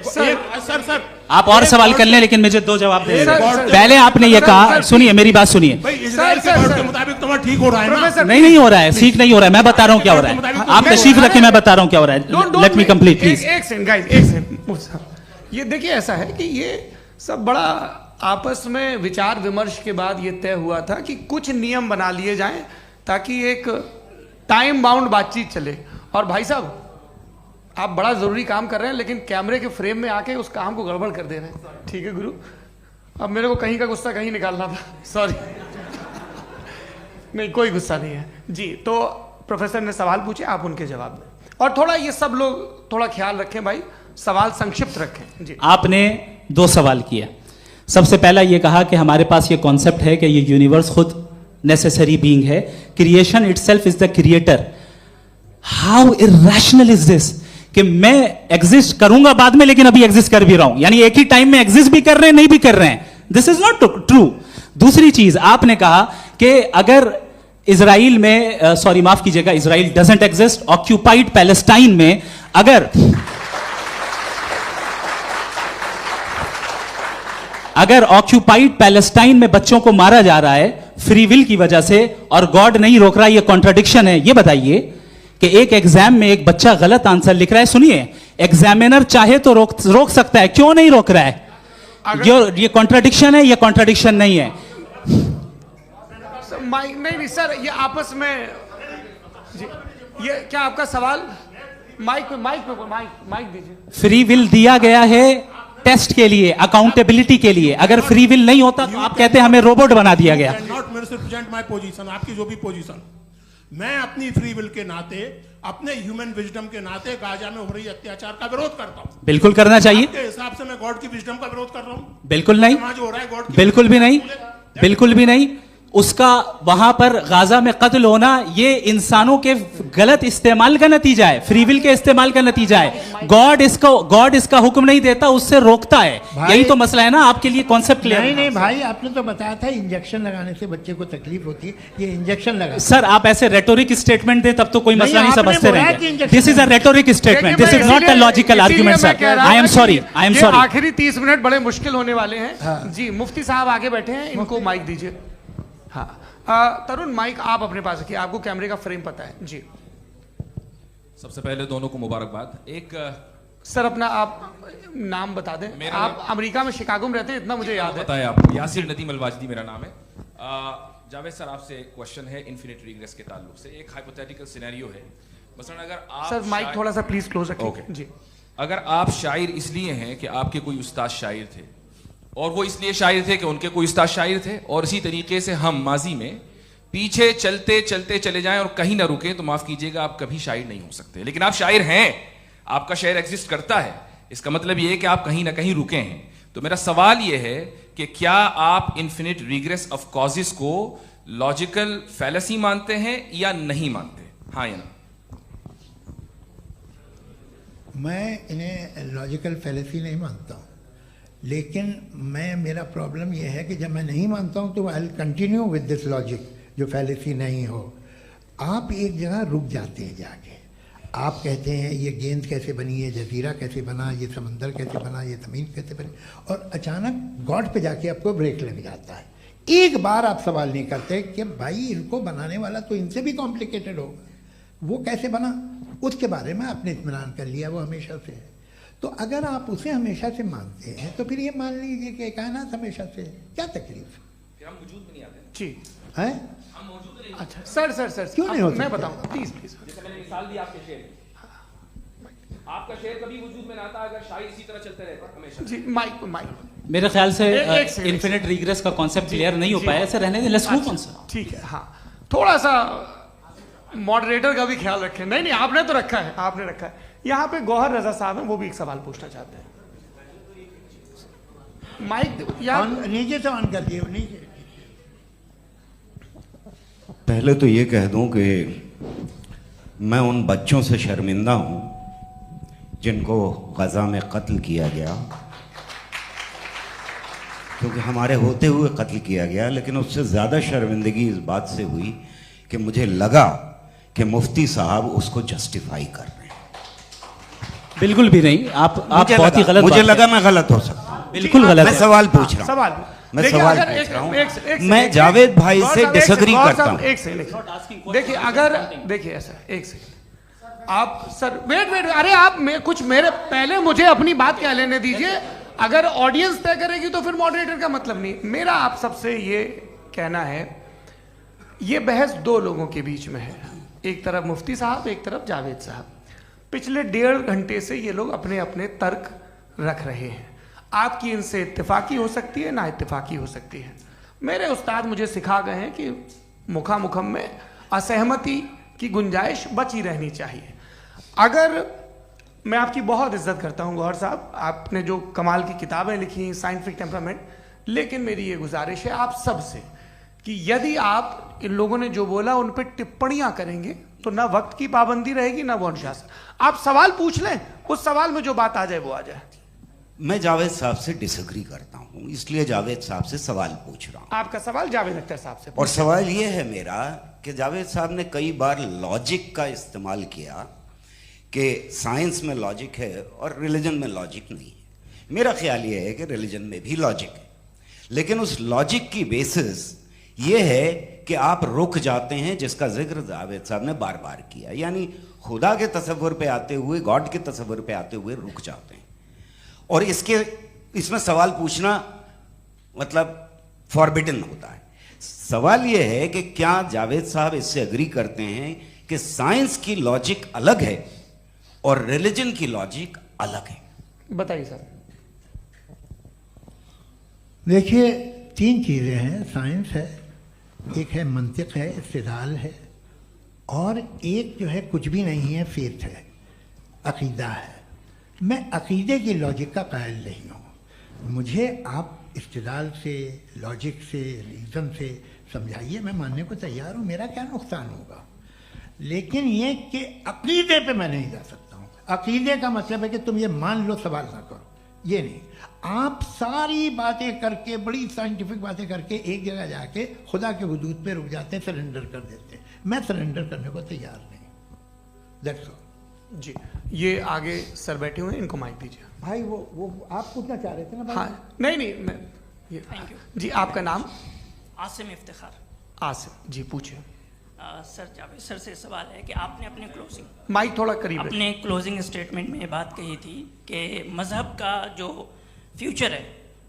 सर आप और सवाल कर लें, लेकिन मुझे दो जवाब दे। सर, पहले आपने ये कहा, सुनिए मेरी बात सुनिए। भाई इजराइल के गॉड के मुताबिक तुम्हारा ठीक हो रहा है ना? नहीं हो रहा है, ठीक नहीं हो रहा है, मैं बता रहा हूँ क्या हो रहा है। आप तशरीफ रखें, मैं बता रहा हूँ क्या हो रहा है। Let me complete please. एक सेकंड गाइस, एक सेकंड। ये देखिए ऐसा है कि ये सब बड़ा आपस में विचार विमर्श के बाद ये तय हुआ था कि कुछ नियम बना लिए जाएं ताकि एक टाइम बाउंड बातचीत चले। और भाई साहब आप बड़ा जरूरी काम कर रहे हैं, लेकिन कैमरे के फ्रेम में आके उस काम को गड़बड़ कर दे रहे हैं। ठीक है गुरु, अब मेरे को कहीं का गुस्सा कहीं निकालना था, सॉरी। नहीं कोई गुस्सा नहीं है जी। तो प्रोफेसर ने सवाल पूछे, आप उनके जवाब दें, और थोड़ा ये सब लोग थोड़ा ख्याल रखें भाई, सवाल संक्षिप्त रखें जी। आपने दो सवाल किया। सबसे पहला ये कहा कि हमारे पास ये कॉन्सेप्ट है कि ये यूनिवर्स खुद नेसेसरी बीइंग है, creation itself is the creator. How irrational is this कि मैं एग्जिस्ट करूंगा बाद में, लेकिन अभी एग्जिस्ट कर भी रहा हूं, यानी एक ही टाइम में एग्जिस्ट भी कर रहे हैं, नहीं भी कर रहे हैं। This is not true. दूसरी चीज आपने कहा कि अगर इजराइल में, सॉरी माफ कीजिएगा, Israel doesn't exist, occupied Palestine में अगर ऑक्यूपाइड पैलेस्टाइन में बच्चों को मारा जा रहा है फ्री विल की वजह से और गॉड नहीं रोक रहा, ये कॉन्ट्रडिक्शन है। ये बताइए कि एक एग्जाम में एक बच्चा गलत आंसर लिख रहा है, सुनिए, एग्जामिनर चाहे तो रोक सकता है, क्यों नहीं रोक रहा है? ये कॉन्ट्रडिक्शन है, ये कॉन्ट्रडिक्शन नहीं है। माइक नहीं सर, ये आपस में जी, ये क्या आपका सवाल? माइक दीजिए। फ्री विल दिया गया है टेस्ट के लिए, अकाउंटेबिलिटी के लिए। अगर फ्री विल नहीं होता तो आप कहते हैं हमें रोबोट बना दिया गया। नॉट मिसरिप्रेजेंट माय पोजीशन, आपकी जो भी पोजीशन, मैं अपनी फ्री विल के नाते, अपने ह्यूमन विजडम के नाते गाजा में हो रही अत्याचार का विरोध करता हूं। बिल्कुल करना चाहिए। आपके हिसाब से मैं गॉड की विजडम का विरोध कर रहा हूं? बिल्कुल नहीं, जो हो रहा है गॉड, बिल्कुल भी नहीं, बिल्कुल भी नहीं। उसका वहां पर गाजा में कत्ल होना ये इंसानों के गलत इस्तेमाल का नतीजा है, फ्री विल के इस्तेमाल का नतीजा है। गॉड इसका हुक्म नहीं देता, उससे रोकता है। यही तो मसला है ना, आपके लिए कॉन्सेप्ट क्लियर नहीं नहीं भाई, आपने तो बताया था इंजेक्शन लगाने से बच्चे को तकलीफ होती है, ये इंजेक्शन लगा। सर आप ऐसे रेटोरिक स्टेटमेंट दे तब तो कोई मसला नहीं समझते रहेंगे। This is a rhetoric statement, this is not a logical argument sir. I am sorry. आखिरी 30 मिनट बड़े मुश्किल होने वाले हैं जी। मुफ्ती साहब आगे बैठे हैं, इनको माइक दीजिए। हाँ तरुण, माइक आप अपने पास रखिए, आपको कैमरे का फ्रेम पता है जी। सबसे पहले दोनों को मुबारकबाद। एक सर अपना आप नाम बता दें। आप अमेरिका में शिकागो में रहते हैं, इतना मुझे याद है। बताया आपको, यासिर नदीम अलवाजदी मेरा नाम है। जावेद सर आपसे एक क्वेश्चन है इन्फिनिट रिग्रेस के ताल्लुक से। एक हाइपोथेटिकल सिनेरियो है, मसलन अगर आप सर माइक थोड़ा सा प्लीज क्लोज रखिए जी। अगर आप शायर इसलिए हैं कि आपके कोई उस्ताद शायर थे, और वो इसलिए शायर थे कि उनके कोई उस्ताद शायर थे, और इसी तरीके से हम माजी में पीछे चलते चलते चले जाएं और कहीं ना रुके, तो माफ कीजिएगा आप कभी शायर नहीं हो सकते। लेकिन आप शायर हैं, आपका शायर एग्जिस्ट करता है, इसका मतलब ये है कि आप कहीं ना कहीं रुके हैं। तो मेरा सवाल ये है कि क्या आप इन्फिनिट रिग्रेस ऑफ कॉजेस को लॉजिकल फैलेसी मानते हैं या नहीं मानते? हाँ या ना? मैं इन्हें लॉजिकल फैलेसी नहीं मानता हूँ, लेकिन मेरा प्रॉब्लम यह है कि जब मैं नहीं मानता हूँ तो I will continue with this logic जो फैलेसी नहीं हो। आप एक जगह रुक जाते हैं जाके, आप कहते हैं ये गेंद कैसे बनी, ये जजीरा कैसे बना, ये समंदर कैसे बना, ये ज़मीन कैसे बनी, और अचानक गॉड पे जाके आपको ब्रेक लग जाता है। एक बार आप सवाल नहीं करते कि भाई इनको बनाने वाला तो इनसे भी कॉम्प्लिकेटेड होगा, वो कैसे बना, उसके बारे में आपने इत्मीनान कर लिया, वो हमेशा से है। तो अगर आप उसे हमेशा से मानते हैं तो फिर ये मान लीजिए कि कायनात हमेशा से है, क्या तकलीफ फिर हम वजूद में नहीं आते जी है? हम मौजूद नहीं। अच्छा सर क्यों नहीं हो मैं सकते? बताऊं प्लीज प्लीज। जैसे मैंने मिसाल दी आपके शेर, आपका शेर कभी वजूद में ना आता अगर शायर इसी तरह चलते रहते हमेशा। जी माइक मेरे ख्याल से एक सेकंड, इन्फिनिट रिग्रेस का कॉन्सेप्ट क्लियर नहीं हो पाया, ऐसे रहने दें, लेट्स मूव ऑन सर। ठीक है। हाँ, थोड़ा सा मॉडरेटर का भी ख्याल रखें। नहीं आपने तो रखा है, आपने रखा है। यहाँ पे गौहर रजा साहब हैं, वो भी एक सवाल पूछना चाहते हैं। माइक यार नीचे से ऑन कर दिए नीचे। पहले तो ये कह दूं कि मैं उन बच्चों से शर्मिंदा हूं जिनको गजा में कत्ल किया गया, क्योंकि हमारे होते हुए कत्ल किया गया। लेकिन उससे ज़्यादा शर्मिंदगी इस बात से हुई कि मुझे लगा कि मुफ्ती साहब उसको जस्टिफाई कर रहे हैं। बिल्कुल भी नहीं, आप बहुत ही गलत, मुझे लगा मैं गलत हो सकता हूं। बिल्कुल गलत मैं है। सवाल पूछ रहा हूं, सवाल मैं देखिए, सवाल अगर पूछ रहा हूं। एक मैं सेकंड, जावेद भाई गौर से साहब, एक डिसएग्री सेकंड, करता गौर साहब, हूं। एक सेकंड देखिए, अगर देखिए ऐसा एक सेकंड आप सर वेट अरे आप कुछ मेरे पहले मुझे अपनी बात क्या लेने दीजिए। अगर ऑडियंस तय करेगी तो फिर मॉडरेटर का मतलब नहीं। मेरा आप सबसे ये कहना है, ये बहस दो लोगों के बीच में है, एक तरफ मुफ्ती साहब, एक तरफ जावेद साहब। पिछले 1.5 घंटे से ये लोग अपने अपने तर्क रख रहे हैं। आपकी इनसे इत्तेफाकी हो सकती है, ना इत्तेफाकी हो सकती है। मेरे उस्ताद मुझे सिखा गए हैं कि मुखामुखम में असहमति की गुंजाइश बची रहनी चाहिए। अगर मैं आपकी बहुत इज्जत करता हूं गौहर साहब, आपने जो कमाल की किताबें लिखी, साइंटिफिक टेम्परामेंट, लेकिन मेरी ये गुजारिश है आप सबसे कि यदि आप इन लोगों ने जो बोला उन पर टिप्पणियां करेंगे तो ना वक्त की पाबंदी रहेगी, ना वो अनुशासन। आप सवाल पूछ लें, उस सवाल में जो बात आ जाए वो आ जाए। मैं जावेद साहब से डिसएग्री करता हूं, इसलिए जावेद साहब से सवाल पूछ रहा हूं। आपका सवाल जावेद अख्तर साहब से। और सवाल ये है मेरा कि जावेद साहब ने कई बार लॉजिक का इस्तेमाल किया कि साइंस में लॉजिक है और रिलीजन में लॉजिक नहीं है। मेरा ख्याल ये है कि रिलीजन में भी लॉजिक है, लेकिन उस लॉजिक की बेसिस ये है कि आप रुक जाते हैं, जिसका जिक्र जावेद साहब ने बार बार किया, यानी खुदा के तसव्वुर पे आते हुए, गॉड के तसव्वुर पे आते हुए रुक जाते हैं। और इसमें सवाल पूछना मतलब फॉरबिडन होता है। सवाल यह है कि क्या जावेद साहब इससे एग्री करते हैं कि साइंस की लॉजिक अलग है और रिलीजन की लॉजिक अलग है? बताइए सर। देखिए, 3 चीज़ें हैं। साइंस है, एक है मंतिक है, इस्तिदलाल है, और एक जो है कुछ भी नहीं है, फेथ है, अकीदा है। मैं अकीदे की लॉजिक का कायल नहीं हूँ। मुझे आप इस्तिदलाल से, लॉजिक से, रीज़न से समझाइए, मैं मानने को तैयार हूँ, मेरा क्या नुकसान होगा। लेकिन ये कि अकीदे पे मैं नहीं जा सकता हूँ। अकीदे का मतलब है कि तुम ये मान लो, सवाल ना करो, ये नहीं। आप सारी बातें करके, बड़ी साइंटिफिक बातें करके एक जगह जाके खुदा के हुदूद पे रुक जाते हैं, सरेंडर कर देते हैं। मैं सरेंडर करने को तैयार नहीं। दैट्स ऑल जी। ये आगे सर बैठे हुए हैं, इनको माइक दीजिए। भाई। वो आप पूछना चाह रहे थे ना भाई? हाँ, नहीं मैं ये थैंक यू जी। आपका नाम? आसिम इफ्तिखार। आसिफ जी, पूछिए। सर, जावेद सर से सवाल है कि आपने अपने माइक थोड़ा करीब रखिए। अपने क्लोजिंग स्टेटमेंट में ये बात कही थी कि मज़हब का जो फ्यूचर है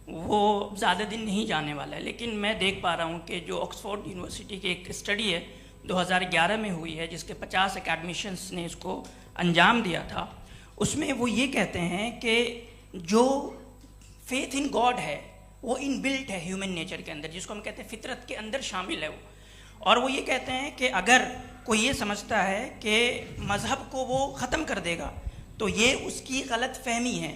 वो ज़्यादा दिन नहीं जाने वाला है। लेकिन मैं देख पा रहा हूँ कि जो ऑक्सफोर्ड यूनिवर्सिटी की एक स्टडी है 2011 में हुई है, जिसके 50 एकेडमिशियंस ने इसको अंजाम दिया था, उसमें वो ये कहते हैं कि जो फेथ इन गॉड है वो इनबिल्ट है ह्यूमन नेचर के अंदर, जिसको हम कहते हैं फितरत के अंदर शामिल है वो। और वो ये कहते हैं कि अगर कोई ये समझता है कि मज़हब को वो ख़त्म कर देगा तो ये उसकी गलत फहमी है।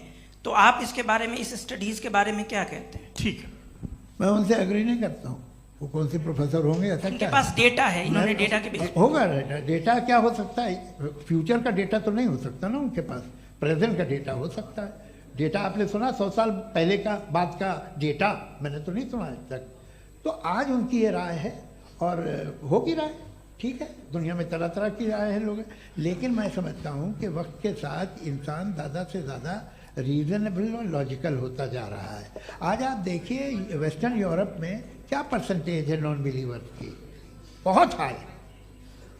तो आप इसके बारे में, इस स्टडीज़ के बारे में क्या कहते हैं? ठीक है। मैं उनसे एग्री नहीं करता हूँ। वो कौन से प्रोफेसर होंगे? ऐसा उनके क्या पास डेटा है, इन्होंने डेटा के बेस होगा। डेटा क्या हो सकता है? फ्यूचर का डेटा तो नहीं हो सकता ना उनके पास। प्रेजेंट का डेटा हो सकता है। डेटा आपने सुना 100 साल पहले का बाद का डेटा? मैंने तो नहीं सुना आज तक। तो आज उनकी ये राय है और होगी राय। ठीक है, दुनिया में तरह तरह की राय है लोग, लेकिन मैं समझता हूँ कि वक्त के साथ इंसान ज़्यादा से ज़्यादा रीजनेबल और लॉजिकल होता जा रहा है। आज आप देखिए वेस्टर्न यूरोप में क्या परसेंटेज है नॉन बिलीवर्स की, बहुत हाई,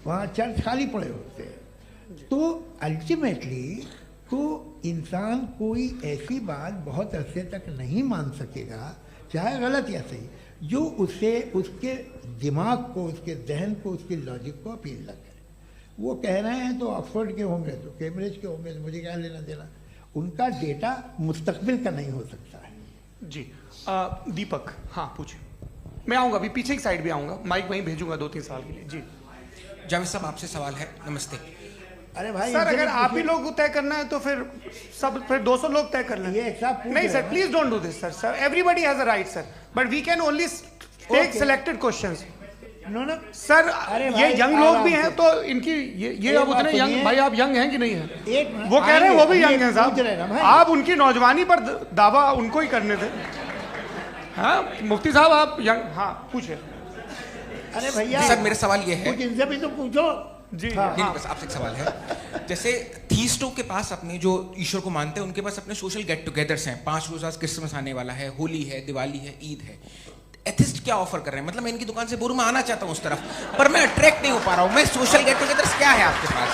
वहाँ चर्च खाली पड़े होते हैं। तो अल्टीमेटली तो इंसान कोई ऐसी बात बहुत अरसे तक नहीं मान सकेगा, चाहे गलत या सही, जो उससे उसके दिमाग को, उसके जहन को, उसके लॉजिक को अपील न करे। वो कह रहे हैं तो ऑक्सफोर्ड के होंगे तो कैम्ब्रिज के होंगे, तो मुझे क्या लेना देना, उनका डेटा मुस्तकबिल का नहीं हो सकता है। जी दीपक, हाँ पूछिए। मैं आऊँगा, अभी पीछे की साइड भी आऊँगा, माइक वहीं भेजूंगा 2-3 साल के लिए। जी जावेद साहब, आपसे सवाल है। नमस्ते। अरे भाई सर, अगर आप ही लोग को तय करना है तो फिर 200 लोग तय कर लें। ये एक साथ नहीं sir, please don't do this sir. Everybody has a right sir, but we can only take selected questions. No sir, अरे ये यंग लोग भी हैं तो इनकी ये अब उतने यंग, भाई आप यंग हैं कि नहीं है? वो कह रहे हैं वो भी यंग हैं साहब, आप उनकी नौजवानी पर दावा उनको ही करने थे। हाँ मुफ्ती साहब आप यंग, हाँ पूछे। अरे भैया सर मेरा सवाल ये है, कुछ इनसे भी तो पूछो। जी नहीं, बस आपसे एक सवाल है। जैसे थीस्टों के पास अपने जो ईश्वर को मानते हैं उनके पास अपने सोशल गेट टुगेदर्स हैं, 5 रोज आज क्रिसमस आने वाला है, होली है, दिवाली है, ईद है। एथिस्ट क्या ऑफर कर रहे हैं? मतलब मैं इनकी दुकान से बोलूं, मैं आना चाहता हूं उस तरफ, पर मैं अट्रैक्ट नहीं हो पा रहा हूं। मैं सोशल गेट टुगेदर्स क्या है आपके पास?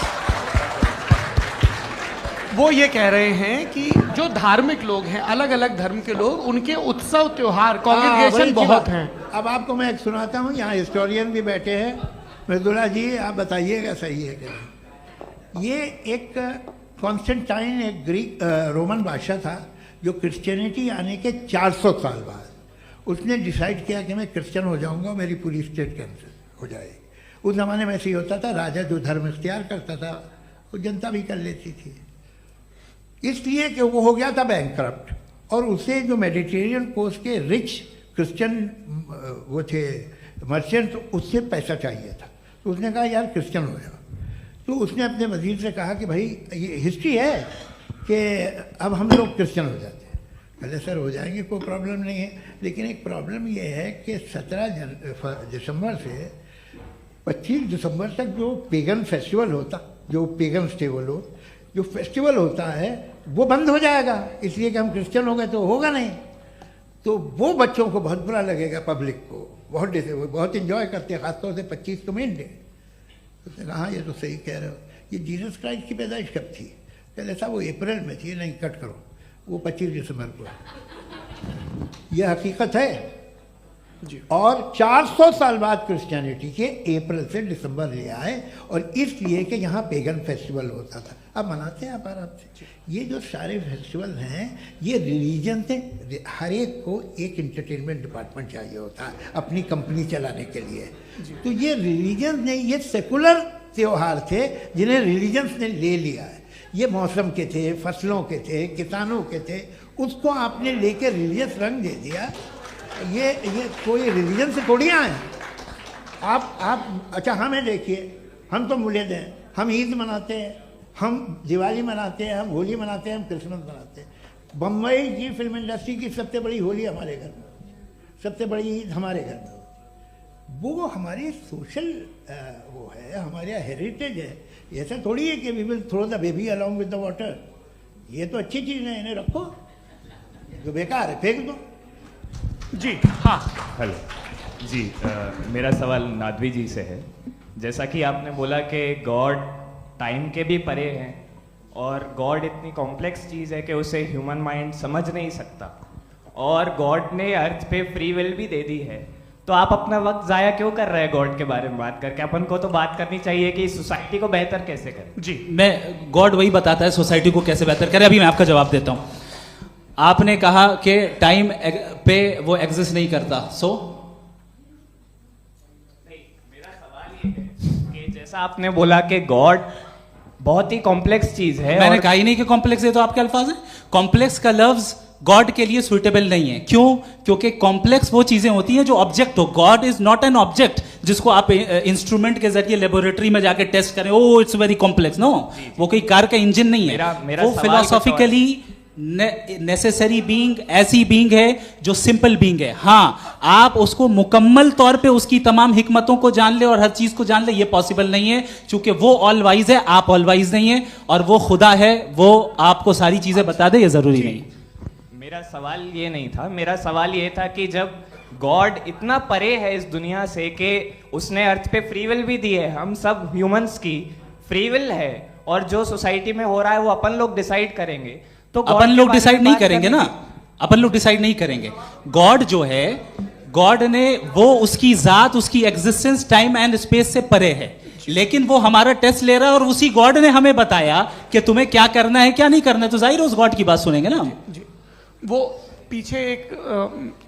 वो ये कह रहे हैं कि जो धार्मिक लोग हैं, अलग अलग धर्म के लोग, उनके उत्सव त्योहार कांग्रेगेशन बहुत हैं। अब आपको मैं एक सुनाता हूँ, यहाँ हिस्टोरियन भी बैठे हैं, मृदुला जी आप बताइएगा सही है क्या। ये एक कॉन्स्टेंटाइन, एक ग्रीक रोमन बादशाह था जो क्रिश्चियनिटी आने के 400 साल बाद उसने डिसाइड किया कि मैं क्रिश्चियन हो जाऊंगा, मेरी पूरी स्टेट कैंसिल हो जाएगी। उस ज़माने में ऐसे ही होता था, राजा जो धर्म इख्तियार करता था वो जनता भी कर लेती थी, इसलिए कि वो हो गया था बैंकक्रप्ट, और उसे जो मेडिटेरियन कोस्ट के रिच क्रिश्चियन वो थे मर्चेंट, उससे पैसा चाहिए था। तो उसने कहा यार क्रिश्चियन हो जाओ। तो उसने अपने वजीर से कहा कि भाई ये हिस्ट्री है कि अब हम लोग क्रिश्चियन हो जाते हैं। पहले सर हो जाएंगे, कोई प्रॉब्लम नहीं है, लेकिन एक प्रॉब्लम ये है कि 17 दिसंबर से 25 दिसंबर तक जो पेगन फेस्टिवल होता, जो पेगन्स थे वो लोग, जो फेस्टिवल होता है वो बंद हो जाएगा, इसलिए कि हम क्रिश्चियन हो गए तो होगा नहीं। तो वो बच्चों को बहुत बुरा लगेगा, पब्लिक को बहुत इन्जॉय करते हैं, खासतौर से 25 को मेन डे। तो उसने कहा हाँ ये तो सही कह रहे हो, ये जीसस क्राइस्ट की पैदाइश कब थी? कहले साहब वो अप्रैल में थी। नहीं, कट करो, वो 25 दिसंबर को है। यह हकीकत है जी। और 400 साल बाद क्रिश्चियनिटी के अप्रैल से दिसंबर ले आए, और इसलिए कि यहाँ पेगन फेस्टिवल होता था। अब मनाते हैं आप आराम से। ये जो सारे फेस्टिवल हैं ये रिलीजन से, हर एक को एक इंटरटेनमेंट डिपार्टमेंट चाहिए होता है अपनी कंपनी चलाने के लिए। तो ये रिलीजन ने, ये सेकुलर त्यौहार थे जिन्हें रिलीजन्स ने ले लिया है। ये मौसम के थे, फसलों के थे, किसानों के थे, उसको आपने लेके रिलीजियस रंग दे दिया। ये कोई रिलीजन से थोड़ी आए आप। अच्छा हमें देखिए, हम तो मुल्द हैं, हम ईद मनाते हैं, हम दिवाली मनाते हैं, हम होली मनाते हैं, हम क्रिसमस मनाते हैं। बम्बई की फिल्म इंडस्ट्री की सबसे बड़ी होली हमारे घर में, सबसे बड़ी ईद हमारे घर में। वो हमारी सोशल वो है, हमारे हेरिटेज है। ऐसा थोड़ी है कि we will throw the baby along with the water. ये तो अच्छी चीज़ है, इन्हें रखो, जो बेकार है फेंक दो। जी हाँ, हेलो जी, मेरा सवाल नादवी जी से है। जैसा कि आपने बोला कि गॉड टाइम के भी परे हैं, और गॉड इतनी कॉम्प्लेक्स चीज़ है कि उसे ह्यूमन माइंड समझ नहीं सकता, और गॉड ने अर्थ पे फ्री विल भी दे दी है। तो आप अपना वक्त ज़ाया क्यों कर रहे हैं गॉड के बारे में बात करके? अपन को तो बात करनी चाहिए कि सोसाइटी को बेहतर कैसे करें। जी, मैं गॉड वही बताता है सोसाइटी को कैसे बेहतर करे। अभी मैं आपका जवाब देता हूँ। आपने कहा कि टाइम पे वो एग्जिस्ट नहीं करता, मेरा सवाल ये है कि जैसा आपने बोला कि गॉड बहुत ही कॉम्प्लेक्स चीज है। मैंने कहा ही नहीं कि कॉम्प्लेक्स है, तो आपके अल्फाज हैं। कॉम्प्लेक्स का लफ्ज गॉड के लिए सुइटेबल नहीं है। क्यों? क्योंकि कॉम्प्लेक्स वो चीजें होती हैं जो ऑब्जेक्ट हो। God is not an object जिसको आप इंस्ट्रूमेंट के जरिए लेबोरेटरी में जाके टेस्ट करें, oh it's very complex. No, वो कोई कार का इंजन नहीं है। वो फिलोसॉफिकली नेसेसरी बीइंग ऐसी बीइंग है जो सिंपल बीइंग है। हाँ, आप उसको मुकम्मल तौर पे उसकी तमाम हिकमतों को जान ले और हर चीज को जान ले, ये पॉसिबल नहीं है, क्योंकि वो ऑल वाइज है, आप ऑल वाइज नहीं है, और वो खुदा है, वो आपको सारी चीजें बता दे, ये जरूरी नहीं। मेरा सवाल ये नहीं था, मेरा सवाल ये था कि जब गॉड इतना परे है इस दुनिया से कि उसने अर्थ पे फ्री विल भी दी है, हम सब ह्यूमंस की फ्री विल है, और जो सोसाइटी में हो रहा है वो अपन लोग डिसाइड करेंगे, तो अपन लोग डिसाइड नहीं करेंगे ना, अपन लोग डिसाइड नहीं करेंगे। गॉड जो है, गॉड ने वो उसकी जात, उसकी एग्जिस्टेंस टाइम एंड स्पेस से परे है, लेकिन वो हमारा टेस्ट ले रहा है और उसी गॉड ने हमें बताया कि तुम्हें क्या करना है क्या नहीं करना है, तो जाहिर है उस गॉड की बात सुनेंगे ना हम। जी, वो पीछे एक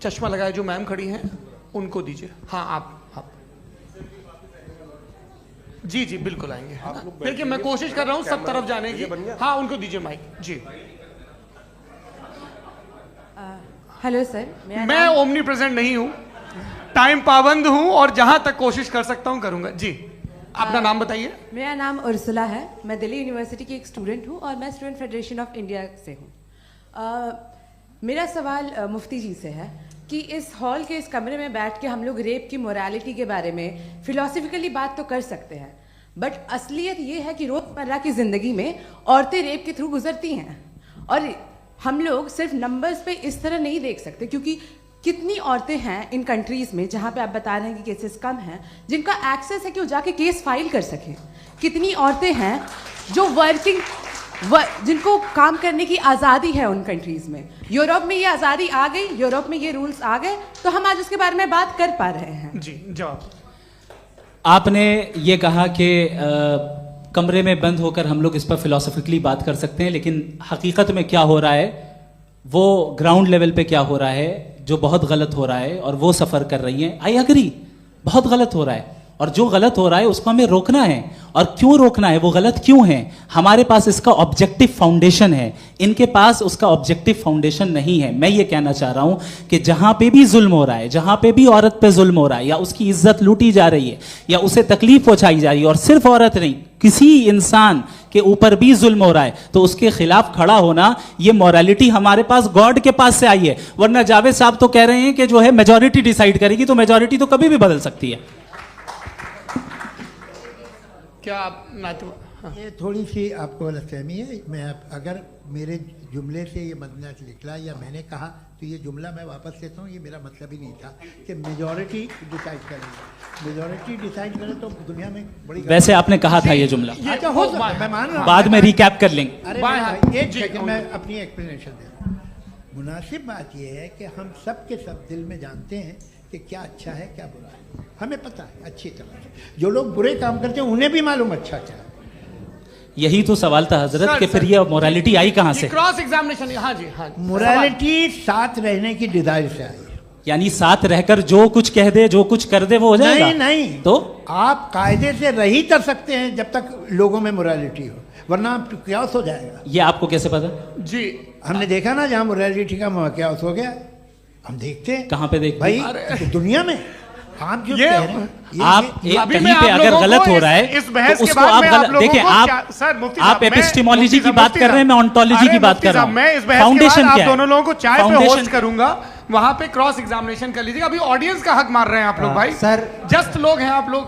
चश्मा लगाए जो मैम खड़ी हैं, उनको दीजिए। हाँ, आप जी जी बिल्कुल आएंगे। देखिए मैं कोशिश कर रहा हूँ सब तरफ जाने की। हाँ, उनको दीजिए माइक। जी, हेलो सर, मैं ओमनी प्रेजेंट नहीं हूँ, टाइम पाबंद हूँ और जहां तक कोशिश कर सकता हूँ करूंगा। जी, अपना नाम बताइए। मेरा नाम उर्सुला है, मैं दिल्ली यूनिवर्सिटी की एक स्टूडेंट हूँ और मैं स्टूडेंट फेडरेशन ऑफ इंडिया से हूँ। मेरा सवाल मुफ्ती जी से है कि इस हॉल के इस कमरे में बैठ के हम लोग रेप की मोरालिटी के बारे में फिलोसफिकली बात तो कर सकते हैं, बट असलियत ये है कि रोजमर्रा की जिंदगी में औरतें रेप के थ्रू गुजरती हैं, और हम लोग सिर्फ नंबर्स पे इस तरह नहीं देख सकते, क्योंकि कितनी औरतें हैं इन कंट्रीज में जहाँ पे आप बता रहे हैं कि केसेस कम हैं, जिनका एक्सेस है कि वो जाके केस फाइल कर सकें। कितनी औरतें हैं जो जिनको काम करने की आज़ादी है उन कंट्रीज में। यूरोप में ये आज़ादी आ गई, यूरोप में ये रूल्स आ गए, तो हम आज उसके बारे में बात कर पा रहे हैं। जी, जवाब। आपने ये कहा कि कमरे में बंद होकर हम लोग इस पर फिलोसफिकली बात कर सकते हैं, लेकिन हकीकत में क्या हो रहा है, वो ग्राउंड लेवल पे क्या हो रहा है जो बहुत गलत हो रहा है, और वो सफ़र कर रही हैं। आई अग्री, बहुत गलत हो रहा है, और जो गलत हो रहा है उसको हमें रोकना है। और क्यों रोकना है, वो गलत क्यों है, हमारे पास इसका ऑब्जेक्टिव फाउंडेशन है, इनके पास उसका ऑब्जेक्टिव फाउंडेशन नहीं है। मैं ये कहना चाह रहा हूं कि जहां पे भी जुल्म हो रहा है, जहां पे भी औरत पे जुल्म हो रहा है, या उसकी इज्जत लूटी जा रही है, या उसे तकलीफ पहुंचाई जा रही है, और सिर्फ औरत नहीं, किसी इंसान के ऊपर भी जुल्म हो रहा है, तो उसके खिलाफ खड़ा होना, ये मॉरलिटी हमारे पास गॉड के पास से आई है। वरना जावेद साहब तो कह रहे हैं कि जो है मेजॉरिटी डिसाइड करेगी, तो मेजॉरिटी तो कभी भी बदल सकती है। क्या आप ये थोड़ी सी आपको गलतफहमी है। मैं अगर मेरे जुमले से ये मदनत निकला या मैंने कहा, तो ये जुमला मैं वापस लेता हूँ। ये मेरा मतलब ही नहीं था कि मेजॉरिटी डिसाइड करेंगे। मेजॉरिटी डिसाइड करे तो दुनिया में बड़ी, वैसे आपने कहा था ये जुमला, अच्छा हो सकता है, मैं मान रहा हूँ, बाद में रिकैप कर लेंगे। अरे एक सेकंड, मैं अपनी एक्सप्लेनेशन देता हूँ। मुनासिब बात यह है कि हम सब के सब दिल में जानते हैं कि क्या अच्छा है क्या बुरा है, हमें पता है अच्छी तरह से। जो लोग बुरे काम करते हैं उन्हें भी मालूम अच्छा क्या है। यही तो सवाल था हजरत कि फिर ये मोरालिटी आई कहां से? Cross examination. हाँ जी, हाँ। मोरालिटी साथ रहने की डिजायर से आई, यानी साथ रहकर जो कुछ कह दे, जो कुछ कर दे, वो हो जाएगा। नहीं नहीं, तो आप कायदे से रह ही कर सकते हैं जब तक लोगों में मोरालिटी हो, वरना क्यास हो जाएगा। ये आपको कैसे पता? जी, हमने देखा ना, जहां मोरालिटी का क्यास हो गया, हम देखते हैं। कहां पे देखते भाई? दुनिया में। आप जो आप कहीं पे अगर गलत हो रहा है तो उसको आप गलत देखिए। आप एपिस्टेमोलॉजी की बात कर रहे हैं, मैं ऑन्टोलॉजी की बात कर रहा हूं। मैं इस बहस फाउंडेशन क्या है? दोनों लोगों को चाय पे होस्ट करूंगा, वहां पे क्रॉस एग्जामिनेशन कर लीजिएगा। अभी ऑडियंस का हक मार रहे हैं आप लोग भाई, सर जस्ट लोग हैं आप लोग।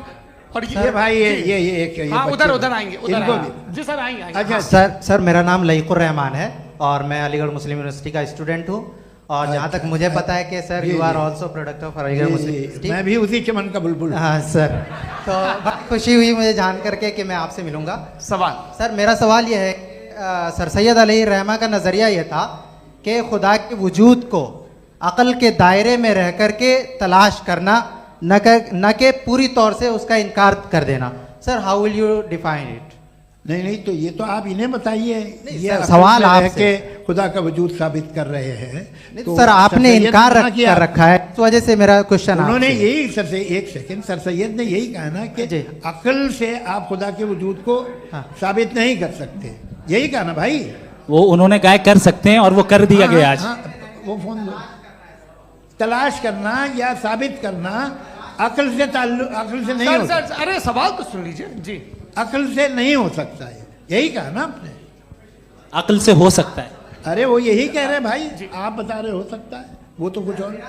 और ये भाई ये हाँ, उधर आएंगे, उधर जी सर आएंगे। अच्छा सर, मेरा नाम लईकुर रहमान है और मैं अलीगढ़ मुस्लिम यूनिवर्सिटी का स्टूडेंट हूँ, और जहाँ तक मुझे पता है कि sir you are also product of Aligarh Muslim University. मैं भी उसी चमन का बुलबुल। हाँ सर, तो बहुत खुशी हुई मुझे जान करके कि मैं आपसे मिलूंगा। सवाल सर, मेरा सवाल यह है, सर सैयद अली रहमा का नज़रिया यह था कि खुदा के वजूद को अक़ल के दायरे में रह कर के तलाश करना, न कि पूरी तौर से उसका इनकार कर देना। Sir, how will you define it? नहीं, तो ये तो आप इन्हें बताइए। ये सवाल आपसे खुदा का वजूद साबित कर रहे हैं, तो सर आपने इनकार कर रखा है, इस वजह से मेरा क्वेश्चन। उन्होंने यही सर से एक सेकंड, सर सैयद ने यही कहा ना कि अक्ल से आप खुदा के वजूद को साबित नहीं कर सकते, यही कहा ना भाई। वो उन्होंने कहा कर सकते हैं और वो कर दिया गया आज। वो फोन तलाश करना या साबित करना अक्ल से नहीं हो सकता। अरे सवाल तो सुन लीजिए जी। अक्ल से नहीं हो सकता है, यही कहा ना आपने। अक्ल से हो सकता है, अरे वो यही कह रहे हैं भाई, आप बता रहे हो सकता है, वो तो कुछ और।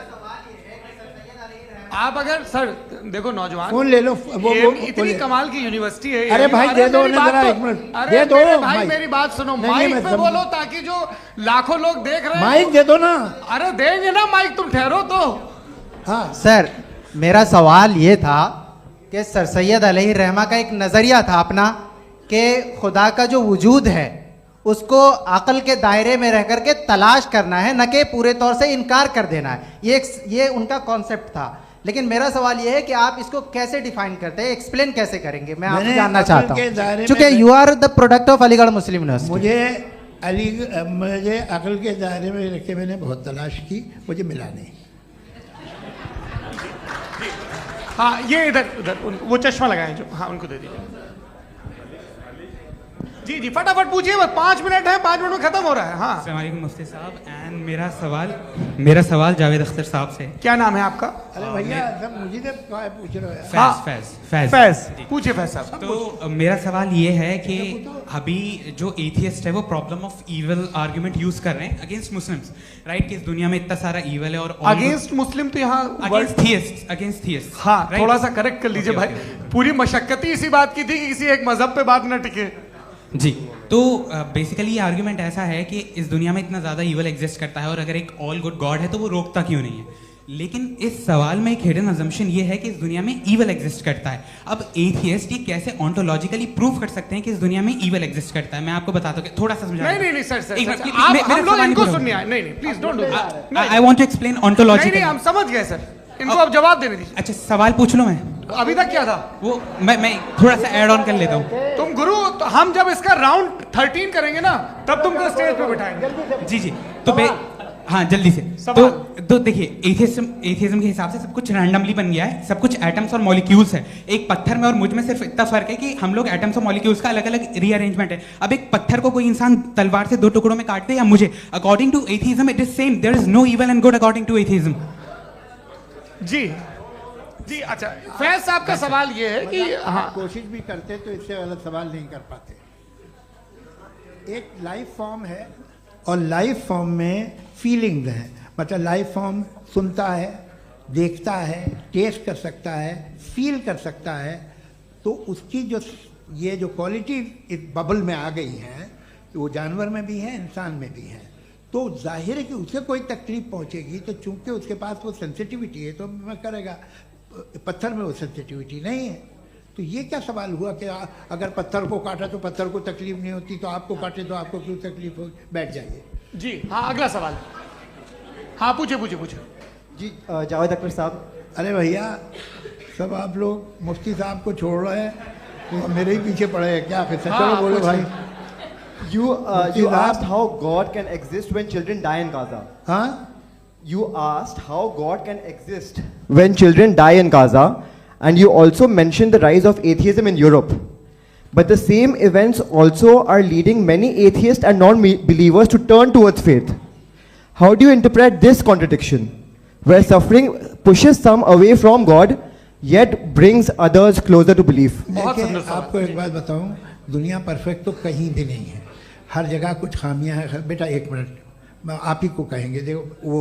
आप अगर सर देखो नौजवान फोन ले लो, वो इतनी कमाल की यूनिवर्सिटी है। अरे भाई दे दो उन्हें जरा, एक मिनट दे दो भाई, मेरी बात सुनो, माइक पे बोलो ताकि जो लाखों लोग देख रहे हैं। माइक दे दो ना। अरे देंगे ना माइक, तुम ठहरो तो। हाँ सर, मेरा सवाल ये था कि सर सैयद अलैहि रहमा का एक नज़रिया था अपना कि खुदा का जो वजूद है उसको अकल के दायरे में रह करके तलाश करना है, न कि पूरे तौर से इनकार कर देना है। ये उनका कॉन्सेप्ट था। लेकिन मेरा सवाल ये है कि आप इसको कैसे डिफाइन करते हैं, एक्सप्लेन कैसे करेंगे, मैं आपसे जानना चाहता हूँ, क्योंकि you are the product of Aligarh Muslim University. मुझे अकल के दायरे में रख के मैंने बहुत तलाश की, मुझे मिला नहीं। हाँ ये इधर वो चश्मा लगाए जो, हाँ उनको दे दीजिए। जी जी फटाफट पूछिए, बस 5 मिनट है, 5 मिनट में खत्म हो रहा है। हाँ अस्सलाम वालेकुम मुफ्ती साहब, एंड मेरा सवाल जावेद अख्तर साहब से। क्या नाम है आपका? अरे भैया सब मुझे पूछ रहे हो। फैज पूछिए फैज साहब। तो मेरा सवाल ये है कि अभी जो एथियस्ट है वो problem of evil argument use कर रहे हैं अगेंस्ट मुस्लिम्स, राइट? कि इस दुनिया में इतना सारा इविल है और अगेंस्ट मुस्लिम तो यहाँ अगेंस्ट थियस्ट। हाँ थोड़ा सा करेक्ट कर लीजिए भाई, पूरी मशक्कत ही इसी बात की थी कि किसी एक मजहब पे बात ना टिके। जी, तो बेसिकली ये आर्गुमेंट ऐसा है कि इस दुनिया में इतना ज़्यादा ईवल एग्जिस्ट करता है और अगर एक ऑल गुड गॉड है तो वो रोकता क्यों नहीं है? लेकिन इस सवाल में एक हिडन अजम्पशन ये है कि इस दुनिया में ईवल एग्जिस्ट करता है। अब एथियस्ट ये कैसे ऑन्टोलॉजिकली प्रूव कर सकते हैं कि इस दुनिया में ईवल एग्जिस्ट करता है? मैं आपको बताता हूँ, थोड़ा सा समझा। नहीं सर, हम लोग इनको सुनिए। नहीं please don't do that. I want to explain ontologically. नहीं हम समझ गए सर, इनको अब जवाब देने दीजिए। अच्छा सवाल पूछ लो। मैं अभी तक क्या था वो मैं थोड़ा सा ऐड ऑन कर लेता हूँ। तुम गुरु, तो हम जब इसका राउंड 13 करेंगे ना तब तुमको स्टेज पे बिठाएंगे। जी तो हाँ जल्दी से। तो देखिए एथियज्म के हिसाब से सब कुछ रैंडमली बन गया है, सब कुछ एटम्स और मॉलिक्यूल्स है। एक पत्थर में और मुझ में सिर्फ इतना फर्क है कि हम लोग एटम्स और मॉलिक्यूल्स का अलग अलग रीअरेंजमेंट है। अब एक पत्थर को कोई इंसान तलवार से 2 टुकड़ों में काटते या मुझे, according to atheism it is same, there is no evil and good according to atheism. जी अच्छा, फैज साहब का सवाल ये है कि हाँ कोशिश भी करते तो इससे गलत सवाल नहीं कर पाते। एक लाइफ फॉर्म है और लाइफ फॉर्म में फीलिंग्स हैं, मतलब लाइफ फॉर्म सुनता है, देखता है, टेस्ट कर सकता है, फील कर सकता है। तो उसकी जो ये जो क्वालिटी इस बबल में आ गई है तो वो जानवर में भी है, इंसान में भी है। तो जाहिर है कि उसे कोई तकलीफ पहुंचेगी, तो चूंकि उसके पास वो सेंसिटिविटी है तो मैं करेगा। पत्थर में वो सेंसिटिविटी नहीं है। तो ये क्या सवाल हुआ कि अगर पत्थर को काटा तो पत्थर को तकलीफ नहीं होती, तो आपको काटे तो आपको क्यों तकलीफ हो? बैठ जाइए। जी हाँ अगला सवाल। हाँ पूछे जी जावेद अख्तर साहब। अरे भैया सब आप लोग मुफ्ती साहब को छोड़ रहे हैं तो मेरे ही पीछे पड़े हैं क्या? फिर चलो बोलो भाई। You asked how God can exist when children die in Gaza. Huh? You asked how God can exist when children die in Gaza, and you also mentioned the rise of atheism in Europe. But the same events also are leading many atheists and non-believers to turn towards faith. How do you interpret this contradiction, where suffering pushes some away from God, yet brings others closer to belief? आपको एक बात बताऊं, दुनिया perfect तो कहीं भी नहीं है, हर जगह कुछ खामियां हैं। बेटा एक मिनट, आप ही को कहेंगे, देखो वो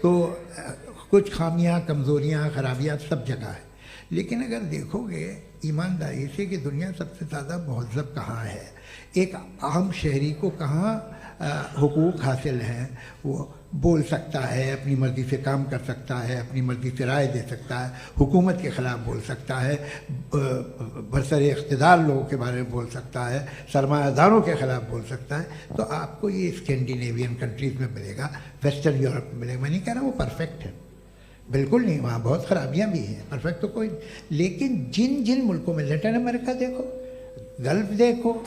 तो कुछ खामियां, कमज़ोरियां, खराबियां सब जगह है। लेकिन अगर देखोगे ईमानदारी से कि दुनिया सबसे ज़्यादा महज़ब कहाँ है, एक आम शहरी को कहाँ हुकूक हासिल हैं, वो बोल सकता है, अपनी मर्ज़ी से काम कर सकता है, अपनी मर्ज़ी से राय दे सकता है, हुकूमत के ख़िलाफ़ बोल सकता है, बरसरे इक़्तिदार लोगों के बारे में बोल सकता है, सरमायादारों के ख़िलाफ़ बोल सकता है। तो आपको ये स्कैंडिनेवियन कंट्रीज़ में मिलेगा, वेस्टर्न यूरोप में मिलेगा। मैं नहीं कह रहा वो परफेक्ट है, बिल्कुल नहीं, वहाँ बहुत ख़राबियाँ भी हैं, परफेक्ट तो कोई। लेकिन जिन जिन मुल्कों में, लैटिन अमेरिका देखो, गल्फ़ देखो,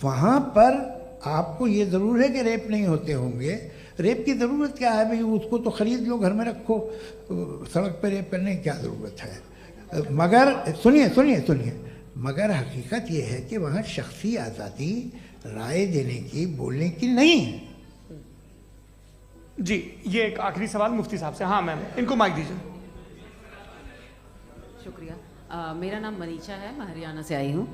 वहाँ पर आपको ये ज़रूर है कि रेप नहीं होते होंगे। रेप की ज़रूरत क्या है भाई? उसको तो ख़रीद लो, घर में रखो, सड़क पर रेप करने की क्या ज़रूरत है? मगर सुनिए, मगर हकीकत ये है कि वहाँ शख्सी आज़ादी राय देने की, बोलने की नहीं है। जी ये एक आखिरी सवाल मुफ्ती साहब से। हाँ मैम, इनको माइक दीजिए। शुक्रिया। मेरा नाम मनीषा है, मैं हरियाणा से आई हूँ।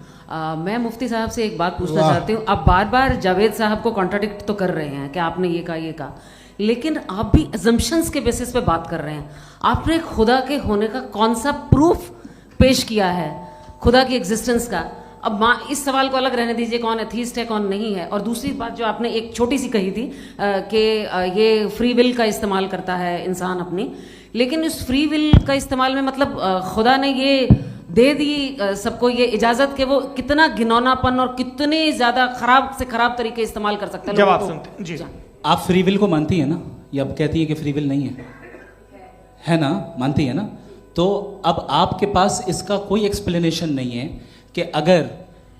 मैं मुफ्ती साहब से एक बात पूछना चाहती हूँ। आप बार बार जावेद साहब को कॉन्ट्राडिक्ट तो कर रहे हैं कि आपने ये कहा, लेकिन आप भी अजम्पशंस के बेसिस पे बात कर रहे हैं। आपने खुदा के होने का कौन सा प्रूफ पेश किया है, खुदा की एग्जिस्टेंस का? अब इस सवाल को अलग रहने दीजिए, कौन एथीस्ट है कौन नहीं है। और दूसरी बात जो आपने एक छोटी सी कही थी कि ये फ्री विल का इस्तेमाल करता है इंसान अपनी, लेकिन इस फ्री विल का इस्तेमाल में मतलब खुदा ने ये दे दी सबको ये इजाजत कि वो कितना घिनौनापन और कितने ज्यादा खराब से खराब तरीके इस्तेमाल कर सकता है। जवाब सुनते जी। आप फ्री विल को मानती है ना, या अब कहती है कि फ्री विल नहीं है ना? मानती है ना? तो अब आपके पास इसका कोई एक्सप्लेनेशन नहीं है कि अगर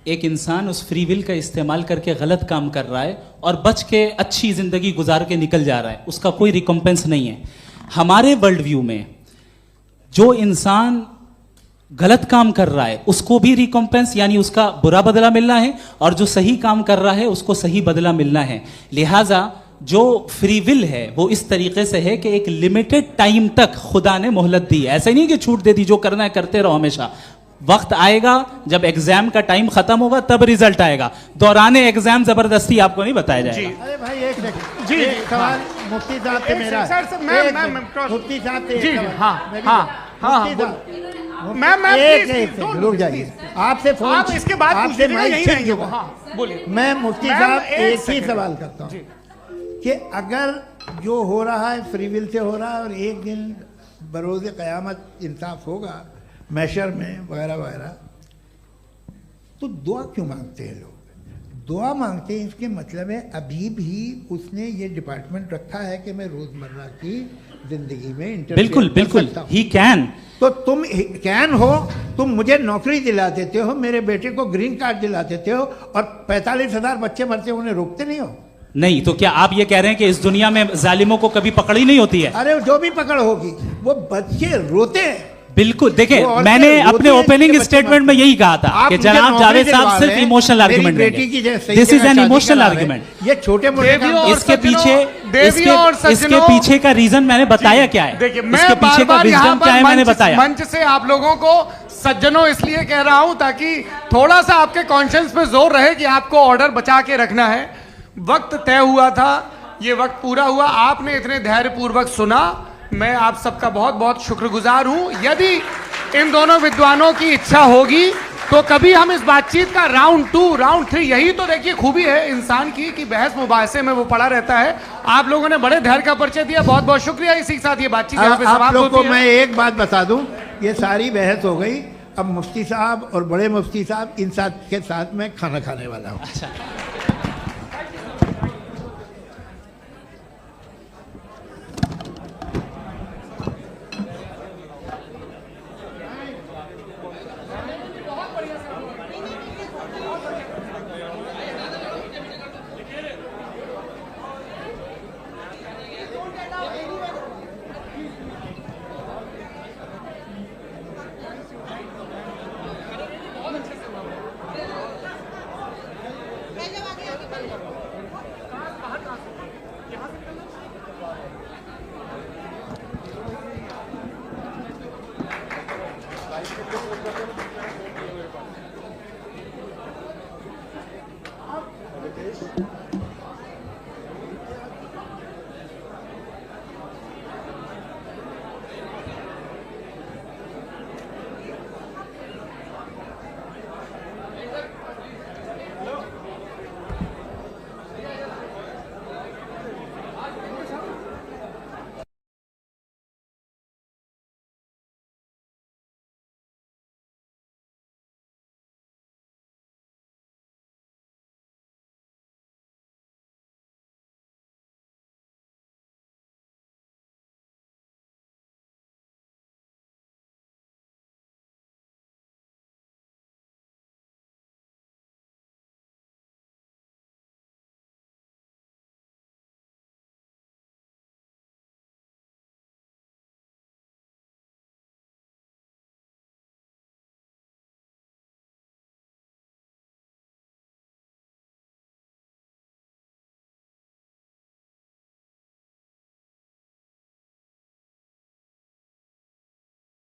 एक इंसान उस फ्री विल का इस्तेमाल करके गलत काम कर रहा है और बच के अच्छी जिंदगी गुजार के निकल जा रहा है, उसका कोई रिकम्पेंस नहीं है। हमारे वर्ल्ड व्यू में जो इंसान गलत काम कर रहा है उसको भी रिकम्पेंस यानी उसका बुरा बदला मिलना है, और जो सही काम कर रहा है उसको सही बदला मिलना है। लिहाजा जो फ्री विल है वो इस तरीके से है कि एक लिमिटेड टाइम तक खुदा ने मोहलत दी है। ऐसा नहीं कि छूट दे दी, जो करना है करते रहो हमेशा। वक्त आएगा जब एग्जाम का टाइम खत्म होगा तब रिजल्ट आएगा। दौराने एग्जाम जबरदस्ती आपको नहीं बताया जाएगा। अरे भाई एक सेकंड जी, एक सवाल मुफ्ती साहब से मेरा है। मुफ्ती साहब से एक सवाल। रुक जाइए, आपसे फोन, आप इसके बाद आपसे माइक रहेंगे वो। हाँ, बोलिए। मैं मुफ्ती साहब एक ही सवाल करता हूँ कि अगर जो हो रहा है फ्री विल से हो रहा है और एक दिन बरोज़ क़यामत इंसाफ होगा मैशर में वगैरह वगैरह, तो दुआ क्यों मांगते हैं लोग? दुआ मांगते हैं इसके मतलब है अभी भी उसने ये डिपार्टमेंट रखा है कि मैं रोजमर्रा की जिंदगी में बिल्कुल बिल्कुल ही कैन। तो तुम कैन हो, तुम मुझे नौकरी दिला देते हो, मेरे बेटे को ग्रीन कार्ड दिला देते हो, और 45,000 बच्चे मरते हो, उन्हें रोकते नहीं हो। नहीं तो क्या आप ये कह रहे हैं कि इस दुनिया में जालिमों को कभी पकड़ ही नहीं होती है? अरे जो भी पकड़ होगी वो बच्चे रोते हैं। बिल्कुल, देखिए मैंने अपने ओपनिंग स्टेटमेंट में यही कहा था कि जनाब जावेद साहब सिर्फ इमोशनल आर्गुमेंट देंगे। This is an emotional argument. ये छोटे मोटे इसके पीछे का रीजन मैंने बताया क्या है, देखिए मैं इसके पीछे का रीजन क्या है मैंने बताया। मंच से आप लोगों को सज्जनों इसलिए कह रहा हूं ताकि थोड़ा सा आपके कॉन्शियंस पे जोर रहे कि आपको ऑर्डर बचा के रखना है। वक्त तय हुआ था, ये वक्त पूरा हुआ, आपने इतने धैर्यपूर्वक सुना, मैं आप सबका बहुत बहुत शुक्रगुजार हूं। यदि इन दोनों विद्वानों की इच्छा होगी तो कभी हम इस बातचीत का राउंड 2 राउंड 3, यही तो देखिए खूबी है इंसान की कि बहस मुबाहसे में वो पड़ा रहता है। आप लोगों ने बड़े धैर्य का परिचय दिया, बहुत बहुत शुक्रिया। इसी के साथ ये बातचीत यहाँ पे समाप्त होती है। आप लोग को मैं एक बात बता दूं, ये सारी बहस हो गई, अब मुफ्ती साहब और बड़े मुफ्ती साहब इन साथ के साथ मैं खाना खाने वाला हूँ। अच्छा। Thank you.